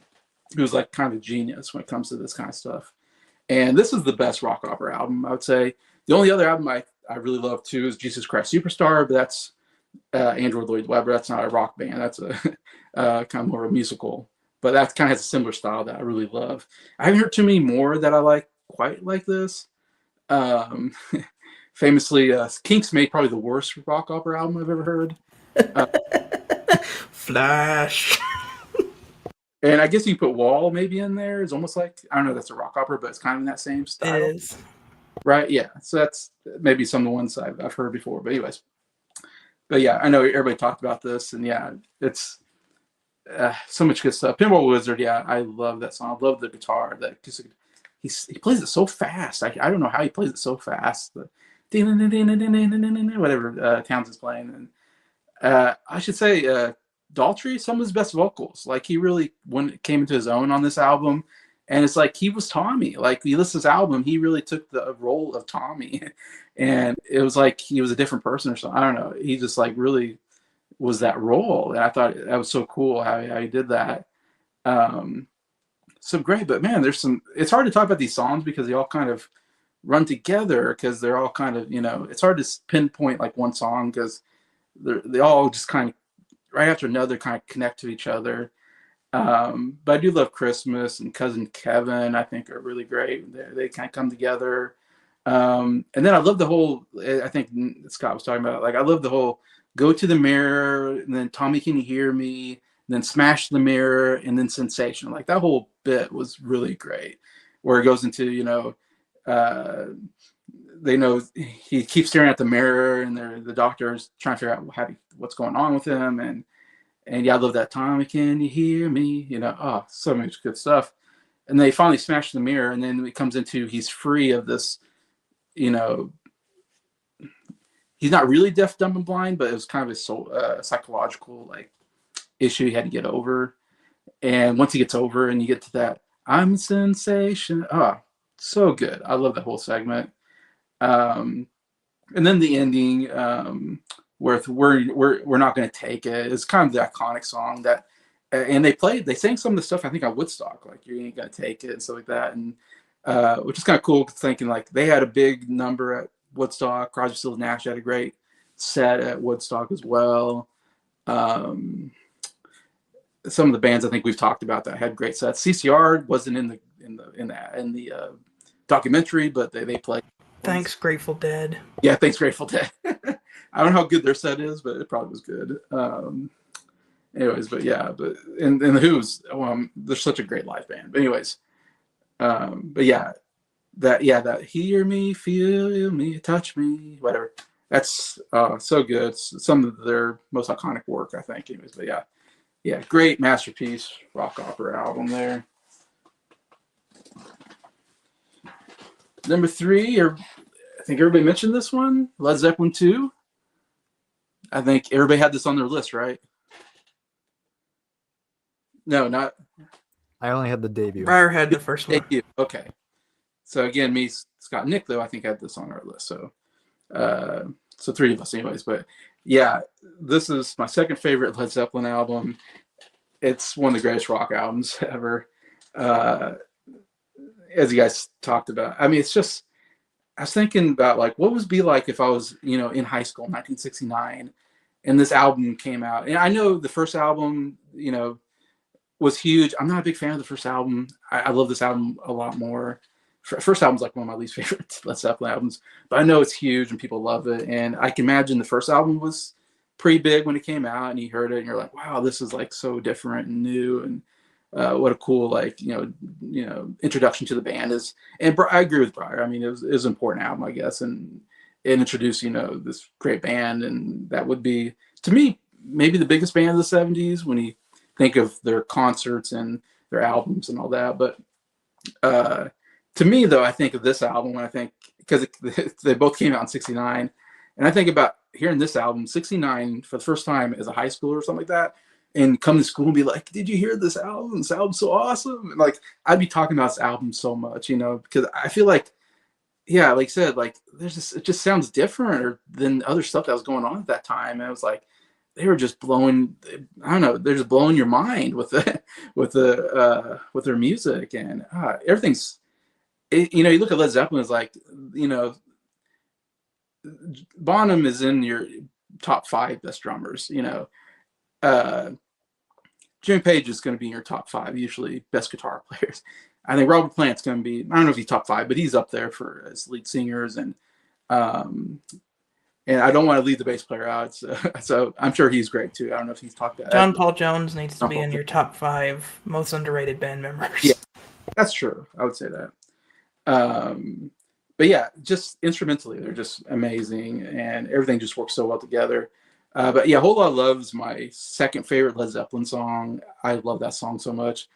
A: who's like kind of a genius when it comes to this kind of stuff. And this is the best rock opera album, I would say. The only other album I really love too is Jesus Christ Superstar, but that's Andrew Lloyd Webber. That's not a rock band. That's a kind of more a musical. But that kind of has a similar style that I really love. I haven't heard too many more that I like quite like this. Famously, Kinks made probably the worst rock opera album I've ever heard.
C: Flash.
A: And I guess you put Wall maybe in there. It's almost like, I don't know if that's a rock opera, but it's kind of in that same style.
C: It is.
A: Right, yeah. So that's maybe some of the ones I've heard before. But anyways. But yeah, I know everybody talked about this. And yeah, it's so much good stuff. Pinball Wizard, yeah, I love that song. I love the guitar. He plays it so fast. I don't know how he plays it so fast. Whatever Townsend's playing. And I should say Daltrey, some of his best vocals. Like he really, when it came into his own on this album, and it's like he was Tommy. Like you listen to this album, he really took the role of Tommy, and it was like he was a different person or something. I don't know. He just like really was that role, and I thought that was so cool how he did that. So great, but man, it's hard to talk about these songs because they all kind of run together, because they're all kind of, it's hard to pinpoint like one song because they all just kind of right after another kind of connect to each other. But I do love Christmas and Cousin Kevin. I think are really great. They kind of come together. And then I love the whole, I think Scott was talking about, like, I love the whole Go to the Mirror, and then Tommy Can You Hear Me, and then Smash the Mirror, and then Sensation. Like that whole bit was really great, where it goes into, they know he keeps staring at the mirror, and the doctor's trying to figure out what's going on with him, and yeah, I love that time. Can you hear me? Oh, so much good stuff. And they finally smash the mirror, and then it comes into he's free of this, he's not really deaf, dumb, and blind, but it was kind of a psychological like issue he had to get over. And once he gets over, and you get to that, I'm a sensation. Oh, so good. I love the whole segment. And then the ending, where we're not going to take it, is kind of the iconic song that, and they sang some of the stuff I think on Woodstock, like you ain't gonna take it and stuff like that, and which is kind of cool, thinking like they had a big number at Woodstock. Crosby, Stills, Nash had a great set at Woodstock as well. Some of the bands I think we've talked about that had great sets. CCR wasn't in the documentary, but they played.
C: Thanks, Grateful Dead.
A: Yeah, thanks, Grateful Dead. I don't know how good their set is, but it probably was good. Anyways, but yeah, and the Who's, they're such a great live band. But anyways, but yeah, that hear me, feel me, touch me, whatever. That's so good. It's some of their most iconic work, I think. Anyways, but yeah, great masterpiece rock opera album there. Number 3, or I think everybody mentioned this one, Led Zeppelin 2. I think everybody had this on their list, right? No, not.
B: I only had the debut.
C: Bryer had the first one.
A: Debut. Okay. So again, me, Scott, and Nick, though, I think had this on our list. So 3 of us, anyways. But yeah, this is my second favorite Led Zeppelin album. It's one of the greatest rock albums ever. As you guys talked about, I mean, it's just, I was thinking about like what would it be like if I was, in high school, 1969, and this album came out. And I know the first album, was huge. I'm not a big fan of the first album. I love this album a lot more. First album's like one of my least favorite Led Zeppelin albums, but I know it's huge and people love it. And I can imagine the first album was pretty big when it came out, and you heard it and you're like, wow, this is like so different and new, and what a cool introduction to the band is. And I agree with Bryer. I mean, it was an important album, I guess, and it introduced this great band, and that would be, to me, maybe the biggest band of the 70s when you think of their concerts and their albums and all that. But to me, though, I think of this album when I think, because they both came out in 69, and I think about hearing this album 69 for the first time as a high schooler or something like that, and come to school and be like, did you hear this album? This album's so awesome. And like, I'd be talking about this album so much, because I feel like, yeah, like I said, like it just sounds different than other stuff that was going on at that time. And I was like, they were just blowing, I don't know, they're just blowing your mind with their music, and everything's, you look at Led Zeppelin, it's like, Bonham is in your top 5 best drummers, Jimmy Page is going to be in your top 5, usually best guitar players. I think Robert Plant's going to be, I don't know if he's top 5, but he's up there for as lead singers, and I don't want to leave the bass player out. So I'm sure he's great too. I don't know if he's talked about
C: John Paul Jones needs to be in your top 5 most underrated band members.
A: Yeah, that's true. I would say that. But yeah, just instrumentally, they're just amazing, and everything just works so well together. But yeah, Whole Lotta Love is my second favorite Led Zeppelin song. I love that song so much.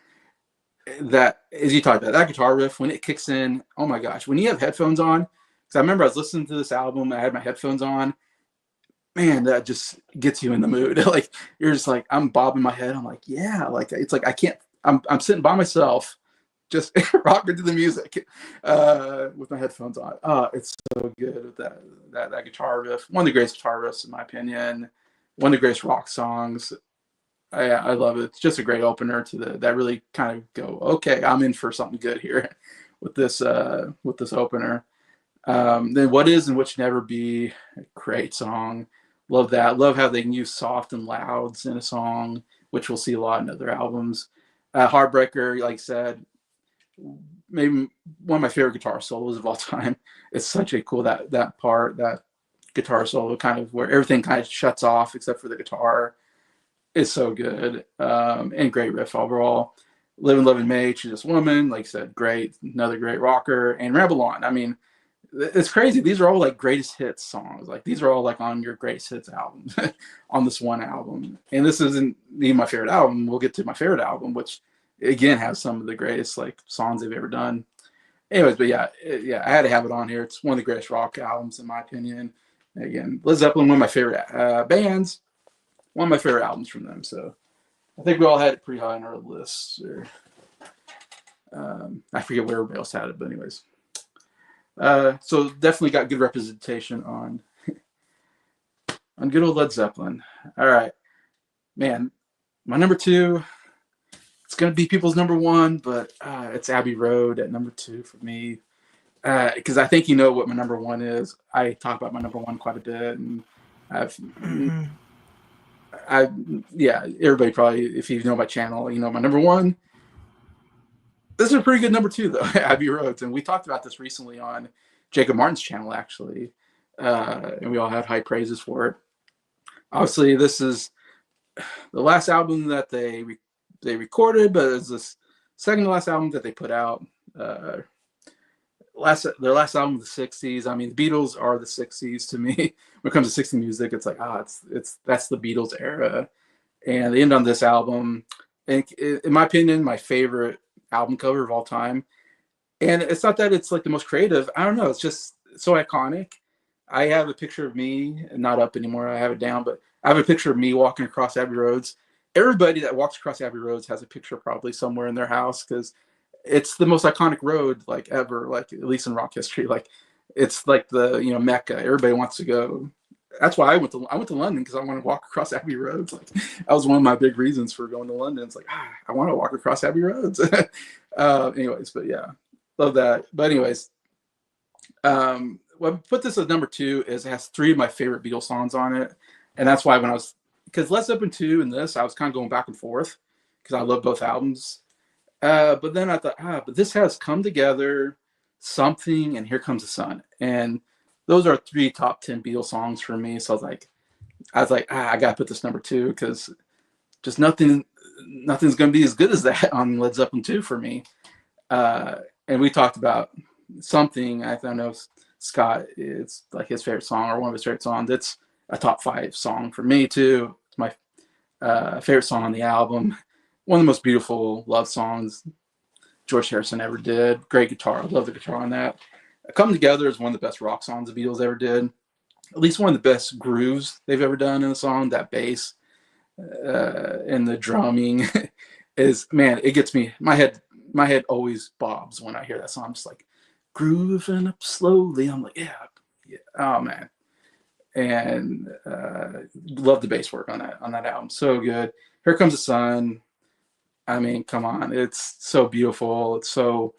A: That, as you talked about, that guitar riff, when it kicks in, oh my gosh, when you have headphones on, because I remember I was listening to this album, I had my headphones on, man, that just gets you in the mood. Like, you're just like, I'm bobbing my head. I'm like, yeah, like, it's like, I can't, I'm sitting by myself, just rocking to the music with my headphones on. Oh, it's so good with that guitar riff. One of the greatest guitar riffs, in my opinion. One of the greatest rock songs. I love it. It's just a great opener to that really kind of go, okay, I'm in for something good here with this opener. Then What Is and What Should Never Be, a great song. Love that. Love how they can use soft and louds in a song, which we'll see a lot in other albums. Heartbreaker, like I said, maybe one of my favorite guitar solos of all time. It's such a cool, that part, that guitar solo, kind of where everything kind of shuts off except for the guitar. It's so good, and great riff overall. Live and Love and May, She's This Woman, like I said, great, another great rocker. And Ramble On, I mean, it's crazy. These are all like greatest hits songs. Like these are all like on your greatest hits album, on this one album. And this isn't even my favorite album. We'll get to my favorite album, which again has some of the greatest like songs they've ever done. Anyways, but yeah, I had to have it on here. It's one of the greatest rock albums in my opinion. Again, Led Zeppelin, one of my favorite bands, one of my favorite albums from them. So I think we all had it pretty high on our lists. Or I forget where everybody else had it, but anyways. So definitely got good representation on good old Led Zeppelin. All right, man. My number 2, it's gonna be people's number 1, but it's Abbey Road at number 2 for me. Because I think you know what my number 1 is. I talk about my number 1 quite a bit, and everybody probably, if you know my channel, you know my number 1. This is a pretty good number 2 though, Abbey Road, and we talked about this recently on Jacob Martin's channel actually, and we all had high praises for it. Obviously, this is the last album that they recorded, but it's the second to last album that they put out. Their last album of the '60s. I mean, the Beatles are the '60s to me. When it comes to '60s music, it's like that's the Beatles era, and they end on this album. And in my opinion, my favorite album cover of all time. And it's not that it's like the most creative. I don't know. It's just so iconic. I have a picture of me, not up anymore. I have it down, but I have a picture of me walking across Abbey Roads. Everybody that walks across Abbey Roads has a picture probably somewhere in their house because it's the most iconic road like ever, like at least in rock history. Like it's like the Mecca. Everybody wants to go. That's why I went to London because I want to walk across Abbey Roads. Like that was one of my big reasons for going to London. It's like I want to walk across Abbey Roads. Anyways, but yeah, love that. But anyways, what I put this as number 2 is it has 3 of my favorite Beatles songs on it, and that's why because Led Zeppelin 2 and this I was kind of going back and forth because I love both albums. But then I thought, but this has Come Together, Something, and Here Comes the Sun, and those are 3 top 10 Beatles songs for me. So I was like, I gotta put this number 2 because just nothing's gonna be as good as that on Led Zeppelin 2 for me. And we talked about Something. I know Scott, it's like his favorite song or one of his favorite songs. It's a top 5 song for me too. It's my favorite song on the album. One of the most beautiful love songs George Harrison ever did. Great guitar. I love the guitar on that. Come Together is one of the best rock songs the Beatles ever did. At least one of the best grooves they've ever done in a song. That bass and the drumming is, man, it gets me. My head always bobs when I hear that song. I'm just like grooving up slowly. I'm like, yeah. Oh man. And love the bass work on that album. So good. Here Comes the Sun. I mean, come on. It's so beautiful. It's so,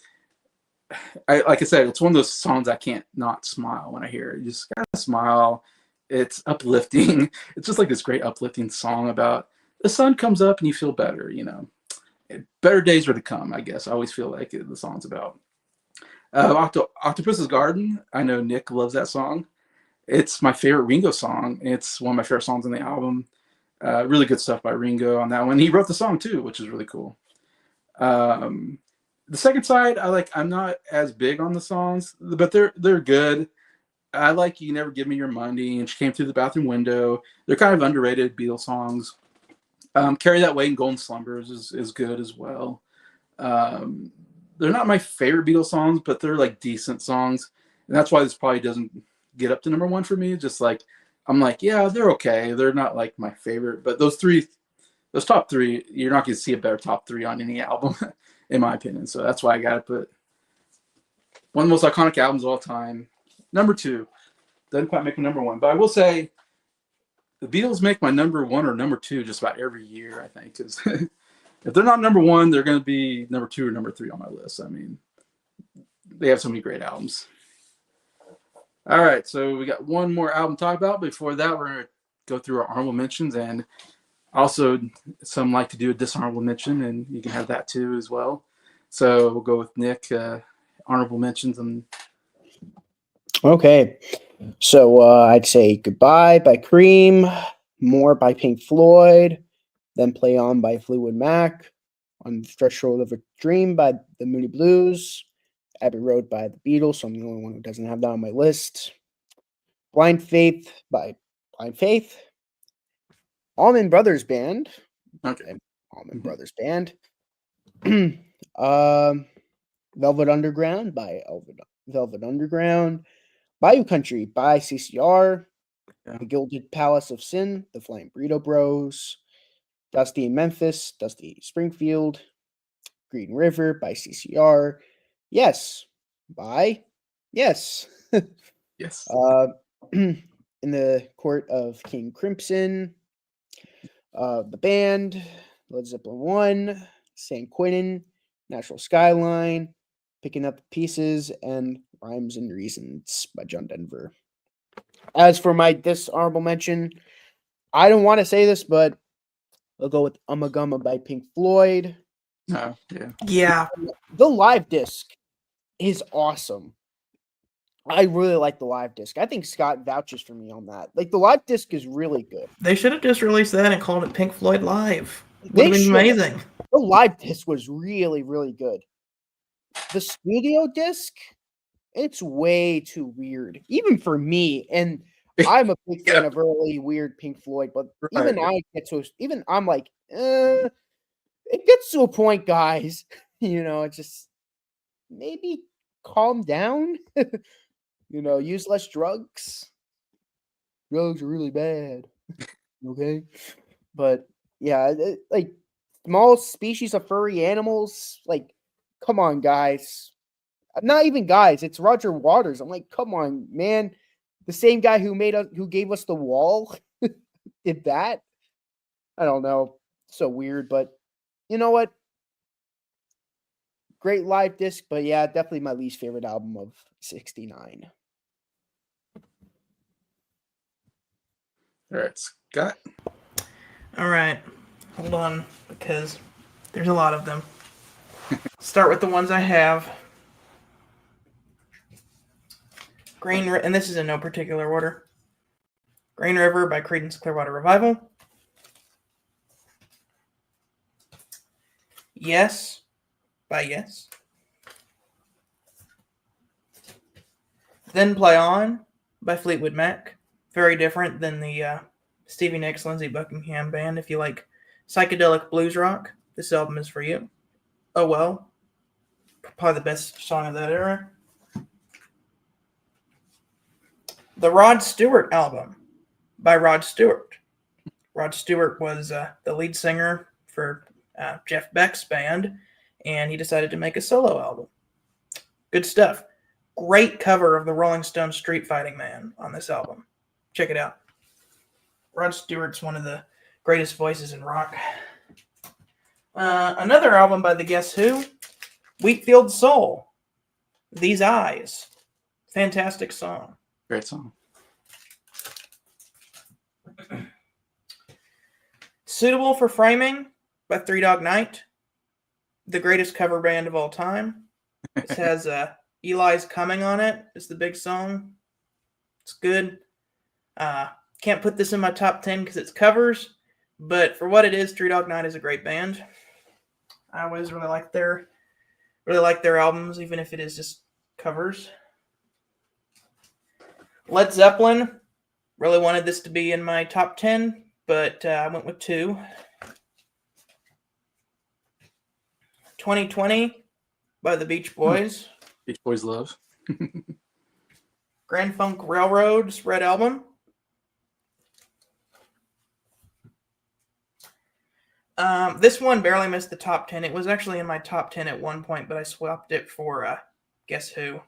A: like I said, it's one of those songs I can't not smile when I hear it. You just gotta smile. It's uplifting. It's just like this great uplifting song about the sun comes up and you feel better, Better days are to come, I guess. I always feel like the song's about. Octopus's Garden. I know Nick loves that song. It's my favorite Ringo song. It's one of my favorite songs on the album. Really good stuff by Ringo on that one. He wrote the song too, which is really cool. The second side, I'm not as big on the songs, but they're good. I like You Never Give Me Your Money and She Came Through the Bathroom Window. They're kind of underrated Beatles songs. Carry That Weight and Golden Slumbers is good as well. They're not my favorite Beatles songs, but they're like decent songs. And that's why this probably doesn't get up to number 1 for me. Just like, I'm like, yeah, they're okay. They're not like my favorite, but those top 3, you're not going to see a better top 3 on any album, in my opinion. So that's why I got to put one of the most iconic albums of all time. Number 2. Doesn't quite make me number 1, but I will say the Beatles make my number 1 or number 2 just about every year, I think. Because if they're not number 1, they're going to be number 2 or number 3 on my list. I mean, they have so many great albums. All right, so we got one more album to talk about. Before that, we're going to go through our honorable mentions, and also some like to do a dishonorable mention, and you can have that too as well. So we'll go with Nick, honorable mentions.
D: Okay, so I'd say Goodbye by Cream, More by Pink Floyd, then Play On by Fleetwood Mac, On the Threshold of a Dream by the Moody Blues, Abbey Road by the Beatles, so I'm the only one who doesn't have that on my list. Blind Faith by Blind Faith. Allman Brothers Band.
A: Okay.
D: Allman
A: Mhm.
D: Brothers Band. Velvet Underground by Velvet Underground. Bayou Country by CCR.
A: Yeah.
D: The Gilded Palace of Sin, the Flying Burrito Bros. Dusty in Memphis, Dusty Springfield. Green River by CCR. Yes. By Yes.
A: Yes.
D: In the Court of King Crimson. The Band. Led Zeppelin 1. San Quentin. Natural Skyline. Picking Up the Pieces, and Rhymes and Reasons by John Denver. As for my dishonorable mention, I don't want to say this, but I'll go with Ummagumma by Pink Floyd.
A: No. Yeah.
C: Yeah,
D: The live disc is awesome. I really like the live disc. I think Scott vouches for me on that. Like, the live disc is really good.
C: they should have just released that and called it Pink Floyd Live. Would
D: They
C: have been
D: should.
C: amazing.
D: The live disc was really, really good. The studio disc, it's way too weird, even for me. And I'm a big fan of early weird Pink Floyd, but even
A: Right.
D: I get to I'm like, it gets to a point, guys. It's just maybe calm down. Use less drugs. Drugs are really bad. Okay, but yeah, like small species of furry animals. Like, come on, guys. Not even guys. It's Roger Waters. I'm like, come on, man. The same guy who gave us The Wall did that. I don't know. So weird, but you know what? Great live disc, but yeah, definitely my least favorite album of '69.
A: All right, Scott.
C: All right, hold on, because there's a lot of them. Start with the ones I have. And this is in no particular order. Green River by Creedence Clearwater Revival. Yes by Yes. Then Play On by Fleetwood Mac. Very different than the Stevie Nicks, Lindsey Buckingham band. If you like psychedelic blues rock, this album is for you. Oh Well, probably the best song of that era. The Rod Stewart album by Rod Stewart. Rod Stewart was the lead singer for Jeff Beck's band, and he decided to make a solo album. Good stuff. Great cover of the Rolling Stones Street Fighting Man on this album. Check it out. Rod Stewart's one of the greatest voices in rock. Another album by the Guess Who, Wheatfield Soul, These Eyes. Fantastic song.
A: Great song.
C: Suitable for Framing by Three Dog Night, the greatest cover band of all time. This has Eli's Coming on it. It's the big song. It's good. Can't put this in my top 10 because it's covers, but for what it is, Three Dog Night is a great band. I always really like their albums, even if it is just covers. Led Zeppelin, really wanted this to be in my top 10, but I went with 2. 2020 by the Beach Boys.
A: Beach Boys love.
C: Grand Funk Railroad's Red Album. This one barely missed the top 10. It was actually in my top 10 at one point, but I swapped it for Guess Who.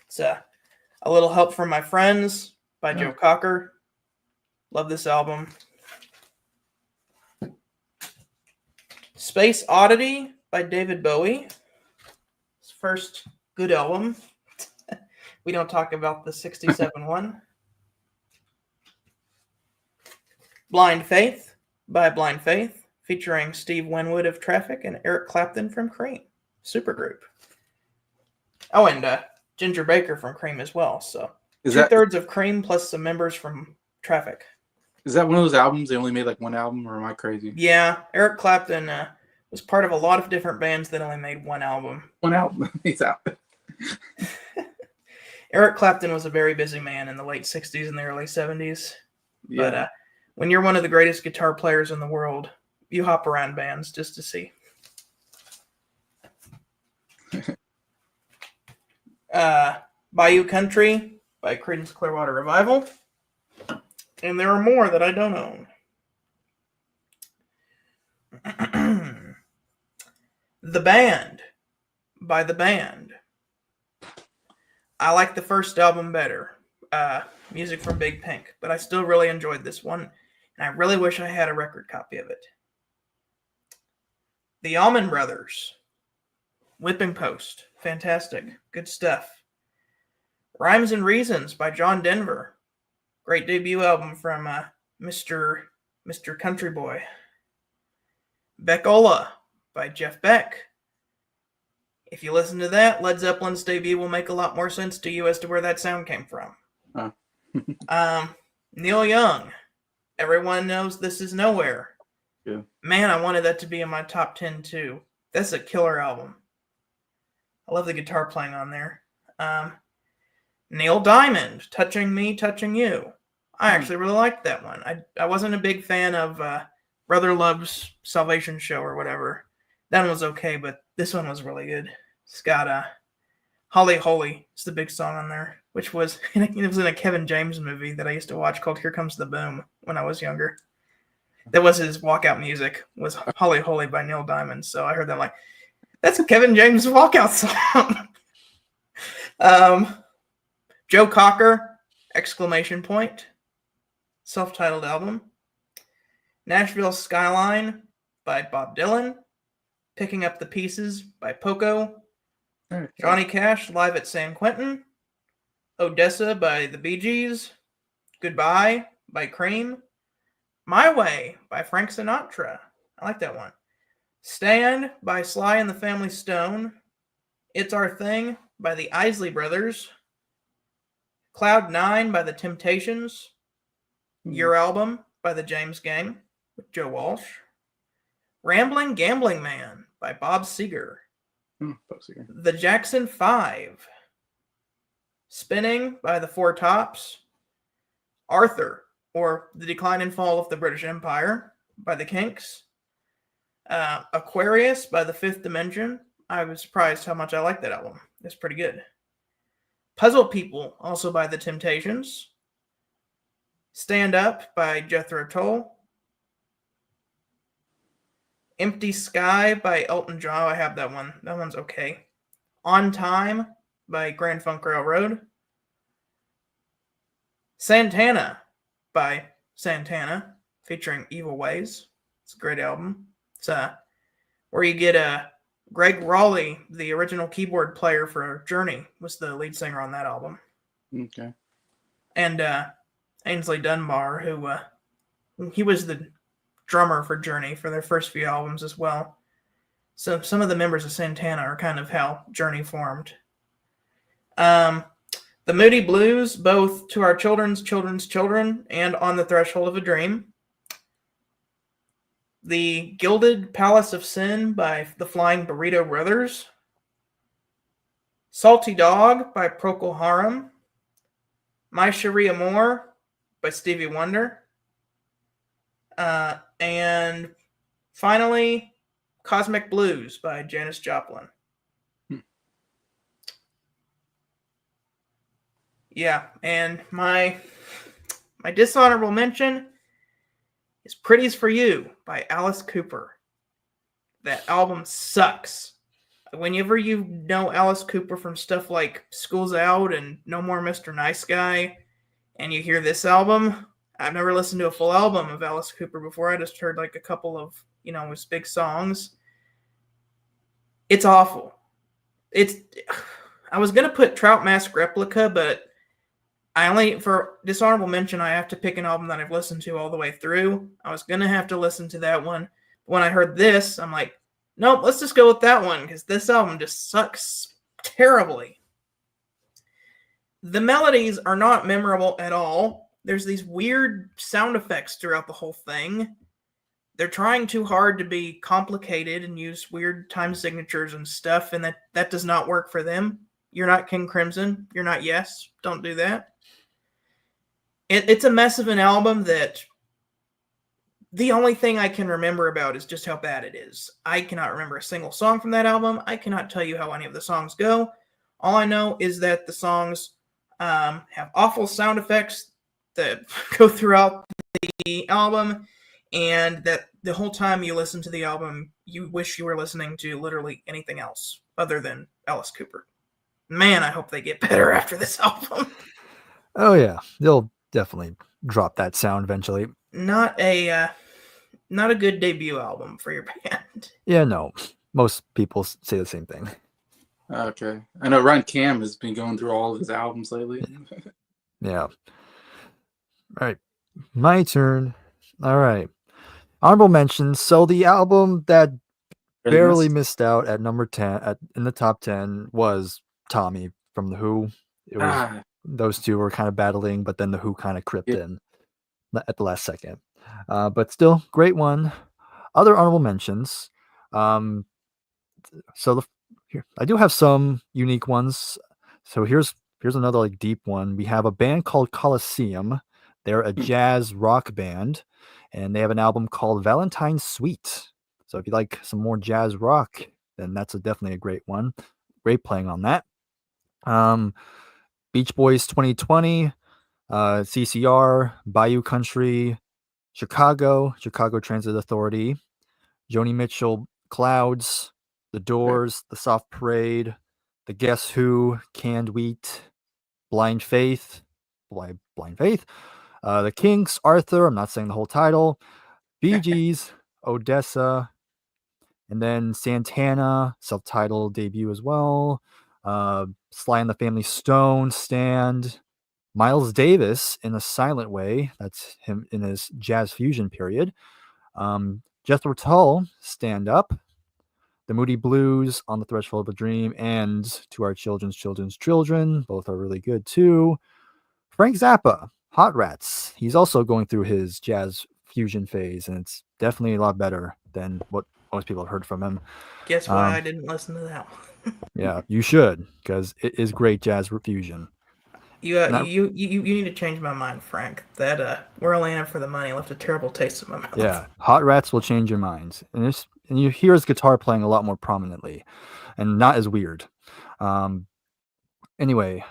C: It's A Little Help from My Friends by Joe Cocker. Love this album. Space Oddity by David Bowie. His first good album. We don't talk about the 67 one. Blind Faith by Blind Faith, featuring Steve Winwood of Traffic and Eric Clapton from Cream. Supergroup. Oh, and Ginger Baker from Cream as well. So two-thirds of Cream plus some members from Traffic.
A: Is that one of those albums they only made like one album, or am I crazy?
C: Yeah, Eric Clapton was part of a lot of different bands that only made one album.
A: One album. He's out.
C: Eric Clapton was a very busy man in the late 60s and the early 70s.
A: Yeah.
C: But when you're one of the greatest guitar players in the world, you hop around bands just to see. Bayou Country by Creedence Clearwater Revival. And there are more that I don't own. The Band by The Band. I like the first album better. Music from Big Pink. But I still really enjoyed this one. And I really wish I had a record copy of it. The Allman Brothers. Whipping Post. Fantastic. Good stuff. Rhymes and Reasons by John Denver. Great debut album from Mr. Country Boy. Beckola by Jeff Beck. If you listen to that, Led Zeppelin's debut will make a lot more sense to you as to where that sound came from. Neil Young. Everyone knows This Is Nowhere.
A: Yeah.
C: Man, I wanted that to be in my top 10 too. That's a killer album. I love the guitar playing on there. Neil Diamond, Touching Me, Touching You. I actually really liked that one. I wasn't a big fan of Brother Love's Salvation Show or whatever. That one was okay, but this one was really good. It's got Holly Holy. It's the big song on there, which was it was in a Kevin James movie that I used to watch called Here Comes the Boom when I was younger. That was his walkout music, was Holly Holy by Neil Diamond. So I heard that like, that's a Kevin James walkout song. Joe Cocker, exclamation point. Self-titled album. Nashville Skyline by Bob Dylan. Picking Up the Pieces by Poco.
A: Okay.
C: Johnny Cash, Live at San Quentin. Odessa by the Bee Gees. Goodbye by Cream. My Way by Frank Sinatra. I like that one. Stand by Sly and the Family Stone. It's Our Thing by the Isley Brothers. Cloud 9 by the Temptations. Your Album by the James Gang with Joe Walsh. Rambling Gambling Man by Bob Seger.
A: Bob Seger.
C: The Jackson 5. Spinning by the Four Tops. Arthur, or The Decline and Fall of the British Empire by the Kinks. Aquarius by the Fifth Dimension. I was surprised how much I liked that album. It's pretty good. Puzzle People, also by the Temptations. Stand Up by Jethro Tull. Empty Sky by Elton John. I have that one. That one's okay. On Time by Grand Funk Railroad. Santana by Santana, featuring Evil Ways. It's a great album. It's where you get Greg Raleigh, the original keyboard player for Journey, was the lead singer on that album.
A: Okay.
C: And Ainsley Dunbar, who he was the drummer for Journey for their first few albums as well. So some of the members of Santana are kind of how Journey formed. The Moody Blues, both To Our Children's Children and On the Threshold of a Dream. The Gilded Palace of Sin by the Flying Burrito Brothers. Salty Dog by Procol Harum. My Cherie Amour by Stevie Wonder. And finally, Cosmic Blues by Janis Joplin. Yeah, and my dishonorable mention is Pretty's for You by Alice Cooper. That album sucks. Whenever you know Alice Cooper from stuff like School's Out and No More Mr. Nice Guy, and you hear this album, I've never listened to a full album of Alice Cooper before. I just heard like a couple of, his big songs. It's awful. I was going to put Trout Mask Replica, but for dishonorable mention, I have to pick an album that I've listened to all the way through. I was going to have to listen to that one. When I heard this, I'm like, nope, let's just go with that one because this album just sucks terribly. The melodies are not memorable at all. There's these weird sound effects throughout the whole thing. they're trying too hard to be complicated and use weird time signatures and stuff, and that does not work for them. You're not King Crimson. You're not Yes. Don't do that. It's a mess of an album that the only thing I can remember about is just how bad it is. I cannot remember a single song from that album. I cannot tell you how any of the songs go. All I know is that the songs have awful sound effects that go throughout the album, and that the whole time you listen to the album, you wish you were listening to literally anything else other than Alice Cooper. Man, I hope they get better after this album.
B: Oh yeah, they'll definitely drop that sound eventually.
C: Not a good debut album for your band.
B: Yeah, no. Most people say the same thing.
A: Okay. I know Ryan Cam has been going through all of his albums lately.
B: Yeah. All right. My turn. All right. Honorable mentions. So the album that barely missed out at number 10 in the top 10 was Tommy from The Who. It was those two were kind of battling, but then The Who kind of crept in at the last second. But still, great one. Other honorable mentions. So here I do have some unique ones. So here's another like deep one. We have a band called Coliseum. They're a jazz rock band, and they have an album called Valentine's Suite. So if you like some more jazz rock, then that's definitely a great one. Great playing on that. Beach Boys 2020, CCR, Bayou Country, Chicago Transit Authority, Joni Mitchell, Clouds, The Doors, The Soft Parade, The Guess Who, Canned Wheat, Blind Faith, The Kinks, Arthur, I'm not saying the whole title, Bee Gees, Odessa, and then Santana, self-titled debut as well, Sly and the Family Stone, Stand, Miles Davis in a Silent Way, that's him in his jazz fusion period, Jethro Tull, Stand Up, The Moody Blues, On the Threshold of a Dream, and To Our Children's Children. Both are really good too. Frank Zappa, Hot Rats. He's also going through his jazz fusion phase, and it's definitely a lot better than what most people have heard from him.
C: Guess why I didn't listen to that one.
B: Yeah, you should, because it is great jazz fusion.
C: You need to change my mind, Frank. That we're only in it for the money left a terrible taste in my mouth.
B: Yeah, Hot Rats will change your minds, and you hear his guitar playing a lot more prominently, and not as weird. Anyway,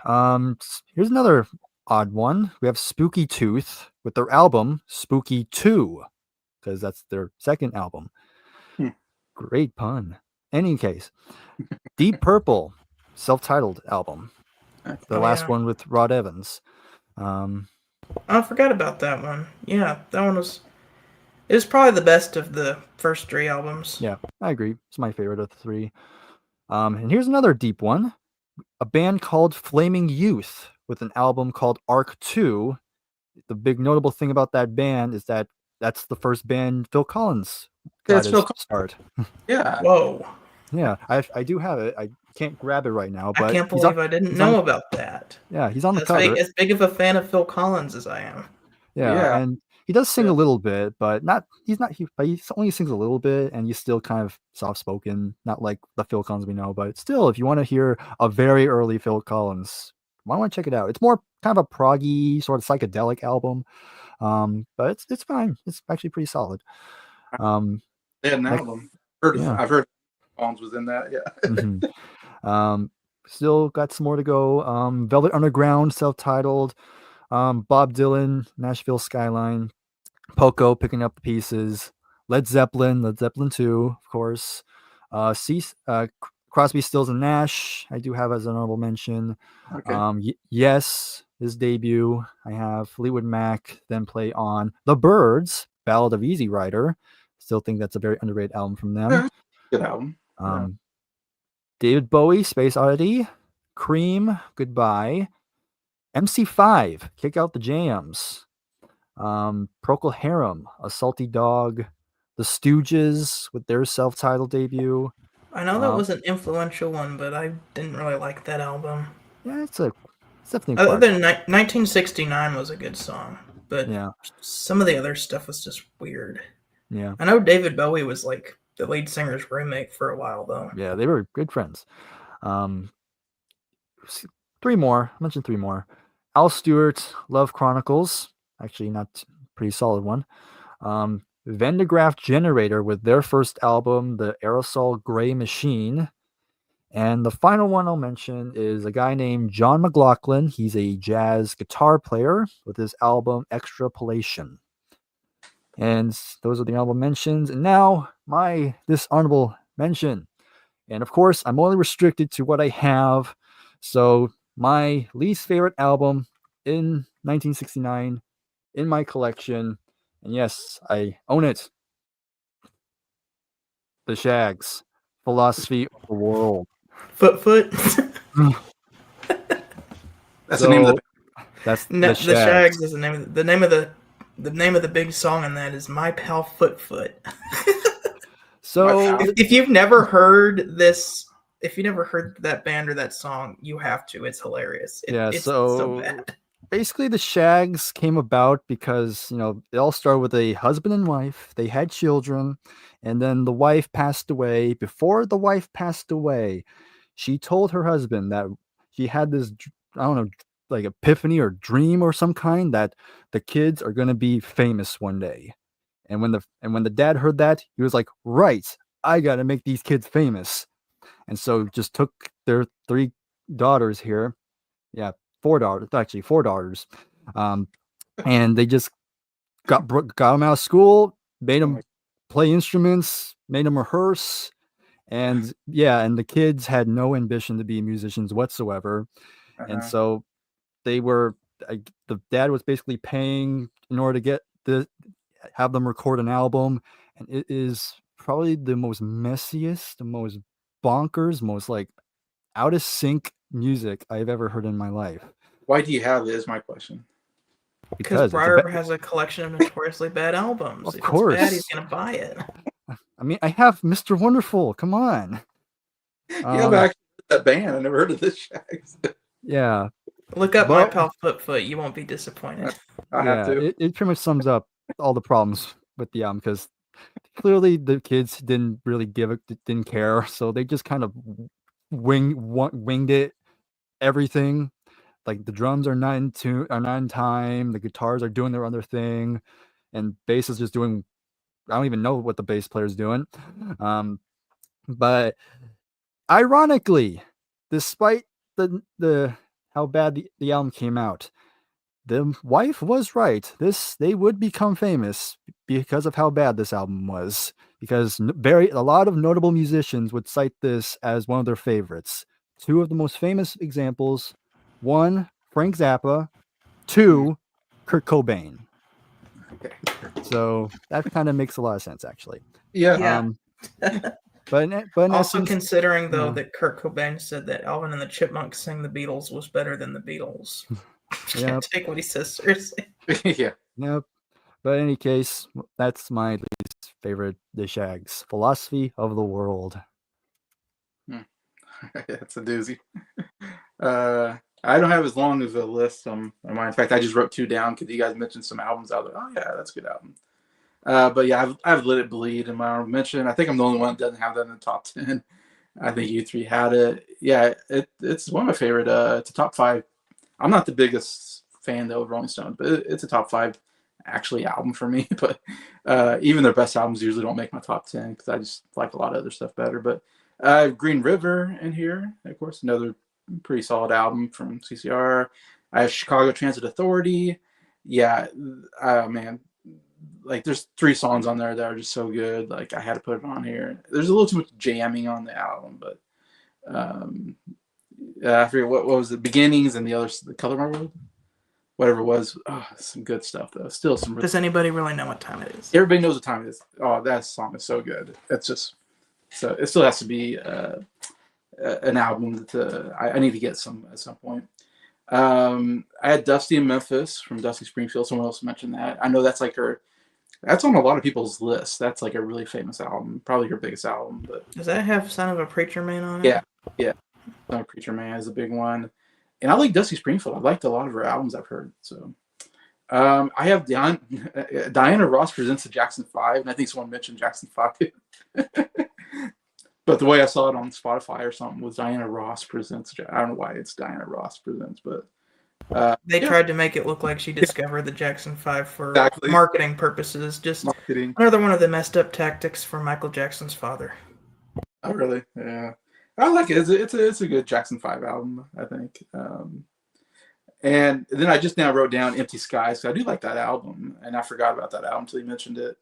B: here's another odd one. We have Spooky Tooth with their album Spooky 2, because that's their second album. Great pun. Any case, Deep Purple, self-titled album. The last one with Rod Evans.
C: I forgot about that one. Yeah, that one was probably the best of the first three albums.
B: Yeah, I agree. It's my favorite of the three. And here's another deep one. A band called Flaming Youth with an album called Arc 2. The big notable thing about that band is that that's the first band Phil Collins got his start.
A: Yeah.
C: Whoa.
B: Yeah, I do have it. I can't grab it right now, but
C: I can't believe I didn't know about that.
B: Yeah, he's on the cover.
C: As big of a fan of Phil Collins as I am.
B: Yeah. And he does sing a little bit, but he only sings a little bit, and he's still kind of soft-spoken, not like the Phil Collins we know, but still, if you want to hear a very early Phil Collins, I want to check it out. It's more kind of a proggy, sort of psychedelic album, but it's fine. It's actually pretty solid.
A: They had an album. I've heard Collins was in that,
B: Mm-hmm. Still got some more to go. Velvet Underground, self-titled. Bob Dylan, Nashville Skyline. Poco, Picking Up the Pieces. Led Zeppelin 2, of course. Crosby, Stills, and Nash, I do have as an honorable mention.
A: Okay.
B: Yes, his debut. I have Fleetwood Mac, then play on The Byrds, Ballad of Easy Rider. Still think that's a very underrated album from them.
A: Yeah, good album.
B: David Bowie, Space Oddity. Cream, Goodbye. MC5, Kick Out the Jams. Procol Harum, A Salty Dog. The Stooges with their self-titled debut.
C: I know that was an influential one, but I didn't really like that album.
B: Yeah, it's definitely.
C: Other than 1969 was a good song, but some of the other stuff was just weird.
B: Yeah.
C: I know David Bowie was like the lead singer's roommate for a while, though.
B: Yeah, they were good friends. Um, three more. I mentioned three more. Al Stewart, Love Chronicles. Actually, not pretty solid one. Vendegraph Generator with their first album, The Aerosol Gray Machine. And the final one I'll mention is a guy named John McLaughlin. He's a jazz guitar player with his album Extrapolation. And those are the honorable mentions. And now my dishonorable mention. And of course, I'm only restricted to what I have. So my least favorite album in 1969 in my collection, and yes, I own it. The Shags, Philosophy of the World.
C: Foot.
A: That's the name of the.
B: That's
C: No,
B: the
C: the
B: Shags.
C: Shags is the name of the name of the big song in that is My Pal Foot.
B: So
C: if you've never heard this, if you never heard that band or that song, you have to. It's hilarious. It's so bad.
B: Basically, the Shags came about because, it all started with a husband and wife. They had children, and then the wife passed away. Before the wife passed away, she told her husband that she had this, I don't know, like epiphany or dream or some kind that the kids are going to be famous one day. And when the dad heard that, he was like, right, I got to make these kids famous. And so just took their three daughters here. Yeah, four daughters. And they just got them out of school, made them play instruments, made them rehearse. And and the kids had no ambition to be musicians whatsoever. And so they were, the dad was basically paying in order to have them record an album. And it is probably the most messiest, the most bonkers, most like out of sync music I've ever heard in my life.
A: Why do you have it? Is my question.
C: Because Bryer has a collection of notoriously bad albums.
B: Of
C: if
B: course,
C: it's bad, he's gonna buy it.
B: I mean, I have Mr. Wonderful. Come on.
A: Yeah, but actually, that band. I never heard of this Shags.
B: Yeah.
C: Look up My Pal Foot. You won't be disappointed.
A: I have to.
B: It pretty much sums up all the problems with the album, because clearly the kids didn't really didn't care, so they just kind of winged it. Everything, like the drums are not in tune, are not in time. The guitars are doing their other thing, and bass is just doing. I don't even know what the bass player is doing. But ironically, despite the how bad the album came out, the wife was right. They would become famous because of how bad this album was. Because a lot of notable musicians would cite this as one of their favorites. Two of the most famous examples: one, Frank Zappa; two, Kurt Cobain.
A: Okay.
B: So that kind of makes a lot of sense, actually.
A: Yeah.
B: But
C: also essence, considering though that Kurt Cobain said that Alvin and the Chipmunks sang the Beatles was better than the Beatles. Can't take what he says seriously.
A: Yeah.
B: Yep. But in any case, that's my least favorite, the Shags. Philosophy of the World.
A: That's a doozy. I don't have as long as a list in mind. In fact, I just wrote two down because you guys mentioned some albums out there. Oh yeah, that's a good album. But yeah, I've Let It Bleed in my honorable mention. I think I'm the only one that doesn't have that in the top 10. I think you three had it. Yeah, it's one of my favorite. It's a top 5. I'm not the biggest fan though of Rolling Stone, but it's a top 5 actually album for me. But even their best albums usually don't make my top 10 because I just like a lot of other stuff better. But Green River in here, of course, another pretty solid album from CCR. I have Chicago Transit Authority. Yeah, man, like there's 3 songs on there that are just so good. Like I had to put it on here. There's a little too much jamming on the album, but I forget what was the Beginnings and the Color My World, whatever it was. Oh, some good stuff though. Still some.
C: Does anybody really know what time it is?
A: Everybody knows what time it is. Oh, that song is so good. It's just so it still has to be an album that I need to get some at some point. I had Dusty in Memphis from Dusty Springfield. Someone else mentioned that. I know that's like her. That's on a lot of people's lists. That's like a really famous album, probably her biggest album. But
C: does that have Son of a Preacher Man on it?
A: Yeah. Son of a Preacher Man is a big one. And I like Dusty Springfield. I've liked a lot of her albums I've heard. So I have Diana Ross presents the Jackson 5, and I think someone mentioned Jackson 5. But the way I saw it on Spotify or something was Diana Ross presents. I don't know why it's Diana Ross presents, but
C: They
A: yeah,
C: tried to make it look like she discovered the Jackson 5 for
A: exactly.
C: marketing purposes. Just
A: Marketing.
C: another one of the messed up tactics for Michael Jackson's father.
A: Oh, really? Yeah. I like it. It's a good Jackson 5 album, I think. And then I just now wrote down Empty Skies, because I do like that album, and I forgot about that album until you mentioned it.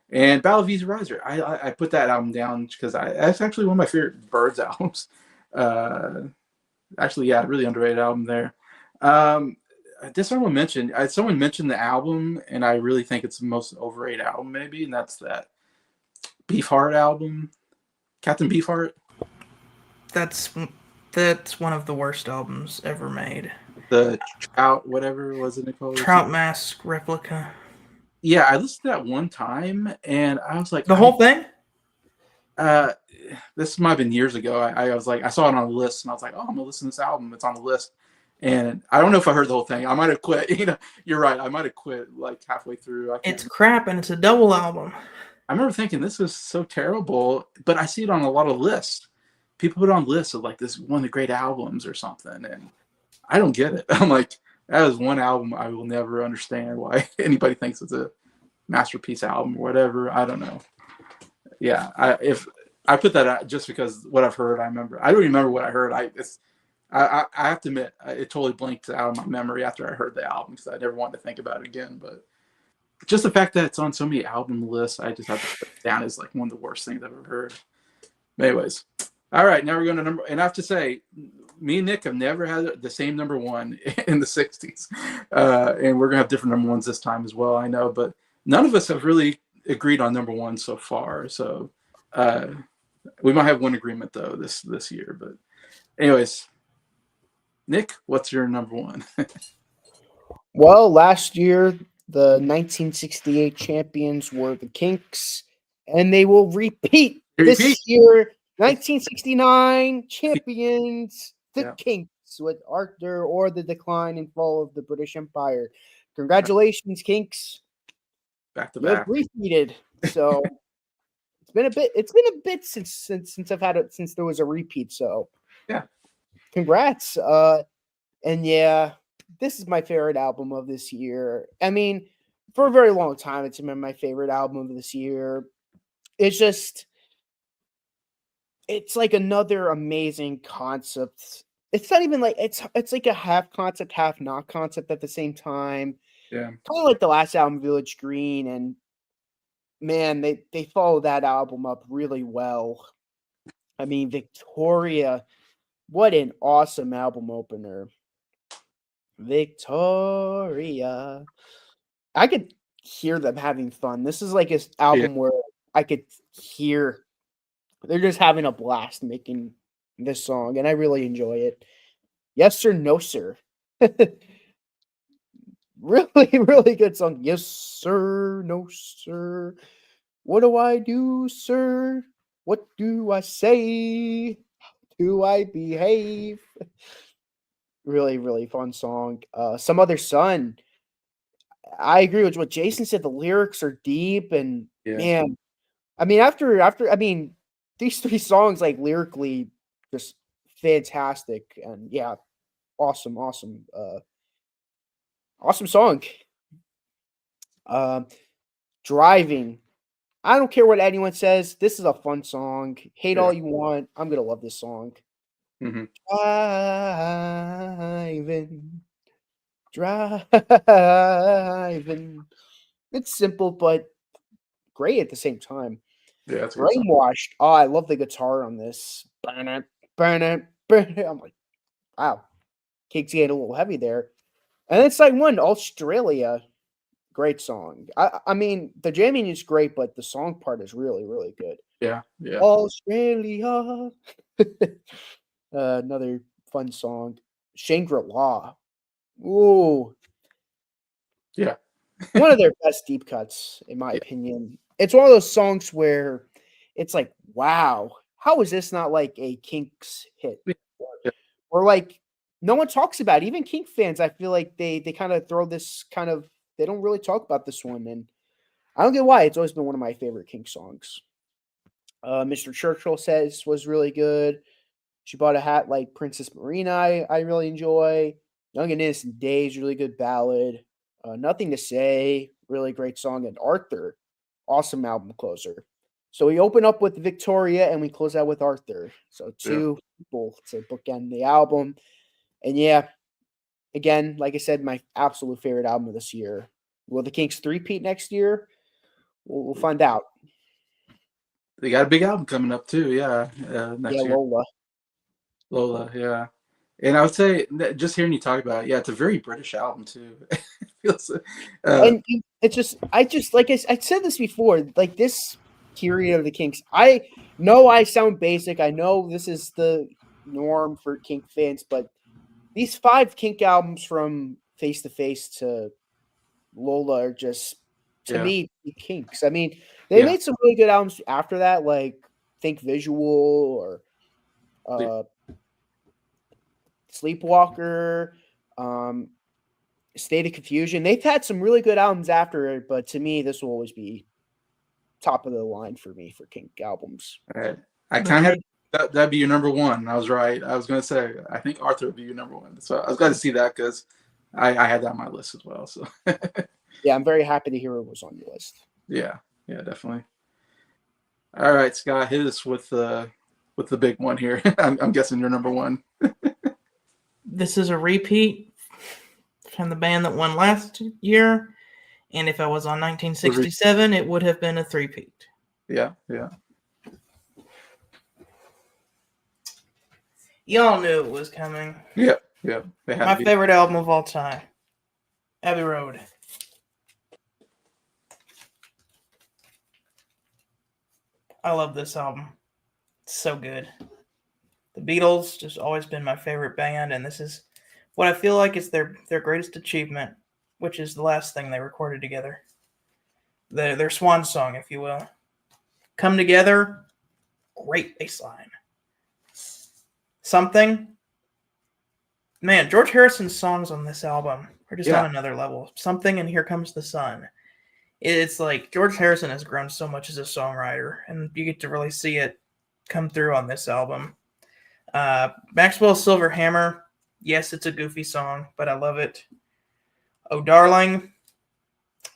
A: And Battle of Easy Riser, I put that album down because that's actually one of my favorite Birds albums. Actually, yeah, really underrated album there. Just someone mentioned the album, and I really think it's the most overrated album, maybe, and that's that Beefheart album, Captain Beefheart.
C: That's one of the worst albums ever made.
A: The Trout, whatever was it called?
C: Trout Mask Replica.
A: Yeah, I listened to that one time, and I was like,
C: The whole thing?
A: This might have been years ago. I was like, I saw it on a list, and I was like, oh, I'm gonna listen to this album. It's on the list, and I don't know if I heard the whole thing. I might have quit. You're right. I might have quit like halfway through.
C: It's crap, and it's a double album.
A: I remember thinking this was so terrible, but I see it on a lot of lists. People put it on lists of like this one of the great albums or something, and I don't get it. I'm like, that is one album I will never understand why anybody thinks it's a masterpiece album or whatever. I don't know. Yeah, if I put that out just because what I've heard, I remember. I don't remember what I heard. I have to admit, it totally blinked out of my memory after I heard the album because I never wanted to think about it again. But just the fact that it's on so many album lists, I just have to put it down as like one of the worst things I've ever heard. But anyways, all right, now we're going to number. And I have to say, me and Nick have never had the same number one in the 60s. And we're going to have different number ones this time as well, I know. But none of us have really agreed on number one so far. So we might have one agreement, though, this year. But anyways, Nick, what's your number one?
D: Well, last year, the 1968 champions were the Kinks, and they will repeat this year. 1969 champions, the Kinks, with Arthur or the decline and fall of the British Empire. Congratulations, Kinks!
A: Back to back.
D: You've repeated. So it's been a bit since I've had it since there was a repeat. So
A: yeah,
D: congrats. And yeah, this is my favorite album of this year. I mean, for a very long time, it's been my favorite album of this year. It's like another amazing concept. It's not even like it's like a half concept, half not concept at the same time.
A: Yeah.
D: Kind of like the last album, Village Green, and man, they follow that album up really well. I mean, Victoria, what an awesome album opener. Victoria. I could hear them having fun. This is like an album where I could hear they're just having a blast making this song, and I really enjoy it. Yes, sir, no, sir. Really, really good song. Yes, sir, no, sir. What do I do, sir? What do I say? How do I behave? Really, really fun song. Some Other Sun. I agree with what Jason said. The lyrics are deep, and man, I mean, I mean, these three songs, like lyrically, just fantastic, and yeah, awesome song. Driving. I don't care what anyone says. This is a fun song. Hate all you want. I'm gonna love this song.
A: Mm-hmm.
D: Driving. It's simple, but great at the same time.
A: Yeah, that's
D: Brainwashed. Oh, I love the guitar on this. Burn it. I'm like, wow. Cakes get a little heavy there. And then side one, Australia. Great song. I mean, the jamming is great, but the song part is really, really good.
A: Yeah.
D: Australia. Another fun song. Shangri-La. Ooh.
A: Yeah.
D: One of their best deep cuts, in my opinion. It's one of those songs where it's like, wow, how is this not like a Kinks hit? Or like no one talks about it. Even Kink fans, I feel like they kind of throw this kind of they don't really talk about this one, and I don't get why. It's always been one of my favorite King songs. Mr. Churchill says was really good. She bought a hat like Princess Marina. I really enjoy. Young and Innocent Days, really good ballad. Nothing to Say, really great song. And Arthur, awesome album closer. So we open up with Victoria and we close out with Arthur. So two people to bookend the album. And yeah, again, like I said, my absolute favorite album of this year. Will the Kinks three-peat next year? We'll find out.
A: They got a big album coming up too. Yeah, next year.
D: Lola.
A: Yeah. And I would say that just hearing you talk about it, yeah, it's a very British album too. Feels,
D: And it's just, I said this before, like this period of the Kinks. I know I sound basic. I know this is the norm for Kink fans, but these 5 Kink albums from Face to Face to Lola are just, to me, Kinks. I mean, they made some really good albums after that, like Think Visual or Sleepwalker, State of Confusion. They've had some really good albums after it, but to me, this will always be top of the line for me for Kink albums.
A: All right. I kind of that'd be your number one. I was right. I was going to say, I think Arthur would be your number one. So I was glad to see that because I had that on my list as well. So
D: yeah, I'm very happy to hear it was on your list.
A: Yeah, definitely. All right, Scott, hit us with the big one here. I'm guessing you're number one.
C: This is a repeat from the band that won last year. And if I was on 1967, it would have been a three-peat.
A: Yeah.
C: Y'all knew it was coming.
A: Yeah.
C: My favorite album of all time, Abbey Road. I love this album. It's so good. The Beatles just always been my favorite band, and this is what I feel like is their greatest achievement, which is the last thing they recorded together. Their swan song, if you will. Come Together, great bass line. Something. Man, George Harrison's songs on this album are just on another level. Something and Here Comes the Sun. It's like George Harrison has grown so much as a songwriter, and you get to really see it come through on this album. Maxwell's Silver Hammer. Yes, it's a goofy song, but I love it. Oh, Darling.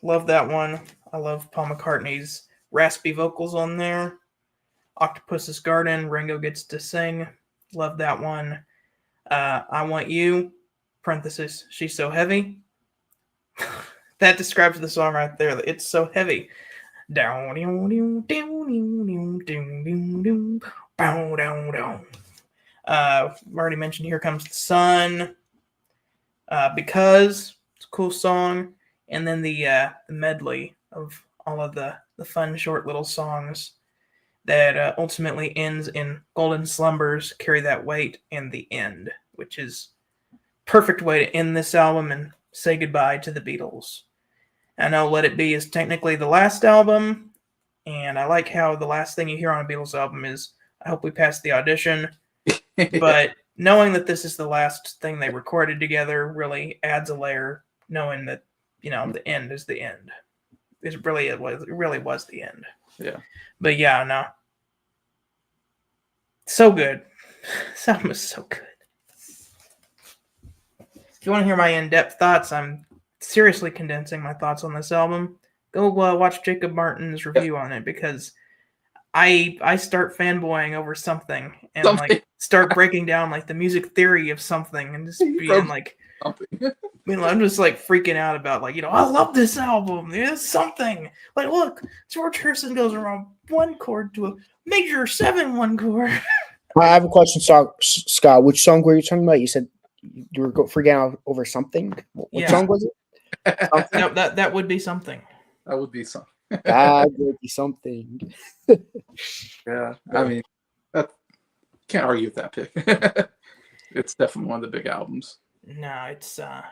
C: Love that one. I love Paul McCartney's raspy vocals on there. Octopus's Garden. Ringo gets to sing. Love that one. I Want You. Parenthesis. She's So Heavy. That describes the song right there. It's so heavy. Down, down, down, down, down, down, down, down. I've already mentioned Here Comes the Sun. Because it's a cool song. And then the medley of all of the fun, short little songs that ultimately ends in Golden Slumbers, Carry That Weight, and The End, which is perfect way to end this album and say goodbye to the Beatles. I know Let It Be is technically the last album, and I like how the last thing you hear on a Beatles album is, I hope we pass the audition. But knowing that this is the last thing they recorded together really adds a layer, knowing that, the end is the end. It really was the end.
A: Yeah.
C: But yeah, no. So good. This album is so good. If you want to hear my in-depth thoughts, I'm seriously condensing my thoughts on this album. Go watch Jacob Martin's review on it, because I start fanboying over something and like start breaking down like the music theory of something and just being like, I'm just like freaking out about like, I love this album. There's something like, look, George Harrison goes around one chord to a major 7/1 chord.
D: I have a question, Scott. Which song were you talking about? You said you were freaking out over something. What song was it?
C: That would be something.
A: That would be something.
D: That would be something.
A: Yeah, I mean, can't argue with that pick. It's definitely one of the big albums.
C: No, it's ever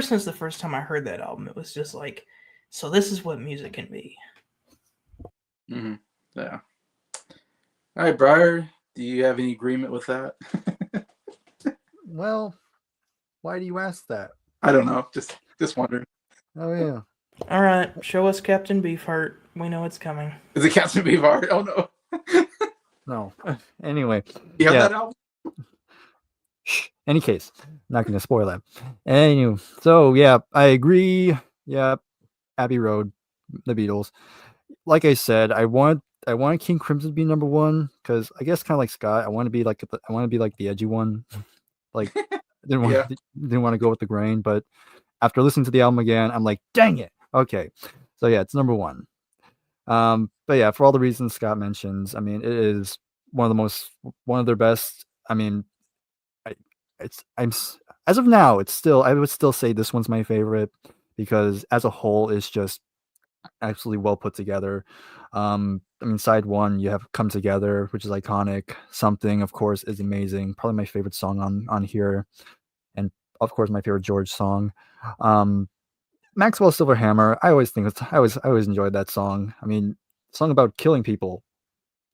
C: since the first time I heard that album, it was just like, so this is what music can be.
A: Mm-hmm. Yeah. All right, Bryer, do you have any agreement with that?
B: Well, why do you ask that?
A: I don't know. Just wondering.
B: Oh yeah.
C: All right, show us Captain Beefheart. We know it's coming.
A: Is it Captain Beefheart? Oh no.
B: No. Anyway.
A: You have
B: Yeah.
A: that album?
B: Shh. Any case, not going to spoil that. Anyway, so yeah, I agree. Yeah, Abbey Road, the Beatles. Like I said, I want King Crimson to be number one because I guess kind of like Scott, I want to be like the edgy one. Like
A: Yeah.
B: didn't want to go with the grain, but after listening to the album again, I'm like, dang it. Okay, so yeah, it's number one. But yeah, for all the reasons Scott mentions, I mean, it is one of their best. I mean, as of now, I would still say this one's my favorite because as a whole, it's just absolutely well put together. I mean, side one, you have "Come Together," which is iconic. "Something," of course, is amazing. Probably my favorite song on here, and of course, my favorite George song. Maxwell Silver Hammer. I always enjoyed that song. I mean, song about killing people,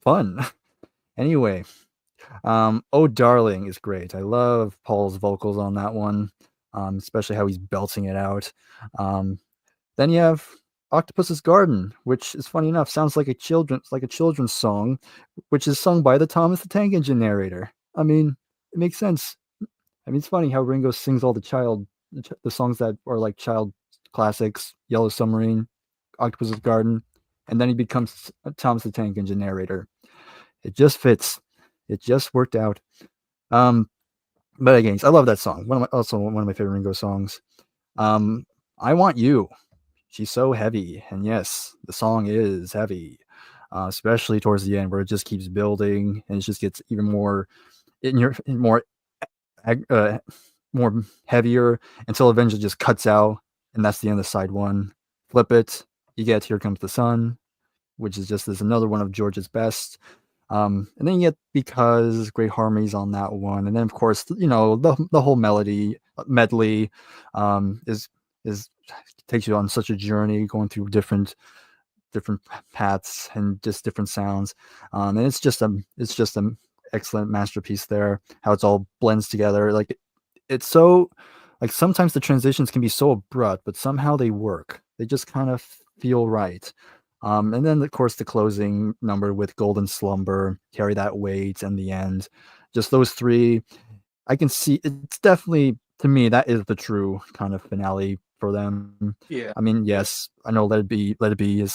B: fun. Anyway, "Oh Darling" is great. I love Paul's vocals on that one, especially how he's belting it out. Then you have "Octopus's Garden," which is funny enough sounds like a children's song, which is sung by the Thomas the Tank Engine narrator. I mean, it makes sense. I mean, it's funny how Ringo sings all the songs that are like child classics, "Yellow Submarine," "Octopus's Garden," and then he becomes Thomas the Tank Engine narrator. It just fits. It just worked out. But again, I love that song. Also one of my favorite Ringo songs. "I Want You." She's so heavy, and yes, the song is heavy, especially towards the end where it just keeps building and it just gets even more more heavier until eventually just cuts out, and that's the end of side one. Flip it, you get "Here Comes the Sun," which is just another one of George's best. And then you get "Because," great harmonies on that one, and then of course the whole medley is takes you on such a journey going through different paths and just different sounds, and it's just an excellent masterpiece there. How it's all blends together, like it's so like sometimes the transitions can be so abrupt, but somehow they work. They just kind of feel right. And then, of course, the closing number with "Golden Slumber," "Carry That Weight," and the end. Just those three, I can see it's definitely, to me, that is the true kind of finale for them.
A: Yeah.
B: I mean, yes, I know Let It Be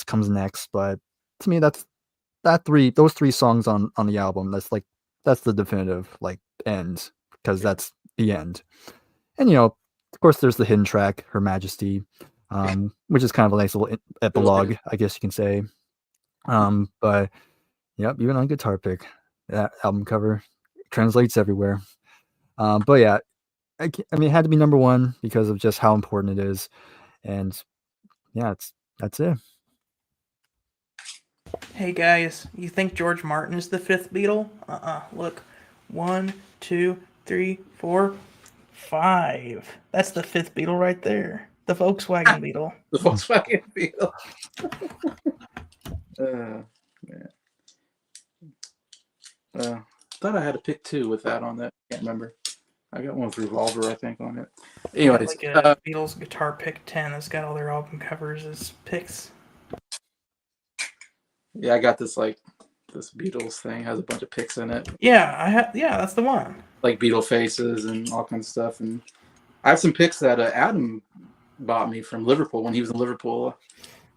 B: comes next, but to me, those three songs on the album, that's the definitive like end, because that's the end. And of course, there's the hidden track, "Her Majesty," which is kind of a nice little epilogue, I guess you can say. But yep, even on guitar pick, that album cover translates everywhere. But yeah, I mean, it had to be number one because of just how important it is, and yeah, that's it.
C: Hey guys, you think George Martin is the fifth Beatle? Look. 1, 2, 3, 4, 5. That's the fifth Beatle right there. The Volkswagen Beetle.
A: The Volkswagen Beetle. Man. Thought I had a pick two with that on that. Can't remember. I got one with Revolver, I think, on it. Anyways,
C: like a Beatles guitar pick 10 that's got all their album covers as picks.
A: Yeah, I got this Beatles thing, has a bunch of picks in it.
C: Yeah, that's the one.
A: Like Beatle faces and all kinds of stuff. And I have some picks that Adam bought me from Liverpool when he was in Liverpool.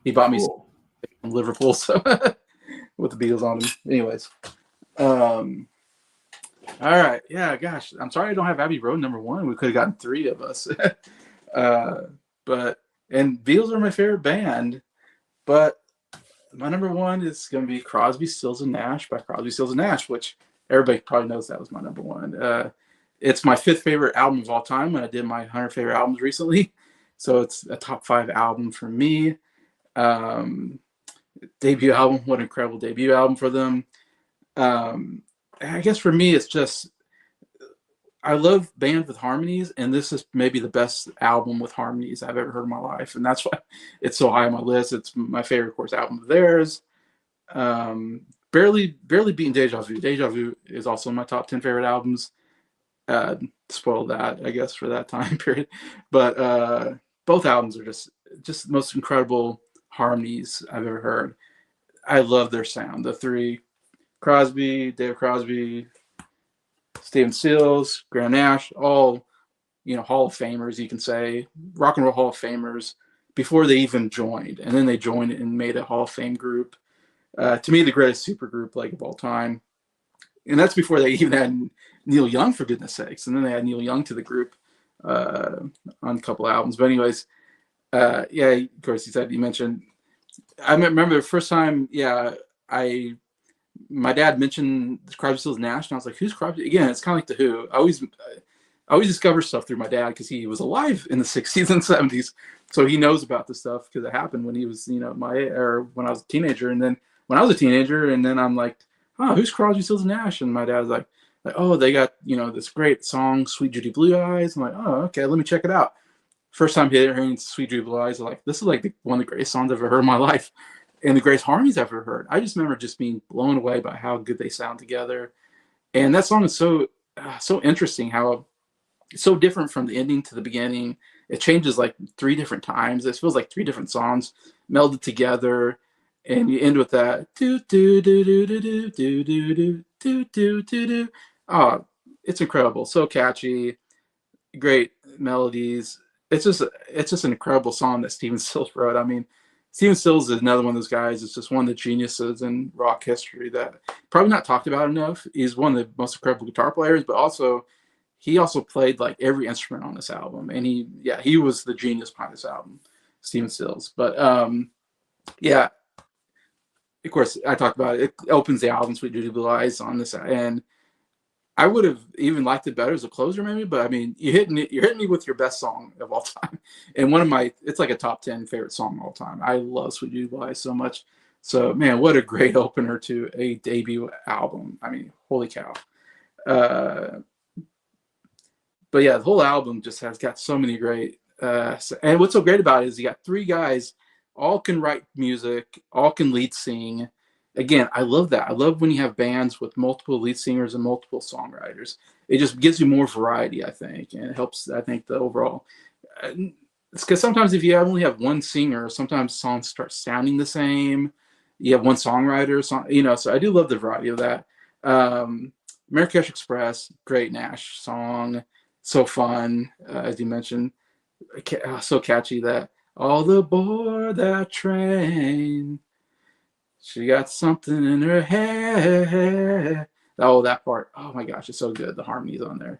A: He bought me some from Liverpool, so with the Beatles on them. Anyways, all right, yeah, gosh, I'm sorry I don't have Abbey Road number one. We could have gotten three of us, and Beatles are my favorite band, but my number one is going to be Crosby, Stills, and Nash by Crosby, Stills, and Nash, which everybody probably knows that was my number one. It's my fifth favorite album of all time when I did my 100 favorite albums recently. So it's a top 5 album for me. Debut album, what an incredible debut album for them. I guess for me, it's just, I love bands with harmonies, and this is maybe the best album with harmonies I've ever heard in my life. And that's why it's so high on my list. It's my favorite, of course, album of theirs. Barely beating Deja Vu. Deja Vu is also in my top 10 favorite albums. Spoiled that, I guess, for that time period. But both albums are just the most incredible harmonies I've ever heard. I love their sound. The three, Dave Crosby, Stephen Stills, Graham Nash, all, Hall of Famers, you can say, rock and roll Hall of Famers before they even joined. And then they joined and made a Hall of Fame group. To me, the greatest super group of all time. And that's before they even had Neil Young, for goodness sakes. And then they had Neil Young to the group on a couple albums. But anyways, yeah, of course, you mentioned, I remember the first time, my dad mentioned Crosby, Stills, Nash, and I was like, who's Crosby? Again, it's kind of like The Who. I always discover stuff through my dad because he was alive in the 60s and 70s. So he knows about this stuff because it happened when he was, when I was a teenager. And then when I was a teenager, and then I'm like, oh, who's Crosby, Stills, Nash? And my dad's like, oh, they got, this great song, Sweet Judy Blue Eyes. I'm like, oh, okay, let me check it out. First time hearing Sweet Judy Blue Eyes, I'm like, this is like one of the greatest songs I've ever heard in my life. And the greatest harmonies I've ever heard. I just remember just being blown away by how good they sound together. And that song is so interesting, how it's so different from the ending to the beginning. It changes like 3 different times. It feels like 3 different songs melded together. And you end with that do do do do do do do do do do do do do. Oh, it's incredible. So catchy, great melodies. It's just an incredible song that Stephen Stills wrote. I mean, Stephen Stills is another one of those guys. It's just one of the geniuses in rock history that probably not talked about enough. He's one of the most incredible guitar players, but he also played like every instrument on this album. And he was the genius behind this album, Stephen Stills. But yeah, of course, I talked about it. It opens the album, Sweet Judy Blue Eyes, on this, and I would have even liked it better as a closer, maybe. But I mean, you're hitting me with your best song of all time, and it's like a top 10 favorite song of all time. I love Sweet Judy Blue Eyes so much. So man, what a great opener to a debut album. I mean, holy cow. But yeah, the whole album just has got so many great. And what's so great about it is you got 3 guys, all can write music, all can lead sing. Again, I love that. I love when you have bands with multiple lead singers and multiple songwriters. It just gives you more variety, I think, and it helps, I think, the overall. It's because sometimes if you only have one singer, sometimes songs start sounding the same. You have one songwriter, so I do love the variety of that. Marrakesh Express, great Nash song. So fun, as you mentioned. So catchy that all aboard that train. She got something in her hair. Oh, that part. Oh my gosh, it's so good. The harmonies on there.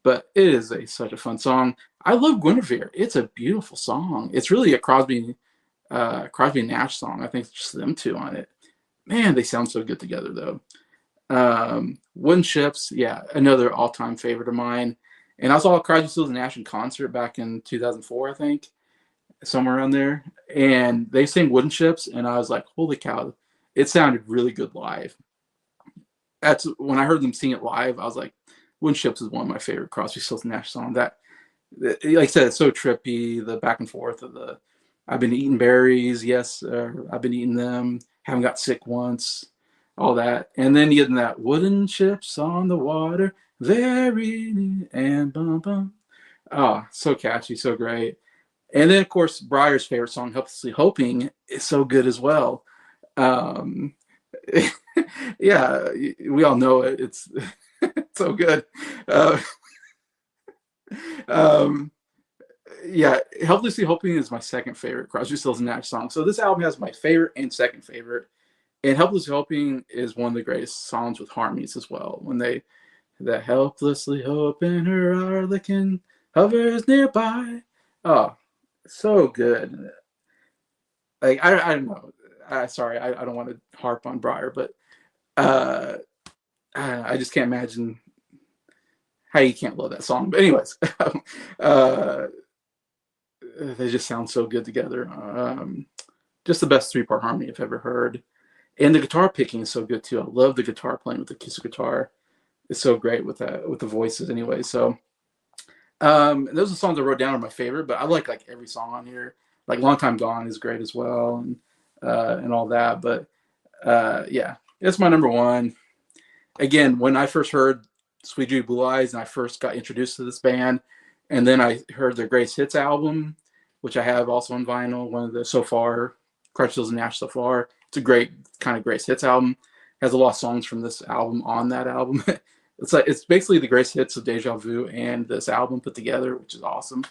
A: But it is such a fun song. I love Guinevere. It's a beautiful song. It's really a Crosby and Nash song. I think it's just them 2 on it. Man, they sound so good together, though. Wooden Ships, yeah, another all-time favorite of mine. And I saw Crosby, Stills, and Nash in concert back in 2004, I think, somewhere around there. And they sang Wooden Ships, and I was like, holy cow, it sounded really good live. That's when I heard them sing it live, I was like, Wooden Ships is one of my favorite Crosby, Stills, and Nash songs. That, like I said, it's so trippy, the back and forth of the, I've been eating berries, yes, I've been eating them, haven't got sick once, all that. And then you get in that Wooden Ships on the water, very, and bum bum. Oh, so catchy, so great. And then, of course, Bryer's favorite song, Helplessly Hoping, is so good as well. Yeah, we all know it. It's so good. Yeah, Helplessly Hoping is my second favorite Crosby, Stills, and Nash song. So this album has my favorite and second favorite. And Helplessly Hoping is one of the greatest songs with harmonies as well. When that helplessly hoping her harlequin hovers nearby. Oh, so good. Like I don't know. Sorry, I don't want to harp on Bryer, but I just can't imagine how you can't love that song. But anyways, they just sound so good together. Just the best 3-part harmony I've ever heard. And the guitar picking is so good too. I love the guitar playing with the acoustic guitar. It's so great with the voices anyway. So those are songs I wrote down are my favorite, but I like every song on here. Like Long Time Gone is great as well, and all that. But yeah, it's my number one. Again, when I first heard Sweet Dream Blue Eyes, and I first got introduced to this band. And then I heard their Greatest Hits album, which I have also on vinyl. One of the so far, Crutchfield and Nash so far. It's a great kind of Greatest Hits album. Has a lot of songs from this album on that album. It's basically the Greatest Hits of Deja Vu and this album put together, which is awesome.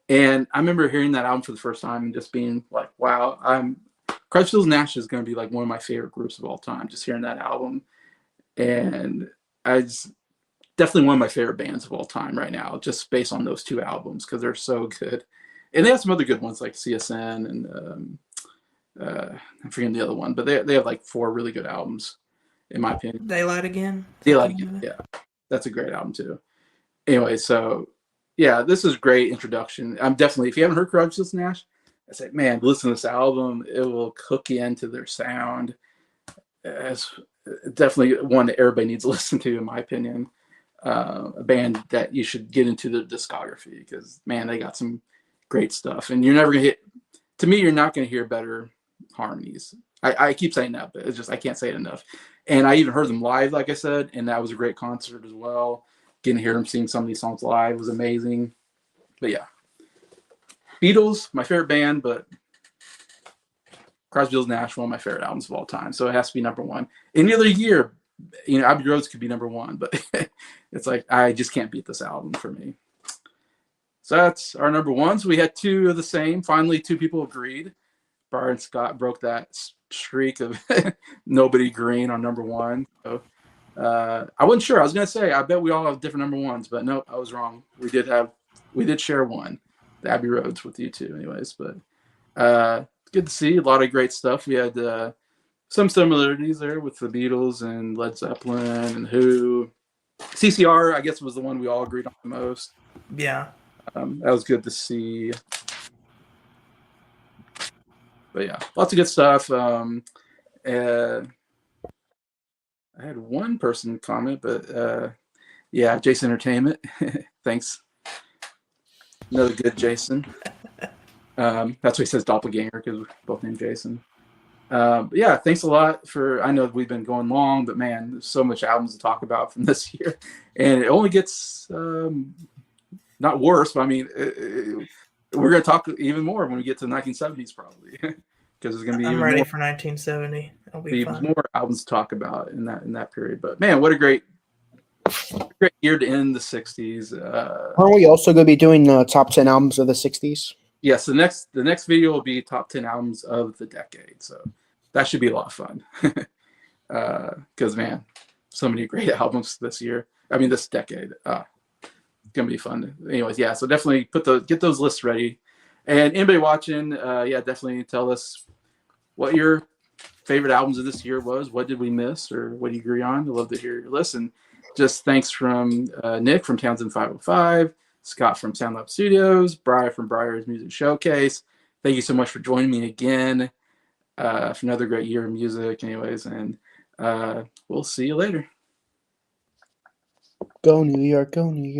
A: And I remember hearing that album for the first time and just being like, wow, Crutchfield and Nash is going to be like one of my favorite groups of all time, just hearing that album. And definitely one of my favorite bands of all time right now, just based on those two albums, because they're so good. And they have some other good ones like CSN and I'm forgetting the other one, but they have like 4 really good albums, in my opinion.
C: Daylight Again.
A: Daylight Again, yeah. That's a great album too. Anyway, so yeah, this is a great introduction. I'm definitely, if you haven't heard Crutchfield and Nash, I say, man, listen to this album. It will hook you into their sound. It's definitely one that everybody needs to listen to, in my opinion. A band that you should get into the discography because, man, they got some great stuff. And you're never going to to me, you're not going to hear better harmonies. I keep saying that, but it's just, I can't say it enough. And I even heard them live, like I said, and that was a great concert as well. Getting to hear them sing some of these songs live was amazing. But yeah, Beatles, my favorite band, but Crosby, Stills, Nash, one of my favorite albums of all time. So it has to be number one. Any other year, Abbey Roads could be number one, but it's like, I just can't beat this album for me. So that's our number one. So we had 2 of the same. Finally, 2 people agreed. Bryer and Scott broke that streak of nobody agreeing on number one. So I wasn't sure. I was going to say, I bet we all have different number ones, but nope, I was wrong. We did share one, the Abbey Roads with you two anyways, but good to see a lot of great stuff. We had some similarities there with the Beatles and Led Zeppelin and Who. CCR, I guess, was the one we all agreed on the most.
C: Yeah.
A: That was good to see. But yeah, lots of good stuff. I had one person comment, but yeah, Jason Entertainment. Thanks. Another good Jason. That's what he says, doppelganger, because we're both named Jason. But yeah, thanks a lot for. I know we've been going long, but man, there's so much albums to talk about from this year, and it only gets not worse. But I mean, we're going to talk even more when we get to the 1970s, probably, because there's going to be.
C: I'm ready for 1970. It'll be fun.
A: More albums to talk about in that period. But man, what a great year to end the 60s.
D: Aren't we also going to be doing the top 10 albums of the 60s?
A: Yes, the next video will be top 10 albums of the decade. So that should be a lot of fun. Because man, so many great albums this year. I mean, this decade. It's gonna be fun. Anyways, yeah. So definitely get those lists ready. And anybody watching, yeah, definitely tell us what your favorite albums of this year was. What did we miss, or what do you agree on? I'd love to hear your list. And just thanks from Nick from Townsend 505. Scott from Soundlab Studios, Bryer from Bryer's Music Showcase. Thank you so much for joining me again for another great year of music. Anyways, and we'll see you later.
D: Go New York, go New York.